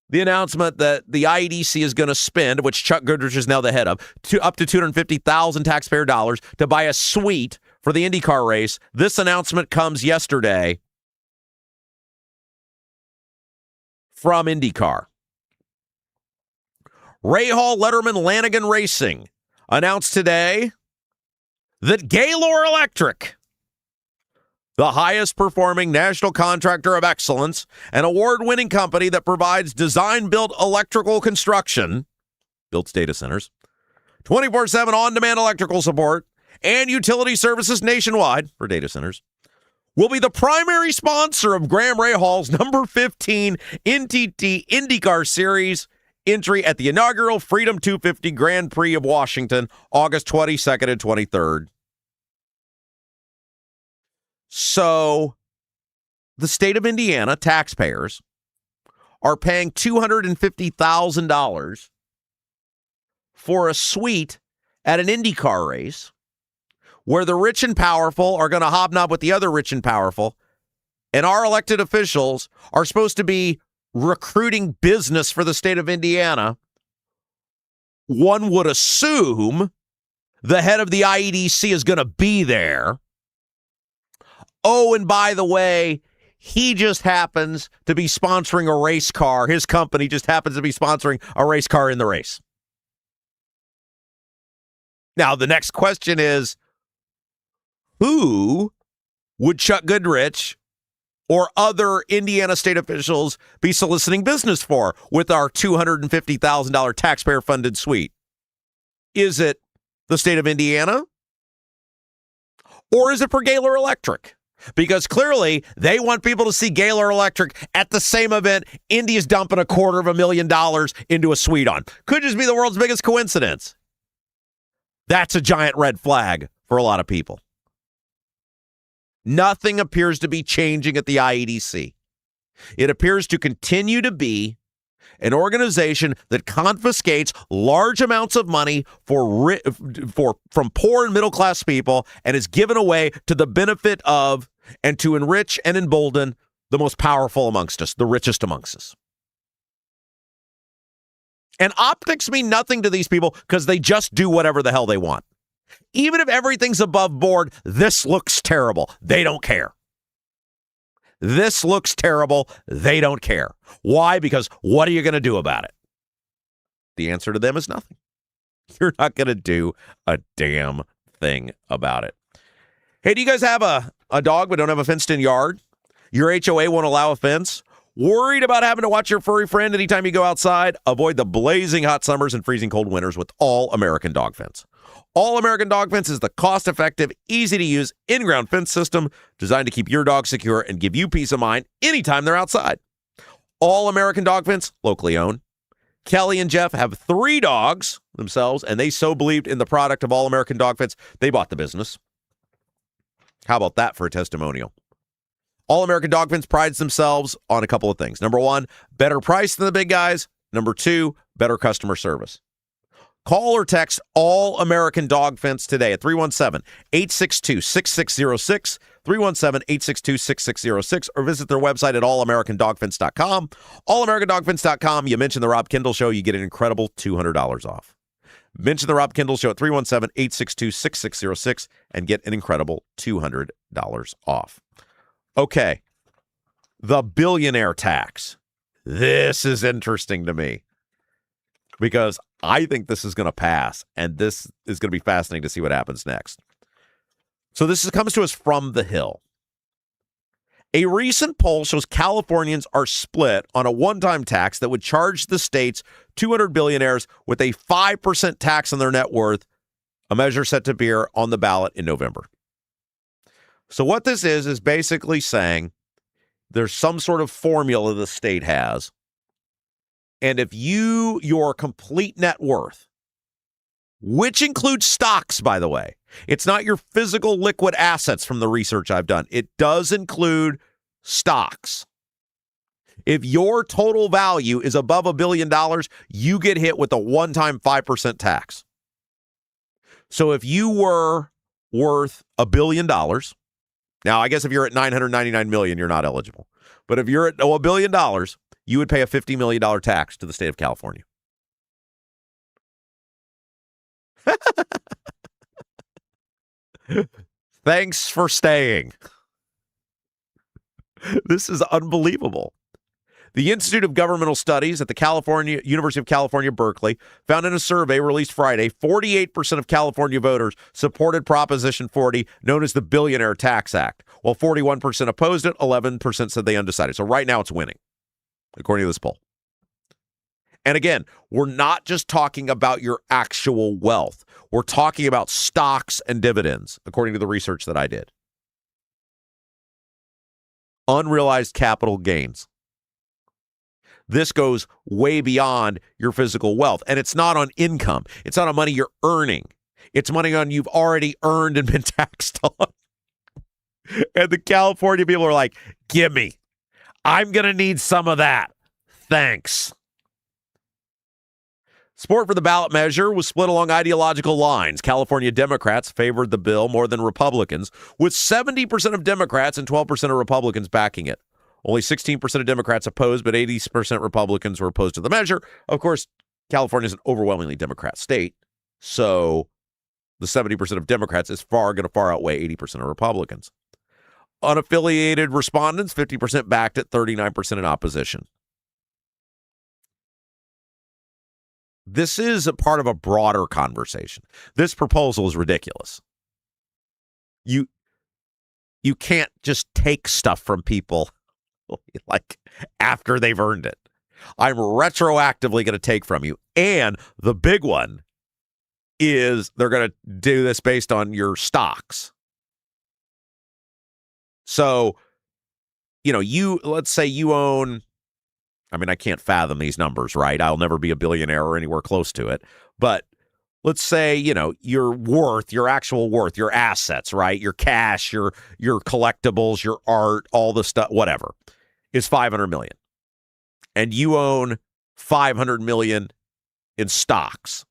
the announcement that the IEDC is going to spend, which Chuck Goodrich is now the head of, up to $250,000 taxpayer dollars to buy a suite for the IndyCar race. This announcement comes yesterday from IndyCar. Rahal, Letterman, Lanigan Racing announced today that Gaylor Electric, the highest performing national contractor of excellence, an award-winning company that provides design-built electrical construction, builds data centers, 24/7 on-demand electrical support, and utility services nationwide for data centers, will be the primary sponsor of Graham Rahal's number 15 NTT IndyCar Series entry at the inaugural Freedom 250 Grand Prix of Washington, August 22nd and 23rd. So the state of Indiana taxpayers are paying $250,000 for a suite at an IndyCar race where the rich and powerful are going to hobnob with the other rich and powerful, and our elected officials are supposed to be recruiting business for the state of Indiana. One would assume the head of the IEDC is going to be there. Oh, and by the way, he just happens to be sponsoring a race car. His company just happens to be sponsoring a race car in the race. Now, the next question is, who would Chuck Goodrich or other Indiana state officials be soliciting business for with our $250,000 taxpayer-funded suite? Is it the state of Indiana? Or is it for Gaylor Electric? Because clearly they want people to see Gaylor Electric at the same event Indy's dumping $250,000 into a suite on. Could just be the world's biggest coincidence. That's a giant red flag for a lot of people. Nothing appears to be changing at the IEDC. It appears to continue to be an organization that confiscates large amounts of money from poor and middle class people and is given away to the benefit of and to enrich and embolden the most powerful amongst us, the richest amongst us. And optics mean nothing to these people because they just do whatever the hell they want. Even if everything's above board, this looks terrible. They don't care. This looks terrible. They don't care. Why? Because what are you going to do about it? The answer to them is nothing. You're not going to do a damn thing about it. Hey, do you guys have a dog but don't have a fenced-in yard? Your HOA won't allow a fence? Worried about having to watch your furry friend anytime you go outside? Avoid the blazing hot summers and freezing cold winters with All American Dog Fence. All American Dog Fence is the cost-effective, easy-to-use, in-ground fence system designed to keep your dog secure and give you peace of mind anytime they're outside. All American Dog Fence, locally owned. Kelly and Jeff have 3 dogs themselves, and they so believed in the product of All American Dog Fence, they bought the business. How about that for a testimonial? All American Dog Fence prides themselves on a couple of things. Number 1, better price than the big guys. Number 2, better customer service. Call or text All American Dog Fence today at 317-862-6606, 317-862-6606, or visit their website at allamericandogfence.com. Allamericandogfence.com. You mention the Rob Kendall Show, you get an incredible $200 off. Mention the Rob Kendall Show at 317-862-6606 and get an incredible $200 off. Okay, the billionaire tax. This is interesting to me. because I think this is going to pass, and this is going to be fascinating to see what happens next. So this comes to us from The Hill. A recent poll shows Californians are split on a one-time tax that would charge the state's 200 billionaires with a 5% tax on their net worth, a measure set to appear on the ballot in November. So what this is basically saying there's some sort of formula the state has, and if your complete net worth, which includes stocks, by the way, it's not your physical liquid assets from the research I've done. It does include stocks. If your total value is above $1 billion, you get hit with a one-time 5% tax. So if you were worth $1 billion, now I guess if you're at $999 million, you're not eligible. But if you're at $1 billion, you would pay a $50 million tax to the state of California. Thanks for staying. This is unbelievable. The Institute of Governmental Studies at the University of California, Berkeley, found in a survey released Friday, 48% of California voters supported Proposition 40, known as the Billionaire Tax Act, while 41% opposed it, 11% said they undecided. So right now it's winning, according to this poll. And again, we're not just talking about your actual wealth. We're talking about stocks and dividends, according to the research that I did. Unrealized capital gains. This goes way beyond your physical wealth. And it's not on income. It's not on money you're earning. It's money on you've already earned and been taxed on. And the California people are like, give me. I'm going to need some of that. Thanks. Support for the ballot measure was split along ideological lines. California Democrats favored the bill more than Republicans, with 70% of Democrats and 12% of Republicans backing it. Only 16% of Democrats opposed, but 80% Republicans were opposed to the measure. Of course, California is an overwhelmingly Democrat state, so the 70% of Democrats is going to far outweigh 80% of Republicans. Unaffiliated respondents, 50% backed it, 39% in opposition. This is a part of a broader conversation. This proposal is ridiculous. You can't just take stuff from people like after they've earned it. I'm retroactively going to take from you. And the big one is they're going to do this based on your stocks. So, let's say you own, I can't fathom these numbers, right? I'll never be a billionaire or anywhere close to it. But let's say, your worth, your actual worth, your assets, right? Your cash, your collectibles, your art, all the stuff, whatever, is $500 million. And you own $500 million in stocks.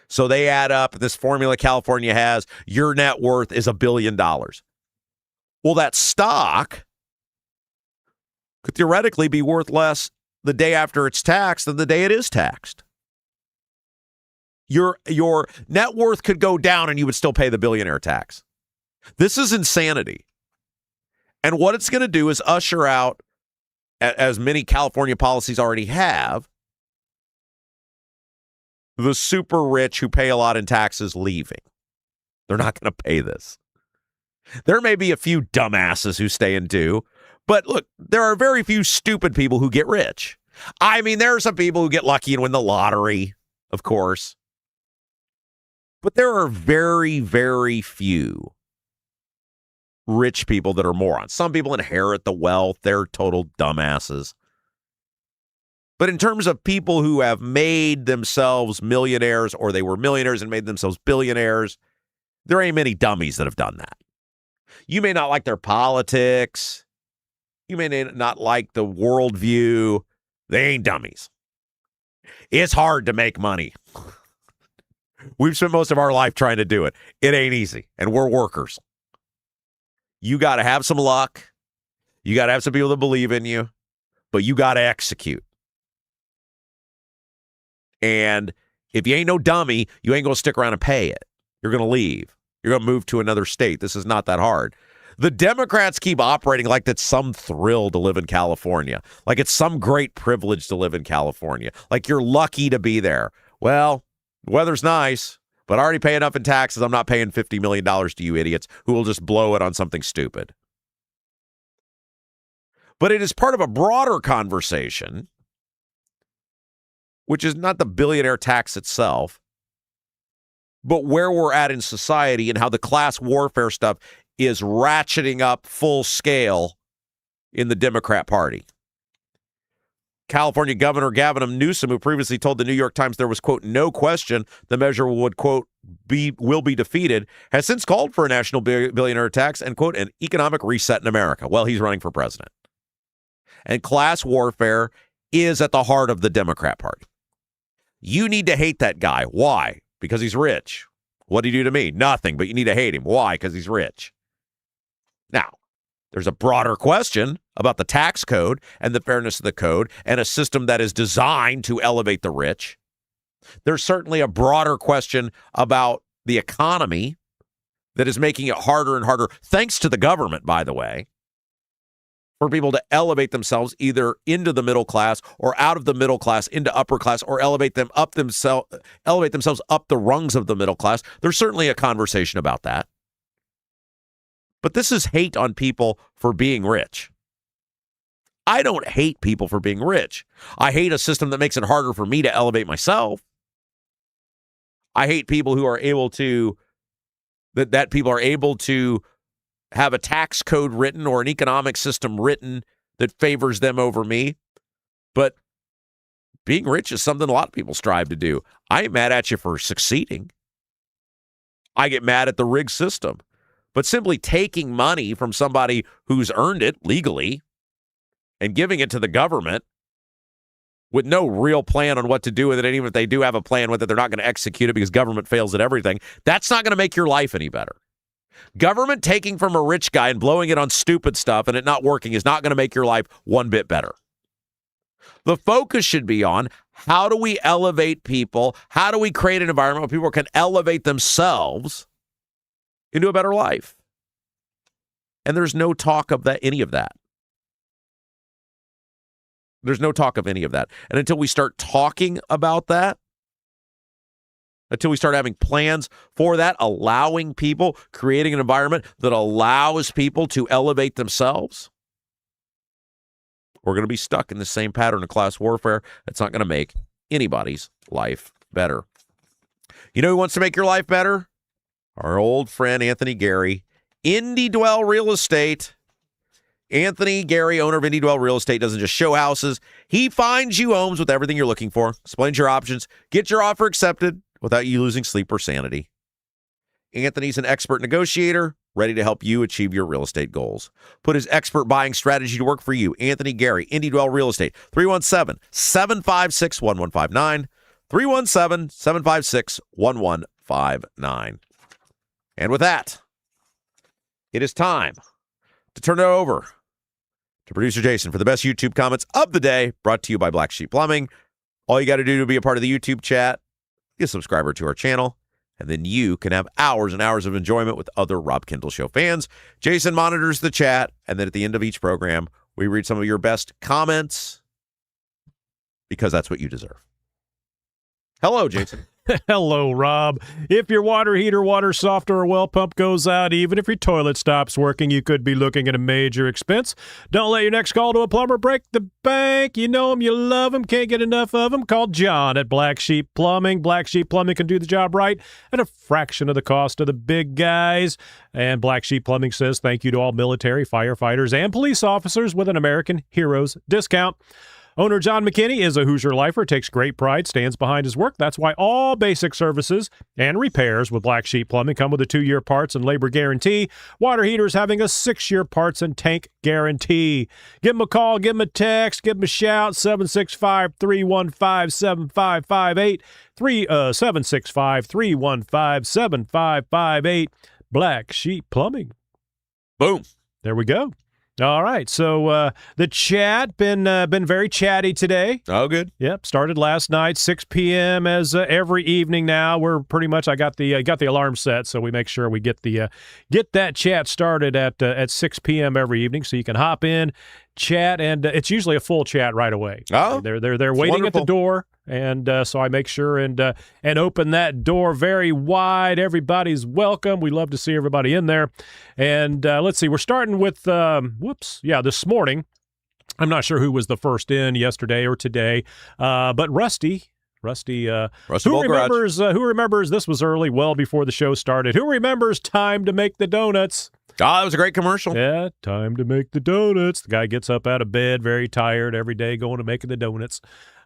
So they add up, this formula California has, your net worth is $1 billion. Well, that stock could theoretically be worth less the day after it's taxed than the day it is taxed. Your net worth could go down and you would still pay the billionaire tax. This is insanity. And what it's going to do is usher out, as many California policies already have, the super rich who pay a lot in taxes leaving. They're not going to pay this. There may be a few dumbasses who stay and do, but look, there are very few stupid people who get rich. There are some people who get lucky and win the lottery, of course. But there are very, very few rich people that are morons. Some people inherit the wealth. They're total dumbasses. But in terms of people who have made themselves millionaires, or they were millionaires and made themselves billionaires, there ain't many dummies that have done that. You may not like their politics. You may not like the worldview. They ain't dummies. It's hard to make money. We've spent most of our life trying to do it. It ain't easy, and we're workers. You got to have some luck. You got to have some people that believe in you, but you got to execute. And if you ain't no dummy, you ain't going to stick around and pay it. You're going to leave. You're going to move to another state. This is not that hard. The Democrats keep operating like it's some thrill to live in California, like it's some great privilege to live in California, like you're lucky to be there. Well, the weather's nice, but I already pay enough in taxes. I'm not paying $50 million to you idiots who will just blow it on something stupid. But it is part of a broader conversation, which is not the billionaire tax itself, but where we're at in society and how the class warfare stuff is ratcheting up full scale in the Democrat Party. California Governor Gavin Newsom, who previously told the New York Times there was, quote, no question the measure would, quote, will be defeated, has since called for a national billionaire tax and, quote, an economic reset in America. Well, he's running for president. And class warfare is at the heart of the Democrat Party. You need to hate that guy. Why? Because he's rich. What did he do to me? Nothing, but you need to hate him. Why? Because he's rich. Now, there's a broader question about the tax code and the fairness of the code and a system that is designed to elevate the rich. There's certainly a broader question about the economy that is making it harder and harder, thanks to the government, by the way, for people to elevate themselves either into the middle class or out of the middle class into upper class, or elevate themselves up the rungs of the middle class. There's certainly a conversation about that. But this is hate on people for being rich. I don't hate people for being rich. I hate a system that makes it harder for me to elevate myself. I hate people who are able to, that people are able to have a tax code written or an economic system written that favors them over me. But being rich is something a lot of people strive to do. I ain't mad at you for succeeding. I get mad at the rigged system. But simply taking money from somebody who's earned it legally and giving it to the government with no real plan on what to do with it, and even if they do have a plan with it, they're not going to execute it because government fails at everything, that's not going to make your life any better. Government taking from a rich guy and blowing it on stupid stuff and it not working is not going to make your life one bit better. The focus should be on how do we elevate people? How do we create an environment where people can elevate themselves into a better life? And there's no talk of that, any of that. There's no talk of any of that. And until we start talking about that, until we start having plans for that, allowing people, creating an environment that allows people to elevate themselves, we're going to be stuck in the same pattern of class warfare. It's not going to make anybody's life better. You know who wants to make your life better? Our old friend Anthony Gary, Indy Dwell Real Estate. Anthony Gary, owner of Indy Dwell Real Estate, doesn't just show houses. He finds you homes with everything you're looking for, explains your options, get your offer accepted without you losing sleep or sanity. Anthony's an expert negotiator, ready to help you achieve your real estate goals. Put his expert buying strategy to work for you. Anthony Gary, Indy Dwell Real Estate, 317-756-1159, 317-756-1159. And with that, it is time to turn it over to producer Jason for the best YouTube comments of the day, brought to you by Black Sheep Plumbing. All you got to do to be a part of the YouTube chat, be a subscriber to our channel, and then you can have hours and hours of enjoyment with other Rob Kendall Show fans. Jason monitors the chat, and then at the end of each program, we read some of your best comments because that's what you deserve. Hello, Jason. Hello, Rob. If your water heater, water softener, or well pump goes out, even if your toilet stops working, you could be looking at a major expense. Don't let your next call to a plumber break the bank. You know him, you love him, can't get enough of him. Call John at Black Sheep Plumbing. Black Sheep Plumbing can do the job right at a fraction of the cost of the big guys. And Black Sheep Plumbing says thank you to all military, firefighters, and police officers with an American Heroes discount. Owner John McKinney is a Hoosier lifer, takes great pride, stands behind his work. That's why all basic services and repairs with Black Sheep Plumbing come with a 2-year parts and labor guarantee. Water heaters having a 6-year parts and tank guarantee. Give them a call, give them a text, give them a shout, 765-315-7558, 765-315-7558. Black Sheep Plumbing. Boom. There we go. All right, so the chat been very chatty today. Oh, good. Yep, started last night, 6 p.m. as every evening now. We're pretty much I got the alarm set, so we make sure we get that chat started at 6 p.m. every evening, so you can hop in, chat, and it's usually a full chat right away. Oh, they're waiting at the door. And so I make sure and open that door very wide. Everybody's welcome. We love to see everybody in there. And let's see, we're starting with, this morning. I'm not sure who was the first in yesterday or today, but Rusty, who remembers this was early, well before the show started. Who remembers Time to Make the Donuts? Oh, that was a great commercial. Yeah, time to make the donuts. The guy gets up out of bed very tired every day going to making the donuts.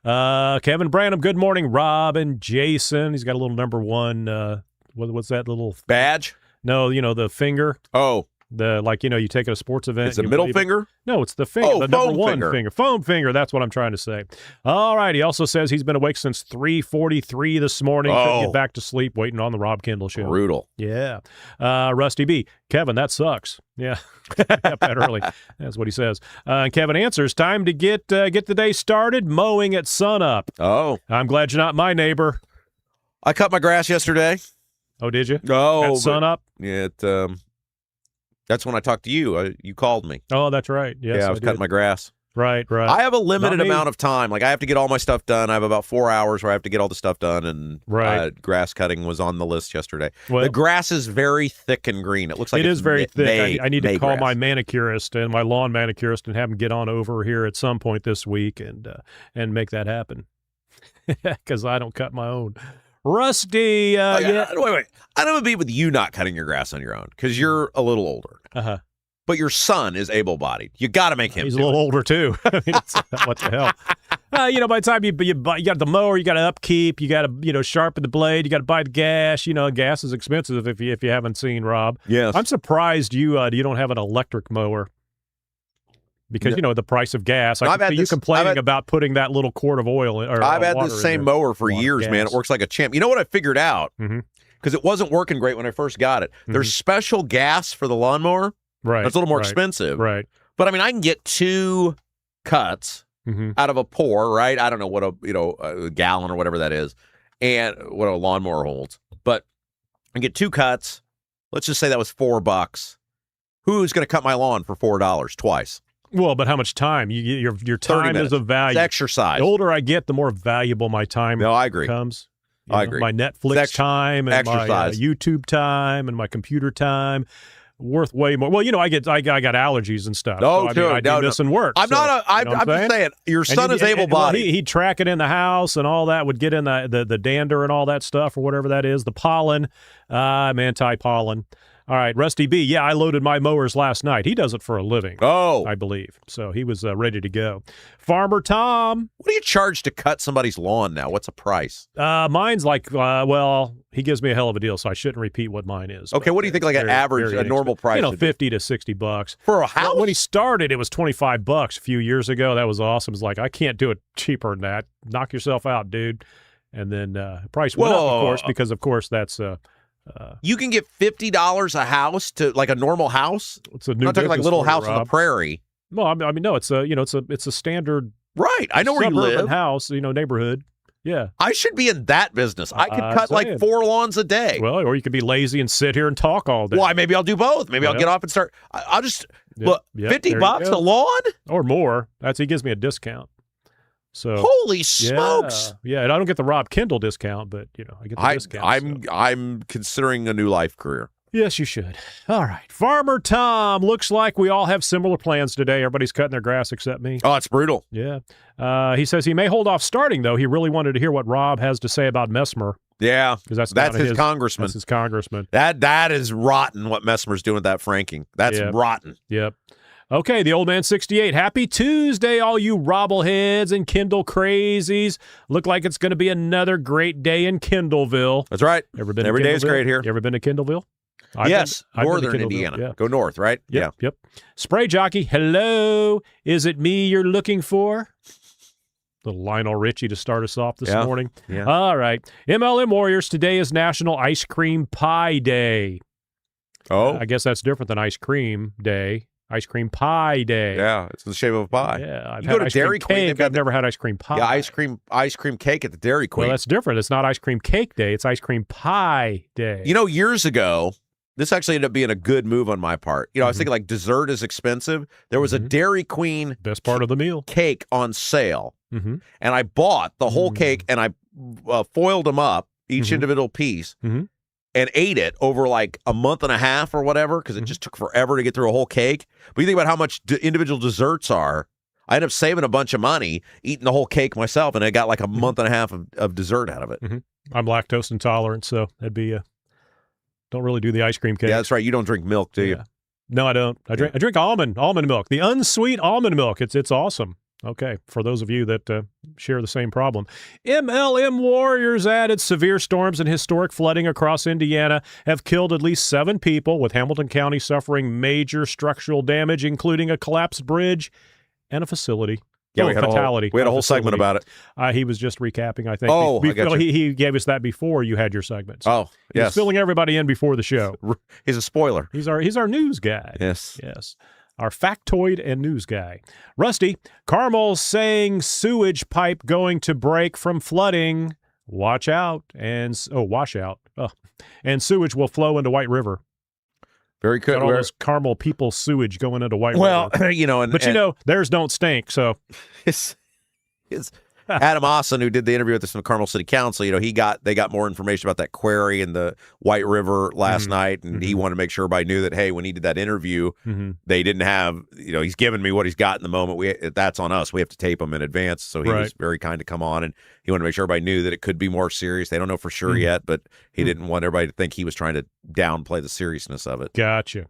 Kevin Branham, good morning. Rob and Jason. He's got a little number one. What's that little badge? No, the finger. Oh. You take at a sports event. It's the middle finger? No, it's the finger. Oh, the number foam one finger. Foam finger. That's what I'm trying to say. All right. He also says he's been awake since 3:43 this morning. Couldn't get back to sleep waiting on the Rob Kendall Show. Brutal. Yeah. Rusty B. Kevin, that sucks. Yeah. Up that early. That's what he says. And Kevin answers, time to get the day started mowing at sunup. Oh. I'm glad you're not my neighbor. I cut my grass yesterday. Oh, did you? No. At sunup? Yeah, that's when I talked to you. You called me. Oh, that's right. Yes, I was cutting my grass. Right. I have a limited amount of time. Like, I have to get all my stuff done. I have about 4 hours where I have to get all the stuff done, and grass cutting was on the list yesterday. Well, the grass is very thick and green. It looks like it is very thick. I need to call grass. my manicurist and my lawn manicurist and have him get on over here at some point this week and make that happen because I don't cut my own. Rusty, wait. I don't have a beat with you not cutting your grass on your own because you're a little older. Uh-huh. But your son is able-bodied. You got to make him. He's a little older too. I mean, what the hell? By the time you got the mower, you got to upkeep, you got to sharpen the blade, you got to buy the gas. Gas is expensive if you haven't seen Rob. Yes. I'm surprised you don't have an electric mower. Because, the price of gas. I can see you complaining about putting that little quart of oil in. I've had this same mower for years, man. It works like a champ. You know what I figured out? Because it wasn't working great when I first got it. There's special gas for the lawnmower. Right. That's a little more expensive. Right. But, I mean, I can get 2 cuts out of a pour, right? I don't know what a gallon or whatever that is, and what a lawnmower holds. But I get 2 cuts. Let's just say that was $4. Who's going to cut my lawn for $4 twice? Well, but how much time? Your time is of value. It's exercise. The older I get, the more valuable my time becomes. I agree. My Netflix time and exercise. my YouTube time and my computer time worth way more. Well, I got allergies and stuff. No, so, I do this and work. I'm just saying, your son is able-bodied. He'd track it in the house and all that, would get in the dander and all that stuff or whatever that is, the pollen. I'm anti-pollen. All right, Rusty B. Yeah, I loaded my mowers last night. He does it for a living. Oh. I believe. So he was ready to go. Farmer Tom. What do you charge to cut somebody's lawn now? What's a price? Mine's like, he gives me a hell of a deal, so I shouldn't repeat what mine is. Okay, what do you think an average, a normal price? $50 to $60. For a house? When he started, it was $25 a few years ago. That was awesome. It's like, I can't do it cheaper than that. Knock yourself out, dude. And then price went up, of course, because, of course, that's... you can get $50 a house to like a normal house. It's a new. I'm not talking like Little House on the Prairie. No, I mean no. It's a standard. Right, I know where you live. House, neighborhood. Yeah, I should be in that business. I could cut like 4 lawns a day. Well, or you could be lazy and sit here and talk all day. Well, maybe I'll do both. Maybe I'll get off and start. I'll just look. $50 a lawn or more. He gives me a discount. So holy smokes! Yeah, and I don't get the Rob Kendall discount, but I get the discount. I'm considering a new life career. Yes, you should. All right, Farmer Tom. Looks like we all have similar plans today. Everybody's cutting their grass except me. Oh, it's brutal. Yeah. He says he may hold off starting though. He really wanted to hear what Rob has to say about Messmer. Yeah, because that's his congressman. That's his congressman. That is rotten. What Messmer's doing with that franking. That's rotten. Yep. Okay, the old man 68. Happy Tuesday, all you Robbleheads and Kindle crazies. Look like it's going to be another great day in Kindleville. That's right. Every day is great here. You ever been to Kindleville? Yes, northern Indiana. Yeah. Go north, right? Yep. Spray jockey, hello. Is it me you're looking for? Little Lionel Richie to start us off this morning. Yeah. All right. MLM Warriors, today is National Ice Cream Pie Day. Oh. I guess that's different than Ice Cream Day. Ice cream pie day. Yeah, it's in the shape of a pie. Yeah, you go to Dairy Queen. I've never had ice cream pie. Yeah, ice cream cake at the Dairy Queen. Well, that's different. It's not ice cream cake day. It's ice cream pie day. Years ago, This actually ended up being a good move on my part. I was thinking like dessert is expensive. There was a Dairy Queen best part of the meal cake on sale, Mm-hmm. and I bought the whole cake and I foiled them up, each individual piece, Mhm. and ate it over like a month and a half or whatever because it just took forever to get through a whole cake. But you think about how much individual desserts are. I ended up saving a bunch of money, eating the whole cake myself, and I got like a month and a half of dessert out of it. I'm lactose intolerant, so that'd be don't really do the ice cream cake. Yeah, that's right. You don't drink milk, do you? No, I don't. I drink almond milk, the unsweet almond milk. It's awesome. Okay, for those of you that share the same problem. MLM warriors added severe storms and historic flooding across Indiana have killed at least 7 people, with Hamilton County suffering major structural damage, including a collapsed bridge and a facility. Yeah, we had fatality. A whole segment about it. He was just recapping, I think. Oh, I got you. He gave us that before you had your segment. So oh, yes. He's filling everybody in before the show. He's a spoiler. He's our news guy. Yes. Yes. Our factoid and news guy. Rusty, Carmel's saying sewage pipe going to break from flooding. Watch out. Wash out. Oh. And sewage will flow into White River. Very good. Got all those Carmel people sewage going into White River. Well, theirs don't stink. So it's Adam Aasen, who did the interview with us from the Carmel City Council, they got more information about that quarry in the White River last night, and he wanted to make sure everybody knew that, hey, when he did that interview, they didn't have, he's giving me what he's got in the moment. That's on us. We have to tape him in advance. So he was very kind to come on, and he wanted to make sure everybody knew that it could be more serious. They don't know for sure yet, but he didn't want everybody to think he was trying to downplay the seriousness of it. Gotcha.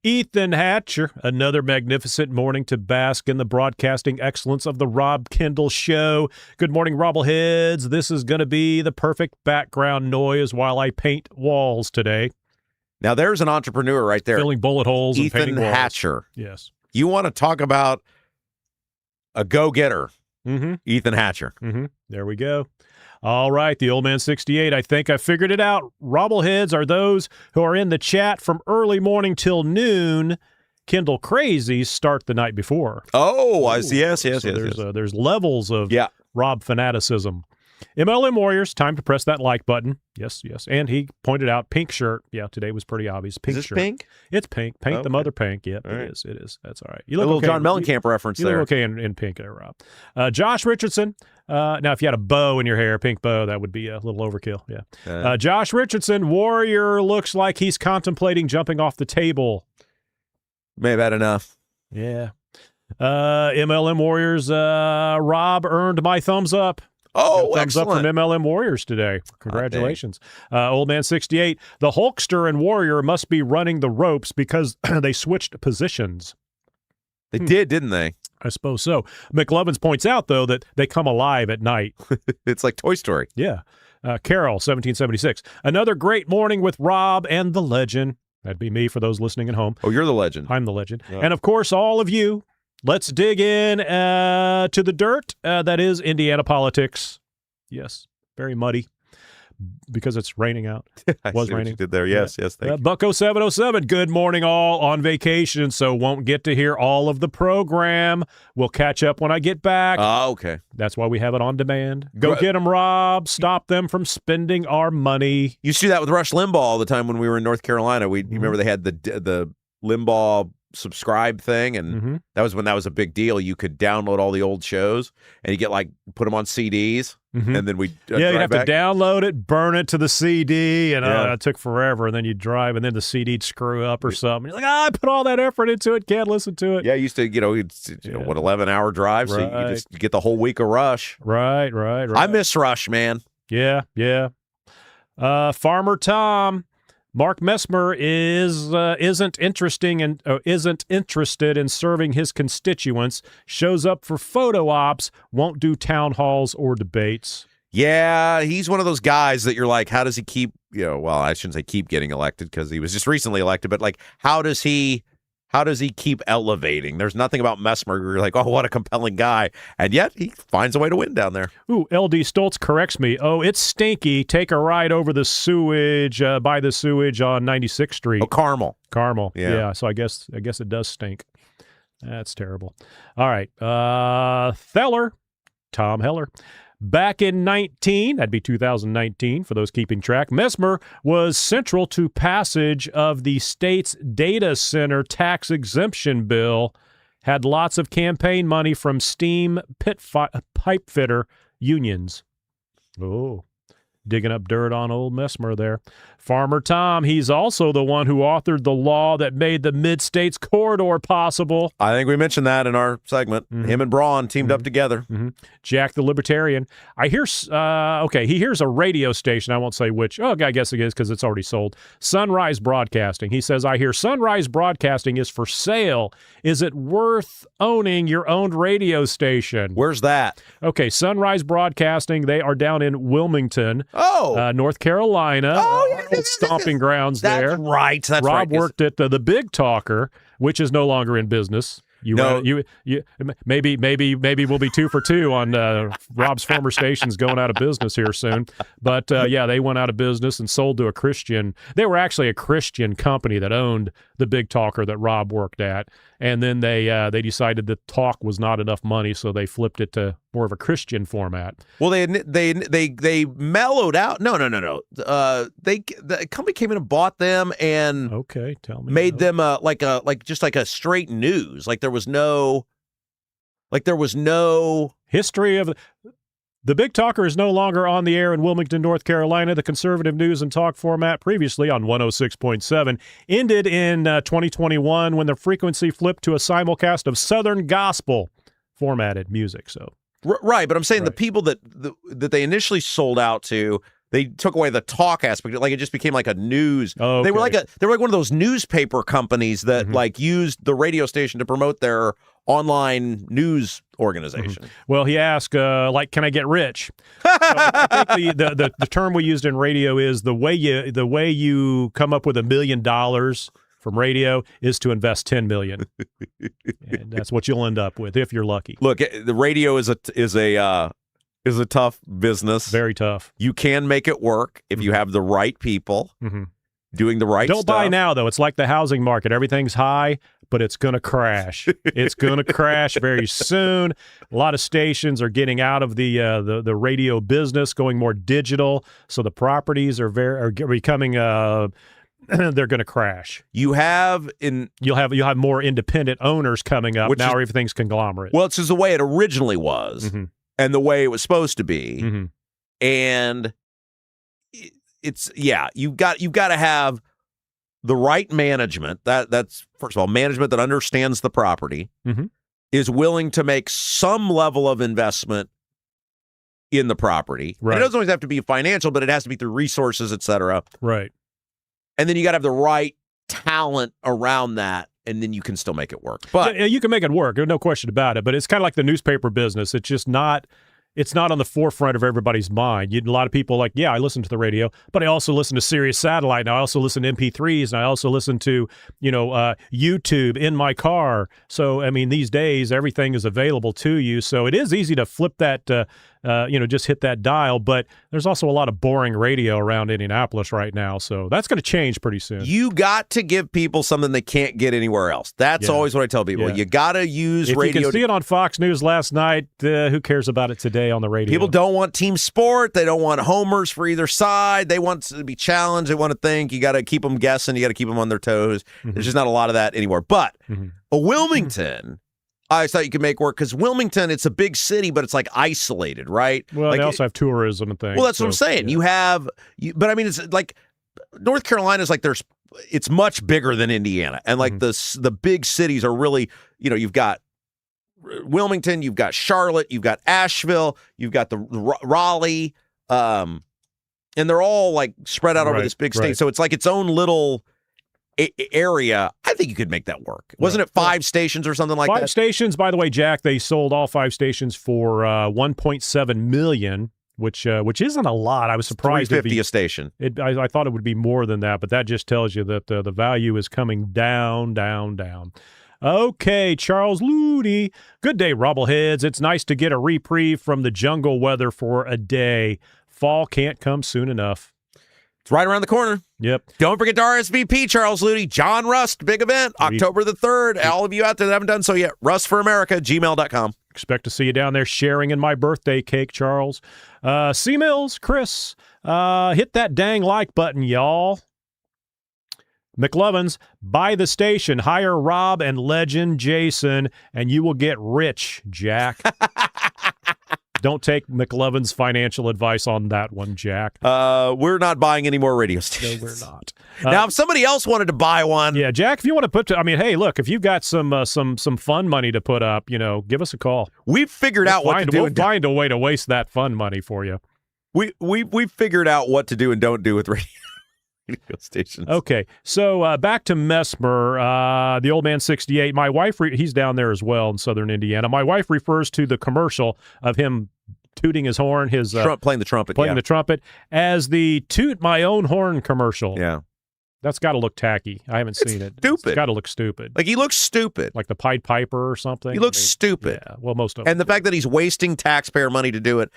Ethan Hatcher, another magnificent morning to bask in the broadcasting excellence of the Rob Kendall Show. Good morning, Robbleheads. This is going to be the perfect background noise while I paint walls today. Now, there's an entrepreneur right there. Filling bullet holes and painting walls. Ethan Hatcher. Yes. You want to talk about a go-getter. Ethan Hatcher. There we go. All right, the old man 68. I think I figured it out. Robbleheads are those who are in the chat from early morning till noon. Kendall crazies start the night before. Oh, I see. Yes. There's levels of Rob fanaticism. MLM Warriors, time to press that like button. Yes. And he pointed out pink shirt. Yeah, today was pretty obvious. Pink is this shirt. Pink? It's pink. Paint okay. the mother pink. Yep, all right. It is. That's all right. You look a little okay. John Mellencamp reference you there. Look okay in pink there, Rob. Josh Richardson. Now, if you had a bow in your hair, pink bow, that would be a little overkill. Yeah. Josh Richardson, Warrior, looks like he's contemplating jumping off the table. May have had enough. Yeah. MLM Warriors, Rob earned my thumbs up. Oh, thumbs excellent. up from MLM Warriors today. Congratulations. Old Man 68, the Hulkster and Warrior must be running the ropes because they switched positions. They did, didn't they? I suppose so. McLovins points out, though, that they come alive at night. It's like Toy Story. Yeah. Carol, 1776. Another great morning with Rob and the legend. That'd be me for those listening at home. Oh, you're the legend. I'm the legend. Yeah. And, of course, all of you. Let's dig in to the dirt. That is Indiana politics. Yes, very muddy because it's raining out. I was see raining. What you did there. Yes, thank you. Bucko 707. Good morning, all on vacation, so won't get to hear all of the program. We'll catch up when I get back. Okay. That's why we have it on demand. Go get them, Rob. Stop them from spending our money. You used to do that with Rush Limbaugh all the time when we were in North Carolina. You remember they had the Limbaugh subscribe thing, and that was when that was a big deal. You could download all the old shows and you get put them on CDs, and then we you'd have to download it, burn it to the CD, and it took forever. And then you'd drive, and then the CD'd screw up or something. You're like, I put all that effort into it, can't listen to it. Yeah, I used to, 11-hour drive, so you just get the whole week of Rush. Right. I miss Rush, man. Yeah. Farmer Tom. Mark Messmer isn't interested in serving his constituents, shows up for photo ops, won't do town halls or debates. Yeah, he's one of those guys that you're like, how does he keep, well, I shouldn't say keep getting elected because he was just recently elected, but how does he keep elevating? There's nothing about Messmer where you're like, oh, what a compelling guy. And yet he finds a way to win down there. Ooh, LD Stoltz corrects me. Oh, it's stinky. Take a ride over the sewage, by the sewage on 96th Street. Oh, Carmel. Yeah. So I guess it does stink. That's terrible. All right. Tom Heller. Back in that'd be 2019 for those keeping track, Messmer was central to passage of the state's data center tax exemption bill, had lots of campaign money from steam pipe fitter unions. Oh, digging up dirt on old Messmer there. Farmer Tom, he's also the one who authored the law that made the Mid-States Corridor possible. I think we mentioned that in our segment. Him and Braun teamed up together. Jack the Libertarian. I hear, he hears a radio station. I won't say which. Oh, I guess it is because it's already sold. Sunrise Broadcasting. He says, I hear Sunrise Broadcasting is for sale. Is it worth owning your own radio station? Where's that? Okay, Sunrise Broadcasting. They are down in Wilmington, North Carolina. Oh, yeah. Stomping grounds there. That's right. That's right. Rob worked at the Big Talker, which is no longer in business. Maybe we'll be 2 for 2 on Rob's former stations going out of business here soon. But they went out of business and sold to a Christian. They were actually a Christian company that owned the Big Talker that Rob worked at, and then they decided that talk was not enough money, so they flipped it to more of a Christian format. Well, they mellowed out. No. The company came in and bought them and tell me made them like a straight news. Like there was no history of the Big Talker is no longer on the air in Wilmington, North Carolina. The conservative news and talk format previously on 106.7 ended in 2021 when the frequency flipped to a simulcast of Southern gospel formatted music. So right, but I'm saying the people that they initially sold out to, they took away the talk aspect. Like it just became like a news. Oh, okay. They were like one of those newspaper companies that like used the radio station to promote their online news organization. Well, he asked, can I get rich? So I think the term we used in radio is the way you come up with $1 million from radio is to invest $10 million, and that's what you'll end up with if you're lucky. Look, the radio is a tough business. Very tough. You can make it work if you have the right people doing the right stuff. Don't buy now, though. It's like the housing market. Everything's high, but it's going to crash. It's going to crash very soon. A lot of stations are getting out of the radio business, going more digital. So the properties are becoming they're going to crash. You'll have more independent owners coming up. Now everything's conglomerate. Well, it's just the way it originally was, and the way it was supposed to be, and you've got to have the right management. That's first of all, management that understands the property, is willing to make some level of investment in the property. Right. It doesn't always have to be financial, but it has to be through resources, et cetera. Right. And then you got to have the right talent around that, and then you can still make it work. But you can make it work, no question about it. But it's kind of like the newspaper business. It's just not. It's not on the forefront of everybody's mind. A lot of people I listen to the radio, but I also listen to Sirius Satellite, and I also listen to MP3s, and I also listen to, YouTube in my car. So, I mean, these days, everything is available to you. So it is easy to flip that, just hit that dial. But there's also a lot of boring radio around Indianapolis right now. So that's going to change pretty soon. You got to give people something they can't get anywhere else. That's always what I tell people. You got to use radio. If you can see it on Fox News last night, who cares about it today on the radio? People don't want team sport. They don't want homers for either side. They want to be challenged. They want to think. You got to keep them guessing. You got to keep them on their toes. There's just not a lot of that anymore. But a Wilmington, I thought you could make work because Wilmington, it's a big city, but it's like isolated, right? Well, they also have tourism and things. Well, that's what I'm saying. But I mean, it's like North Carolina is like it's much bigger than Indiana, and like the big cities are really, you've got Wilmington, you've got Charlotte, you've got Asheville, you've got the Raleigh, and they're all like spread out over this big state. So it's like its own little area. I think you could make that work. Wasn't it 5 stations or something like that? 5 stations, by the way, Jack. They sold all 5 stations for $1.7 million, which isn't a lot. I was surprised. $350 a station. I thought it would be more than that, but that just tells you that the value is coming down, down, down. Okay, Charles Looney. Good day, Rubbleheads. It's nice to get a reprieve from the jungle weather for a day. Fall can't come soon enough. It's right around the corner. Yep. Don't forget to RSVP, Charles Looney. John Rust, big event, October the 3rd. All of you out there that haven't done so yet, rustforamerica@gmail.com. Expect to see you down there sharing in my birthday cake, Charles. C. Mills, Chris, hit that dang like button, y'all. McLovins, buy the station, hire Rob and legend Jason, and you will get rich, Jack. Don't take McLovin's financial advice on that one, Jack. We're not buying any more radio stations. No, we're not. Now, if somebody else wanted to buy one. Yeah, Jack, if you want to hey, look, if you've got some fun money to put up, give us a call. We've figured out what to do. We'll find a way to waste that fun money for you. We've figured out what to do and don't do with radio stations. Okay, so back to Messmer, the old man 68. My wife, he's down there as well in southern Indiana. My wife refers to the commercial of him tooting his horn, playing the trumpet, the trumpet, as the toot my own horn commercial. Yeah. That's got to look tacky. I haven't seen it. Stupid. It's got to look stupid. Like he looks stupid. Like the Pied Piper or something. He looks stupid. Yeah, well, most of them. And the fact that he's wasting taxpayer money to do it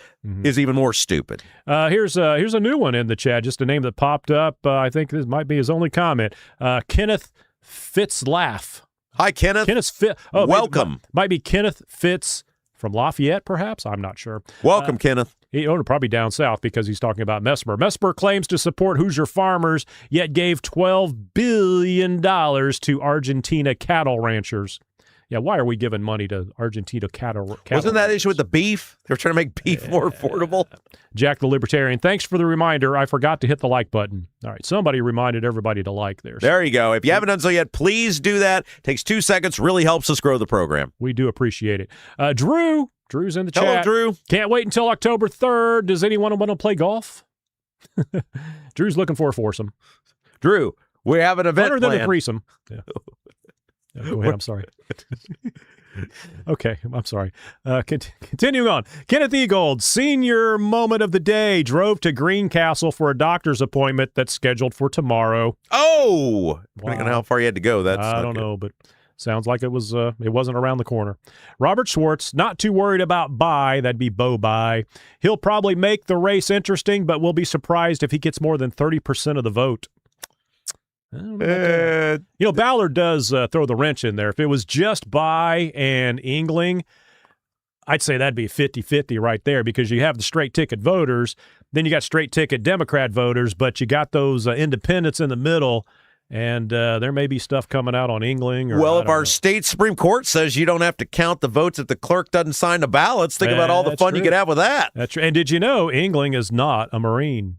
is even more stupid. Here's a new one in the chat, just a name that popped up. I think this might be his only comment. Kenneth Fitzlaff. Hi, Kenneth. Welcome. Might be Kenneth Fitz from Lafayette, perhaps? I'm not sure. Welcome, Kenneth. He owned probably down south because he's talking about Messmer. Messmer claims to support Hoosier farmers, yet gave $12 billion to Argentina cattle ranchers. Yeah, why are we giving money to Argentina cattle Wasn't that ranchers? issue with the beef? They were trying to make beef more affordable. Jack the Libertarian, thanks for the reminder. I forgot to hit the like button. All right, somebody reminded everybody to like there. There you go. If you haven't done so yet, please do that. Takes 2 seconds, really helps us grow the program. We do appreciate it. Drew's in the Hello, chat. Drew. Can't wait until October 3rd. Does anyone want to play golf? Drew's looking for a foursome. Drew, we have an event Better than a planned. threesome. Yeah. Go ahead. I'm sorry. Okay, I'm sorry. Continuing on. Kenneth Eagold, senior moment of the day, drove to Greencastle for a doctor's appointment that's scheduled for tomorrow. Oh! Depending on how far you had to go, that's I don't know, but sounds like it wasn't around the corner. Robert Schwartz, not too worried about Bye. That'd be Bo Bye. He'll probably make the race interesting, but we'll be surprised if he gets more than 30% of the vote. Ballard does throw the wrench in there. If it was just Bye and Engling, I'd say that'd be 50-50 right there because you have the straight ticket voters, then you got straight ticket Democrat voters, but you got those independents in the middle, and there may be stuff coming out on Engling. Well, if our state Supreme Court says you don't have to count the votes if the clerk doesn't sign the ballots, think about all the fun you could have with that. That's true. And did you know Engling is not a Marine?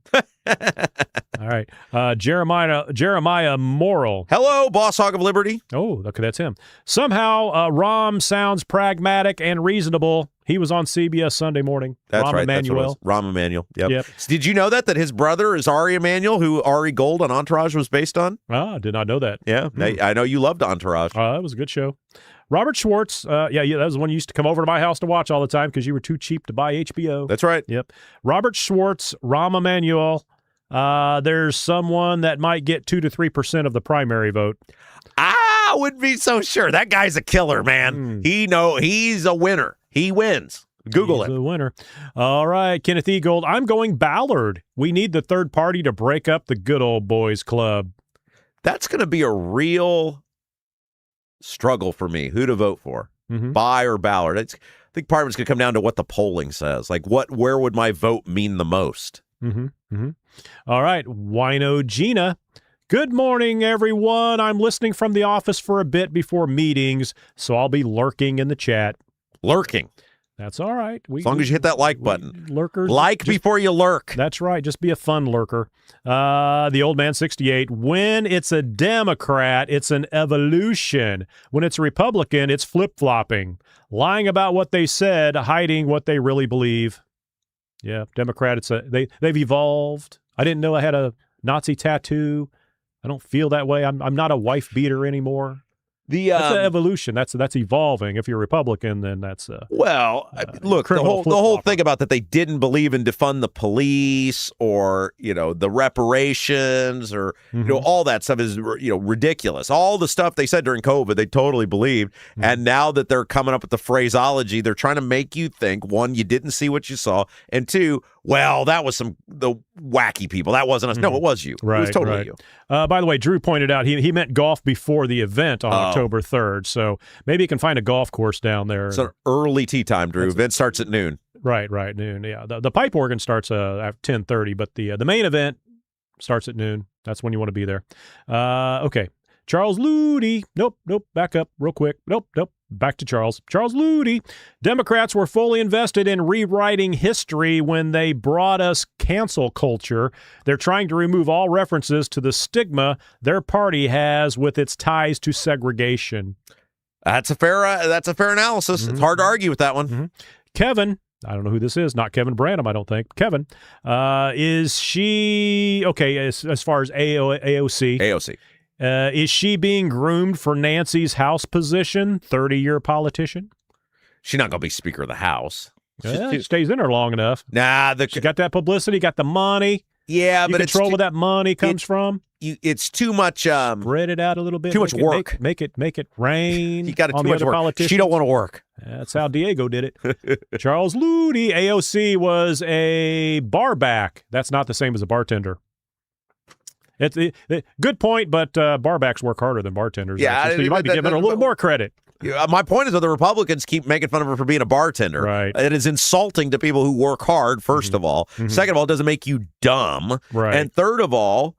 All right. Jeremiah Morrill. Hello, Boss Hog of Liberty. Oh, okay, that's him. Somehow, Rahm sounds pragmatic and reasonable. He was on CBS Sunday morning. That's Rahm right. Emanuel. Rahm Emanuel. Yep. So did you know that his brother is Ari Emanuel, who Ari Gold on Entourage was based on? Ah, did not know that. Yeah. I know you loved Entourage. That was a good show. Robert Schwartz, that was the one you used to come over to my house to watch all the time because you were too cheap to buy HBO. That's right. Yep. Robert Schwartz, Rahm Emanuel. There's someone that might get 2 to 3% of the primary vote. I wouldn't be so sure. That guy's a killer, man. He's a winner. He wins. Google it. The winner. All right, Kenneth Eagold. I'm going Ballard. We need the third party to break up the good old boys club. That's going to be a real struggle for me. Who to vote for? Bye or Ballard? I think part of it's going to come down to what the polling says. Like, where would my vote mean the most? All right, Wino Gina. Good morning, everyone. I'm listening from the office for a bit before meetings, so I'll be lurking in the chat. Lurking. That's all right. As long as you hit that like button. Lurkers. Before you lurk. That's right. Just be a fun lurker. The old man 68. When it's a Democrat, it's an evolution. When it's a Republican, it's flip-flopping. Lying about what they said, hiding what they really believe. Yeah, Democrat, they've evolved. I didn't know I had a Nazi tattoo. I don't feel that way. I'm not a wife beater anymore. That's an evolution. That's evolving. If you're Republican, then that's look, the whole thing about that they didn't believe in defund the police or the reparations or all that stuff is ridiculous. All the stuff they said during COVID, they totally believed, and now that they're coming up with the phraseology, they're trying to make you think: one, you didn't see what you saw, and two, well, that was the wacky people. That wasn't us. No, it was you. Right, it was totally right. you. By the way, Drew pointed out he meant golf before the event on October 3rd. So maybe you can find a golf course down there. It's an early tee time, Drew. Event starts at noon. Right, noon. Yeah, the pipe organ starts at 10:30, but the main event starts at noon. That's when you want to be there. Okay. Charles Ludi. Nope. Back up real quick. Nope. Back to Charles. Charles Ludi. Democrats were fully invested in rewriting history when they brought us cancel culture. They're trying to remove all references to the stigma their party has with its ties to segregation. That's a fair analysis. Mm-hmm. It's hard to argue with that one. Mm-hmm. Kevin. I don't know who this is. Not Kevin Branham, I don't think. Kevin. Is she, okay, as far as AOC? AOC. Is she being groomed for Nancy's House position, 30-year politician? She's not going to be Speaker of the House. She stays in there long enough. Nah. She got that publicity, got the money. Yeah, but control where that money comes from. It's too much. Spread it out a little bit. Too much work. Make it rain. You got too much work. She don't want to work. That's how Diego did it. Charles Ludi, AOC was a bar back. That's not the same as a bartender. It's good point, but bar backs work harder than bartenders. Yeah, so you might be giving her a little more credit. My point is that the Republicans keep making fun of her for being a bartender. Right. It is insulting to people who work hard, first of all. Second of all, it doesn't make you dumb. Right. And third of all,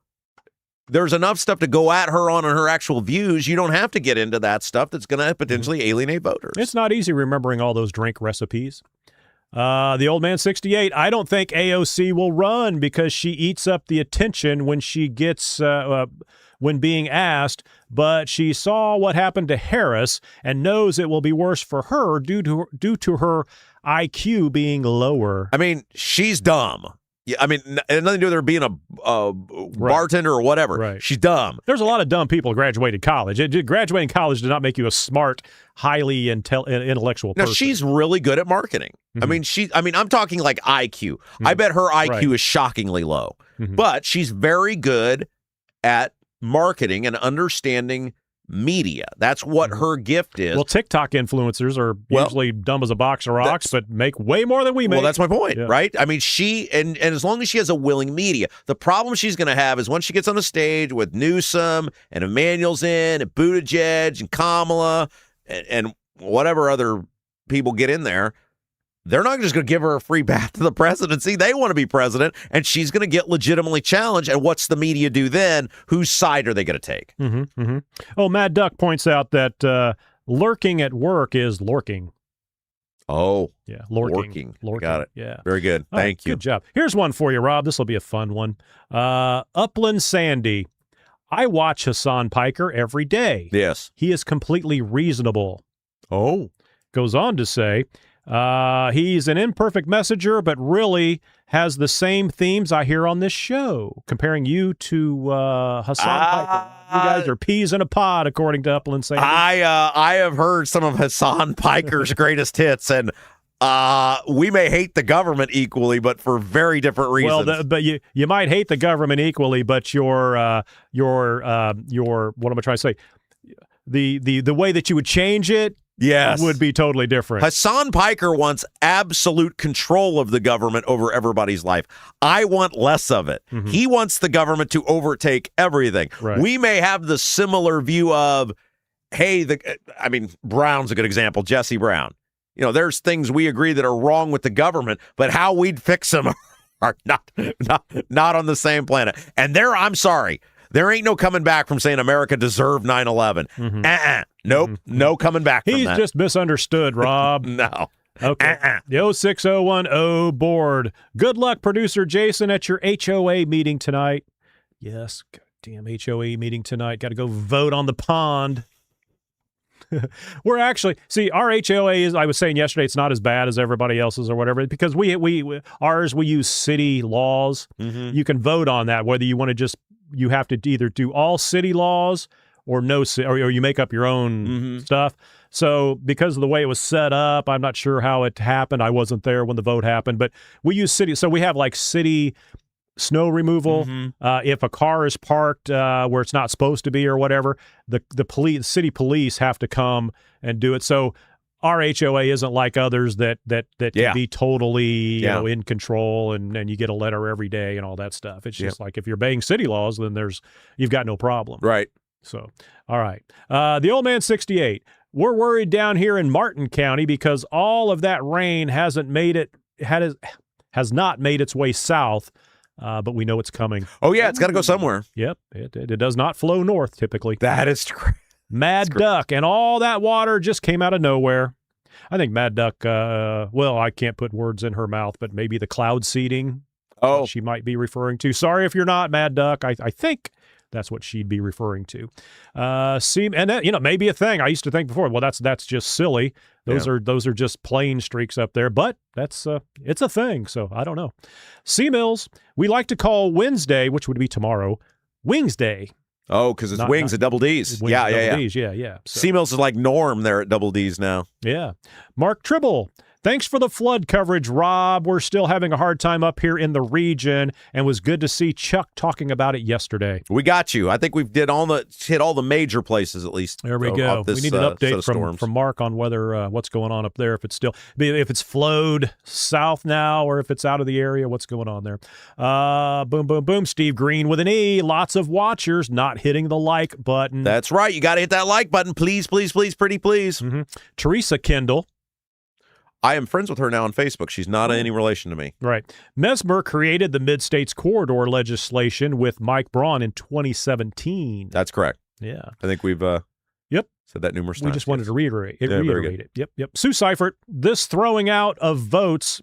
there's enough stuff to go at her on her actual views. You don't have to get into that stuff that's going to potentially alienate voters. It's not easy remembering all those drink recipes. The old man 68, I don't think AOC will run because she eats up the attention when she gets when being asked, but she saw what happened to Harris and knows it will be worse for her due to her IQ being lower. I mean, she's dumb. Yeah, I mean, it had nothing to do with her being a bartender or whatever. Right. She's dumb. There's a lot of dumb people who graduated college. Graduating college did not make you a smart, highly intellectual person. No, she's really good at marketing. Mm-hmm. I mean, I'm talking like IQ. I bet her IQ is shockingly low, but she's very good at marketing and understanding media. That's what her gift is. Well, TikTok influencers are usually dumb as a box of rocks, but make way more than we make. Well, that's my point, Yeah. right? I mean, she and as long as she has a willing media, the problem she's going to have is once she gets on the stage with Newsom and Emmanuel's in and Buttigieg and Kamala and whatever other people get in there, they're not just going to give her a free path to the presidency. They want to be president, and she's going to get legitimately challenged. And what's the media do then? Whose side are they going to take? Oh, Mad Duck points out that lurking at work is lorking. Oh, yeah, lorking. Got it. Yeah, very good. All right, Thank you. Good job. Here's one for you, Rob. This will be a fun one. Upland Sandy. I watch Hassan Piker every day. Yes, he is completely reasonable. Oh, goes on to say. He's an imperfect messenger, but really has the same themes I hear on this show. Comparing you to Hassan Piker. You guys are peas in a pod, according to Upland Sandy. I have heard some of Hassan Piker's greatest hits, and we may hate the government equally, but for very different reasons. Well, but you might hate the government equally, but your what am I trying to say? The way that you would change it. Yes. Would be totally different. Hassan Piker wants absolute control of the government over everybody's life. I want less of it. He wants the government to overtake everything. Right. We may have the similar view of, hey, Brown's a good example, Jesse Brown. You know, there's things we agree that are wrong with the government, but how we'd fix them are not on the same planet. And I'm sorry. There ain't no coming back from saying America deserved 9/11. Nope. No coming back from He's that. just misunderstood, Rob. No. Okay. The 06010 board. Good luck, producer Jason, at your HOA meeting tonight. Yes, goddamn HOA meeting tonight. Got to go vote on the pond. We're actually, our HOA is, I was saying yesterday, it's not as bad as everybody else's or whatever, because we use city laws. You can vote on that, whether you want to you have to either do all city laws or or you make up your own stuff. So because of the way it was set up, I'm not sure how it happened. I wasn't there when the vote happened, but we use city. So we have like city snow removal. If a car is parked where it's not supposed to be or whatever, the city police have to come and do it. So our HOA isn't like others that can be totally you know, in control and you get a letter every day and all that stuff. It's just like if you're obeying city laws, then you've got no problem. Right. So, all right. The old man 68. We're worried down here in Martin County because all of that rain has not made its way south, but we know it's coming. Oh, yeah, it's got to go somewhere. Yep, it does not flow north typically. That is true. Mad Duck, and all that water just came out of nowhere. I think Mad Duck, well, I can't put words in her mouth, but maybe the cloud seeding she might be referring to. Sorry if you're not, Mad Duck. I think that's what she'd be referring to. And that, you know, maybe a thing. I used to think before, well, that's just silly. Those are just plain streaks up there, but it's a thing. So I don't know. C Mills, we like to call Wednesday, which would be tomorrow, Wings Day. Oh, because it's wings at Double D's. Wings at Double D's, yeah. So. C Mills is like norm there at Double D's now. Yeah. Mark Tribble. Thanks for the flood coverage, Rob. We're still having a hard time up here in the region, and was good to see Chuck talking about it yesterday. We got you. I think we've hit all the major places at least. There we go. We need an update from Mark on whether what's going on up there. If it's flowed south now, or if it's out of the area. What's going on there? Boom, boom, boom. Steve Green with an E. Lots of watchers not hitting the like button. That's right. You got to hit that like button, please, please, please, pretty please. Mm-hmm. Teresa Kendall. I am friends with her now on Facebook. She's not any relation to me. Right. Messmer created the Mid-States Corridor legislation with Mike Braun in 2017. That's correct. Yeah. I think we've said that numerous times. We just wanted to reiterate it. Yep. Sue Seifert, this throwing out votes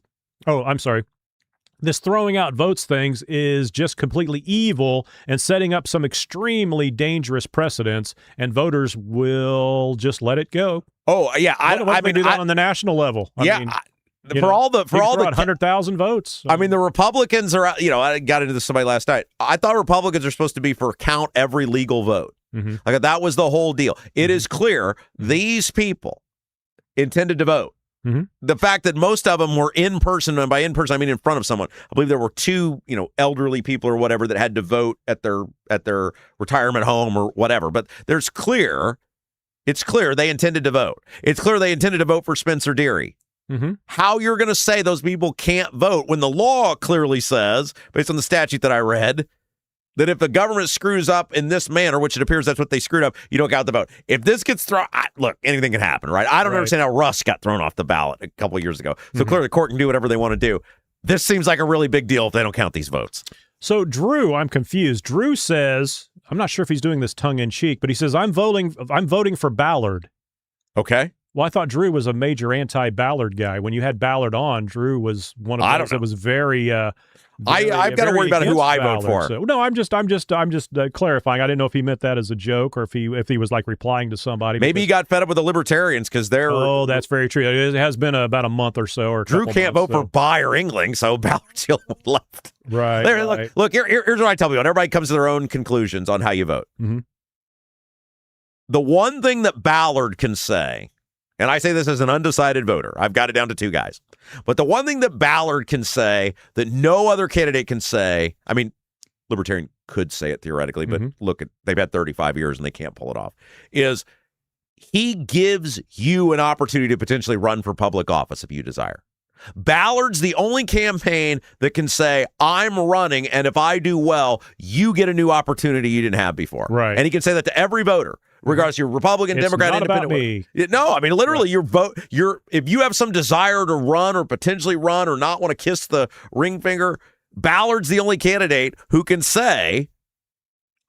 things is just completely evil and setting up some extremely dangerous precedents, and voters will just let it go. Oh, yeah. I mean, do that on the national level. For all the 100,000 votes. I mean, the Republicans are, I got into this somebody last night. I thought Republicans are supposed to be for count every legal vote. Mm-hmm. Like that was the whole deal. It is clear these people intended to vote. Mm-hmm. The fact that most of them were in person, and by in person I mean in front of someone. I believe there were two, elderly people or whatever that had to vote at their retirement home or whatever. But it's clear they intended to vote. It's clear they intended to vote for Spencer Deary. Mm-hmm. How you're going to say those people can't vote when the law clearly says, based on the statute that I read, that if the government screws up in this manner, which it appears that's what they screwed up, you don't count the vote. If this gets thrown, look, anything can happen, right? I don't understand how Russ got thrown off the ballot a couple of years ago. So clearly the court can do whatever they want to do. This seems like a really big deal if they don't count these votes. So Drew, I'm confused. Drew says, I'm not sure if he's doing this tongue-in-cheek, but he says, I'm voting for Ballard. Okay. Well, I thought Drew was a major anti-Ballard guy. When you had Ballard on, Drew was one of those that was very. I've got to worry about who I vote for. So, no, I'm just clarifying. I didn't know if he meant that as a joke or if he was like replying to somebody. Maybe he got fed up with the libertarians because they're. Oh, that's very true. It has been about a month or so. Or Drew can't vote for Buy or England, so Ballard's the only one left. Right. Look. Here's what I tell people. Everybody comes to their own conclusions on how you vote. Mm-hmm. The one thing that Ballard can say. And I say this as an undecided voter. I've got it down to two guys. But the one thing that Ballard can say that no other candidate can say, I mean, Libertarian could say it theoretically, but look, they've had 35 years and they can't pull it off, is he gives you an opportunity to potentially run for public office if you desire. Ballard's the only campaign that can say, I'm running, and if I do well, you get a new opportunity you didn't have before. Right. And he can say that to every voter. Regardless, you're Republican, Democrat, Independent. About me. No, I mean literally, if you have some desire to run or potentially run or not want to kiss the ring finger, Ballard's the only candidate who can say,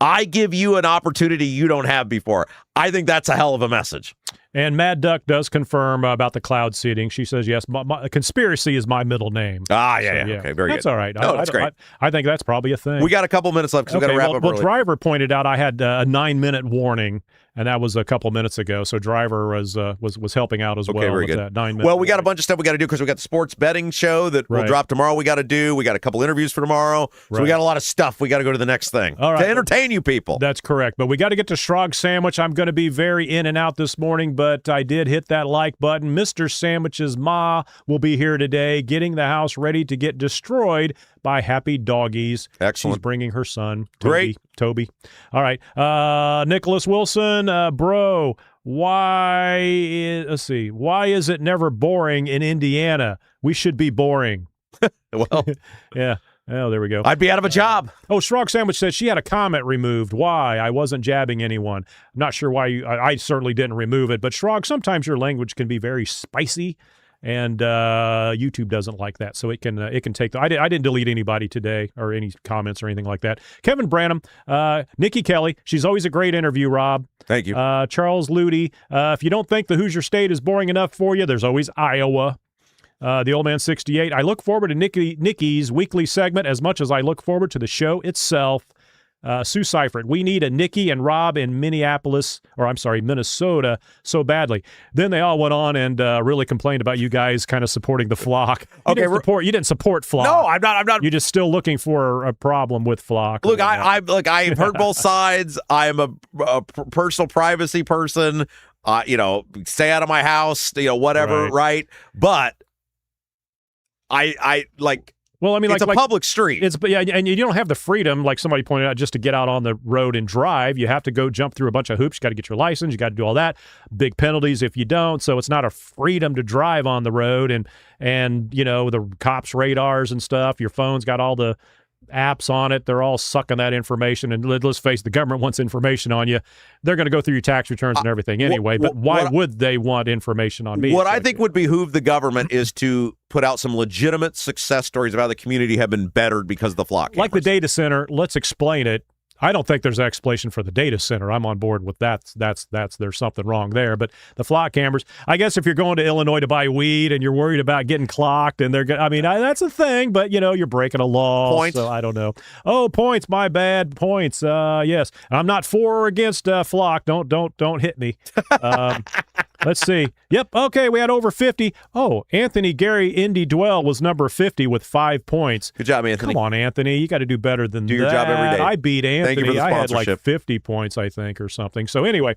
I give you an opportunity you don't have before. I think that's a hell of a message. And Mad Duck does confirm about the cloud seeding. She says, yes, conspiracy is my middle name. Yeah. Okay, very that's good. All right. No, that's great. I think that's probably a thing. We got a couple minutes left because we've got to wrap up early. Well, Driver pointed out I had a 9-minute warning, and that was a couple minutes ago. So Driver was helping out as well very with good. that 9 minutes. Well, we got a bunch of stuff we got to do because we got the sports betting show that will drop tomorrow. We got to do. We got a couple interviews for tomorrow. So we got a lot of stuff. We got to go to the next thing to entertain you people. That's correct. But we got to get to Schrog Sandwich. I'm going to be very in and out this morning, but I did hit that like button. Mr. Sandwich's ma will be here today, getting the house ready to get destroyed by happy doggies. Excellent. She's bringing her son, Great. Toby. All right. Nicholas Wilson, bro, why is it never boring in Indiana? We should be boring. Well, yeah. Oh, there we go. I'd be out of a job. Oh, Shrog Sandwich says she had a comment removed. Why? I wasn't jabbing anyone. I'm not sure why I certainly didn't remove it. But Shrog, sometimes your language can be very spicy, and YouTube doesn't like that, so it can take. I didn't delete anybody today or any comments or anything like that. Kevin Branham, Nikki Kelly, she's always a great interview. Rob, thank you. Charles Ludy, if you don't think the Hoosier State is boring enough for you, there's always Iowa. The Old Man 68. I look forward to Nikki's weekly segment as much as I look forward to the show itself. Sue Seifert, we need a Nikki and Rob in Minnesota so badly. Then they all went on and really complained about you guys kind of supporting the flock. You didn't support flock. No, I'm not. You're just still looking for a problem with flock. Look, I've heard both sides. I am a personal privacy person. Stay out of my house. Whatever, right? But I like. Well, I mean, it's a public street. And you don't have the freedom, like somebody pointed out, just to get out on the road and drive. You have to go jump through a bunch of hoops. You got to get your license. You got to do all that. Big penalties if you don't. So it's not a freedom to drive on the road. And the cops' radars and stuff. Your phone's got all the apps on it. They're all sucking that information. And let's face it, the government wants information on you. They're going to go through your tax returns and everything anyway. But why would they want information on me? What I think would behoove the government is to put out some legitimate success stories of how the community have been bettered because of the flock cameras. Like the data center, let's explain it. I don't think there's an explanation for the data center. I'm on board with that. There's something wrong there. But the flock cameras, I guess if you're going to Illinois to buy weed and you're worried about getting clocked and that's a thing, but you're breaking a law. Points. So I don't know. Oh, points. My bad. Points. Yes. I'm not for or against flock. Don't hit me. Let's see. Yep. Okay. We had over 50. Oh, Anthony Gary Indy Dwell was number 50 with 5 points. Good job, Anthony. Come on, Anthony. You got to do better than that. Do your job every day. I beat Anthony. Thank you for the I had sponsorship. like 50 points, I think, or something. So anyway,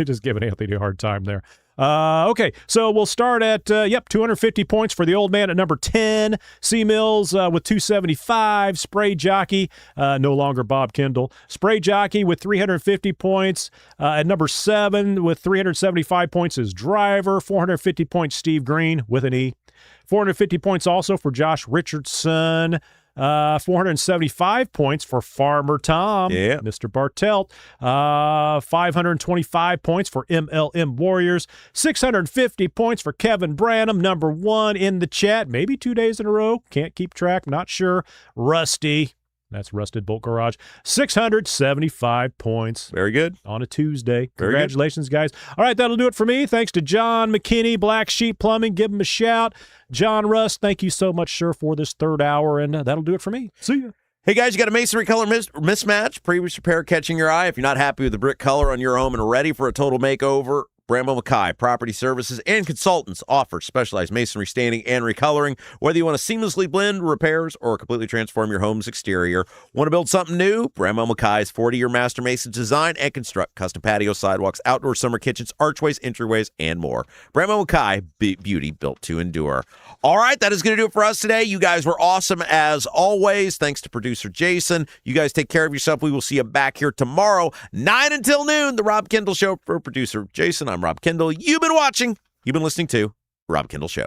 just giving Anthony a hard time there. Okay, so we'll start at, 250 points for the old man at number 10. C. Mills with 275. Spray Jockey, no longer Bob Kendall. Spray Jockey with 350 points. At number 7 with 375 points is Driver. 450 points, Steve Green with an E. 450 points also for Josh Richardson. 475 points for Farmer Tom, Mr. Bartelt. 525 points for MLM Warriors. 650 points for Kevin Branham, number 1 in the chat. Maybe 2 days in a row. Can't keep track. Not sure. Rusty. That's Rusted Bolt Garage. 675 points. Very good. On a Tuesday. Congratulations, guys. All right, that'll do it for me. Thanks to John McKinney, Black Sheep Plumbing. Give him a shout. John Rust, thank you so much, sir, for this third hour, and that'll do it for me. See ya. Hey, guys, you got a masonry color mismatch, previous repair catching your eye. If you're not happy with the brick color on your home and ready for a total makeover, Bramwell McKay Property Services and Consultants offer specialized masonry staining and recoloring. Whether you want to seamlessly blend repairs or completely transform your home's exterior, want to build something new? Bramwell McKay's 40-year master mason design and construct custom patios, sidewalks, outdoor summer kitchens, archways, entryways, and more. Bramwell McKay, beauty built to endure. All right, that is going to do it for us today. You guys were awesome as always. Thanks to producer Jason. You guys take care of yourself. We will see you back here tomorrow, 9 until noon. The Rob Kendall Show for producer Jason. I'm Rob Kendall. You've been listening to Rob Kendall Show.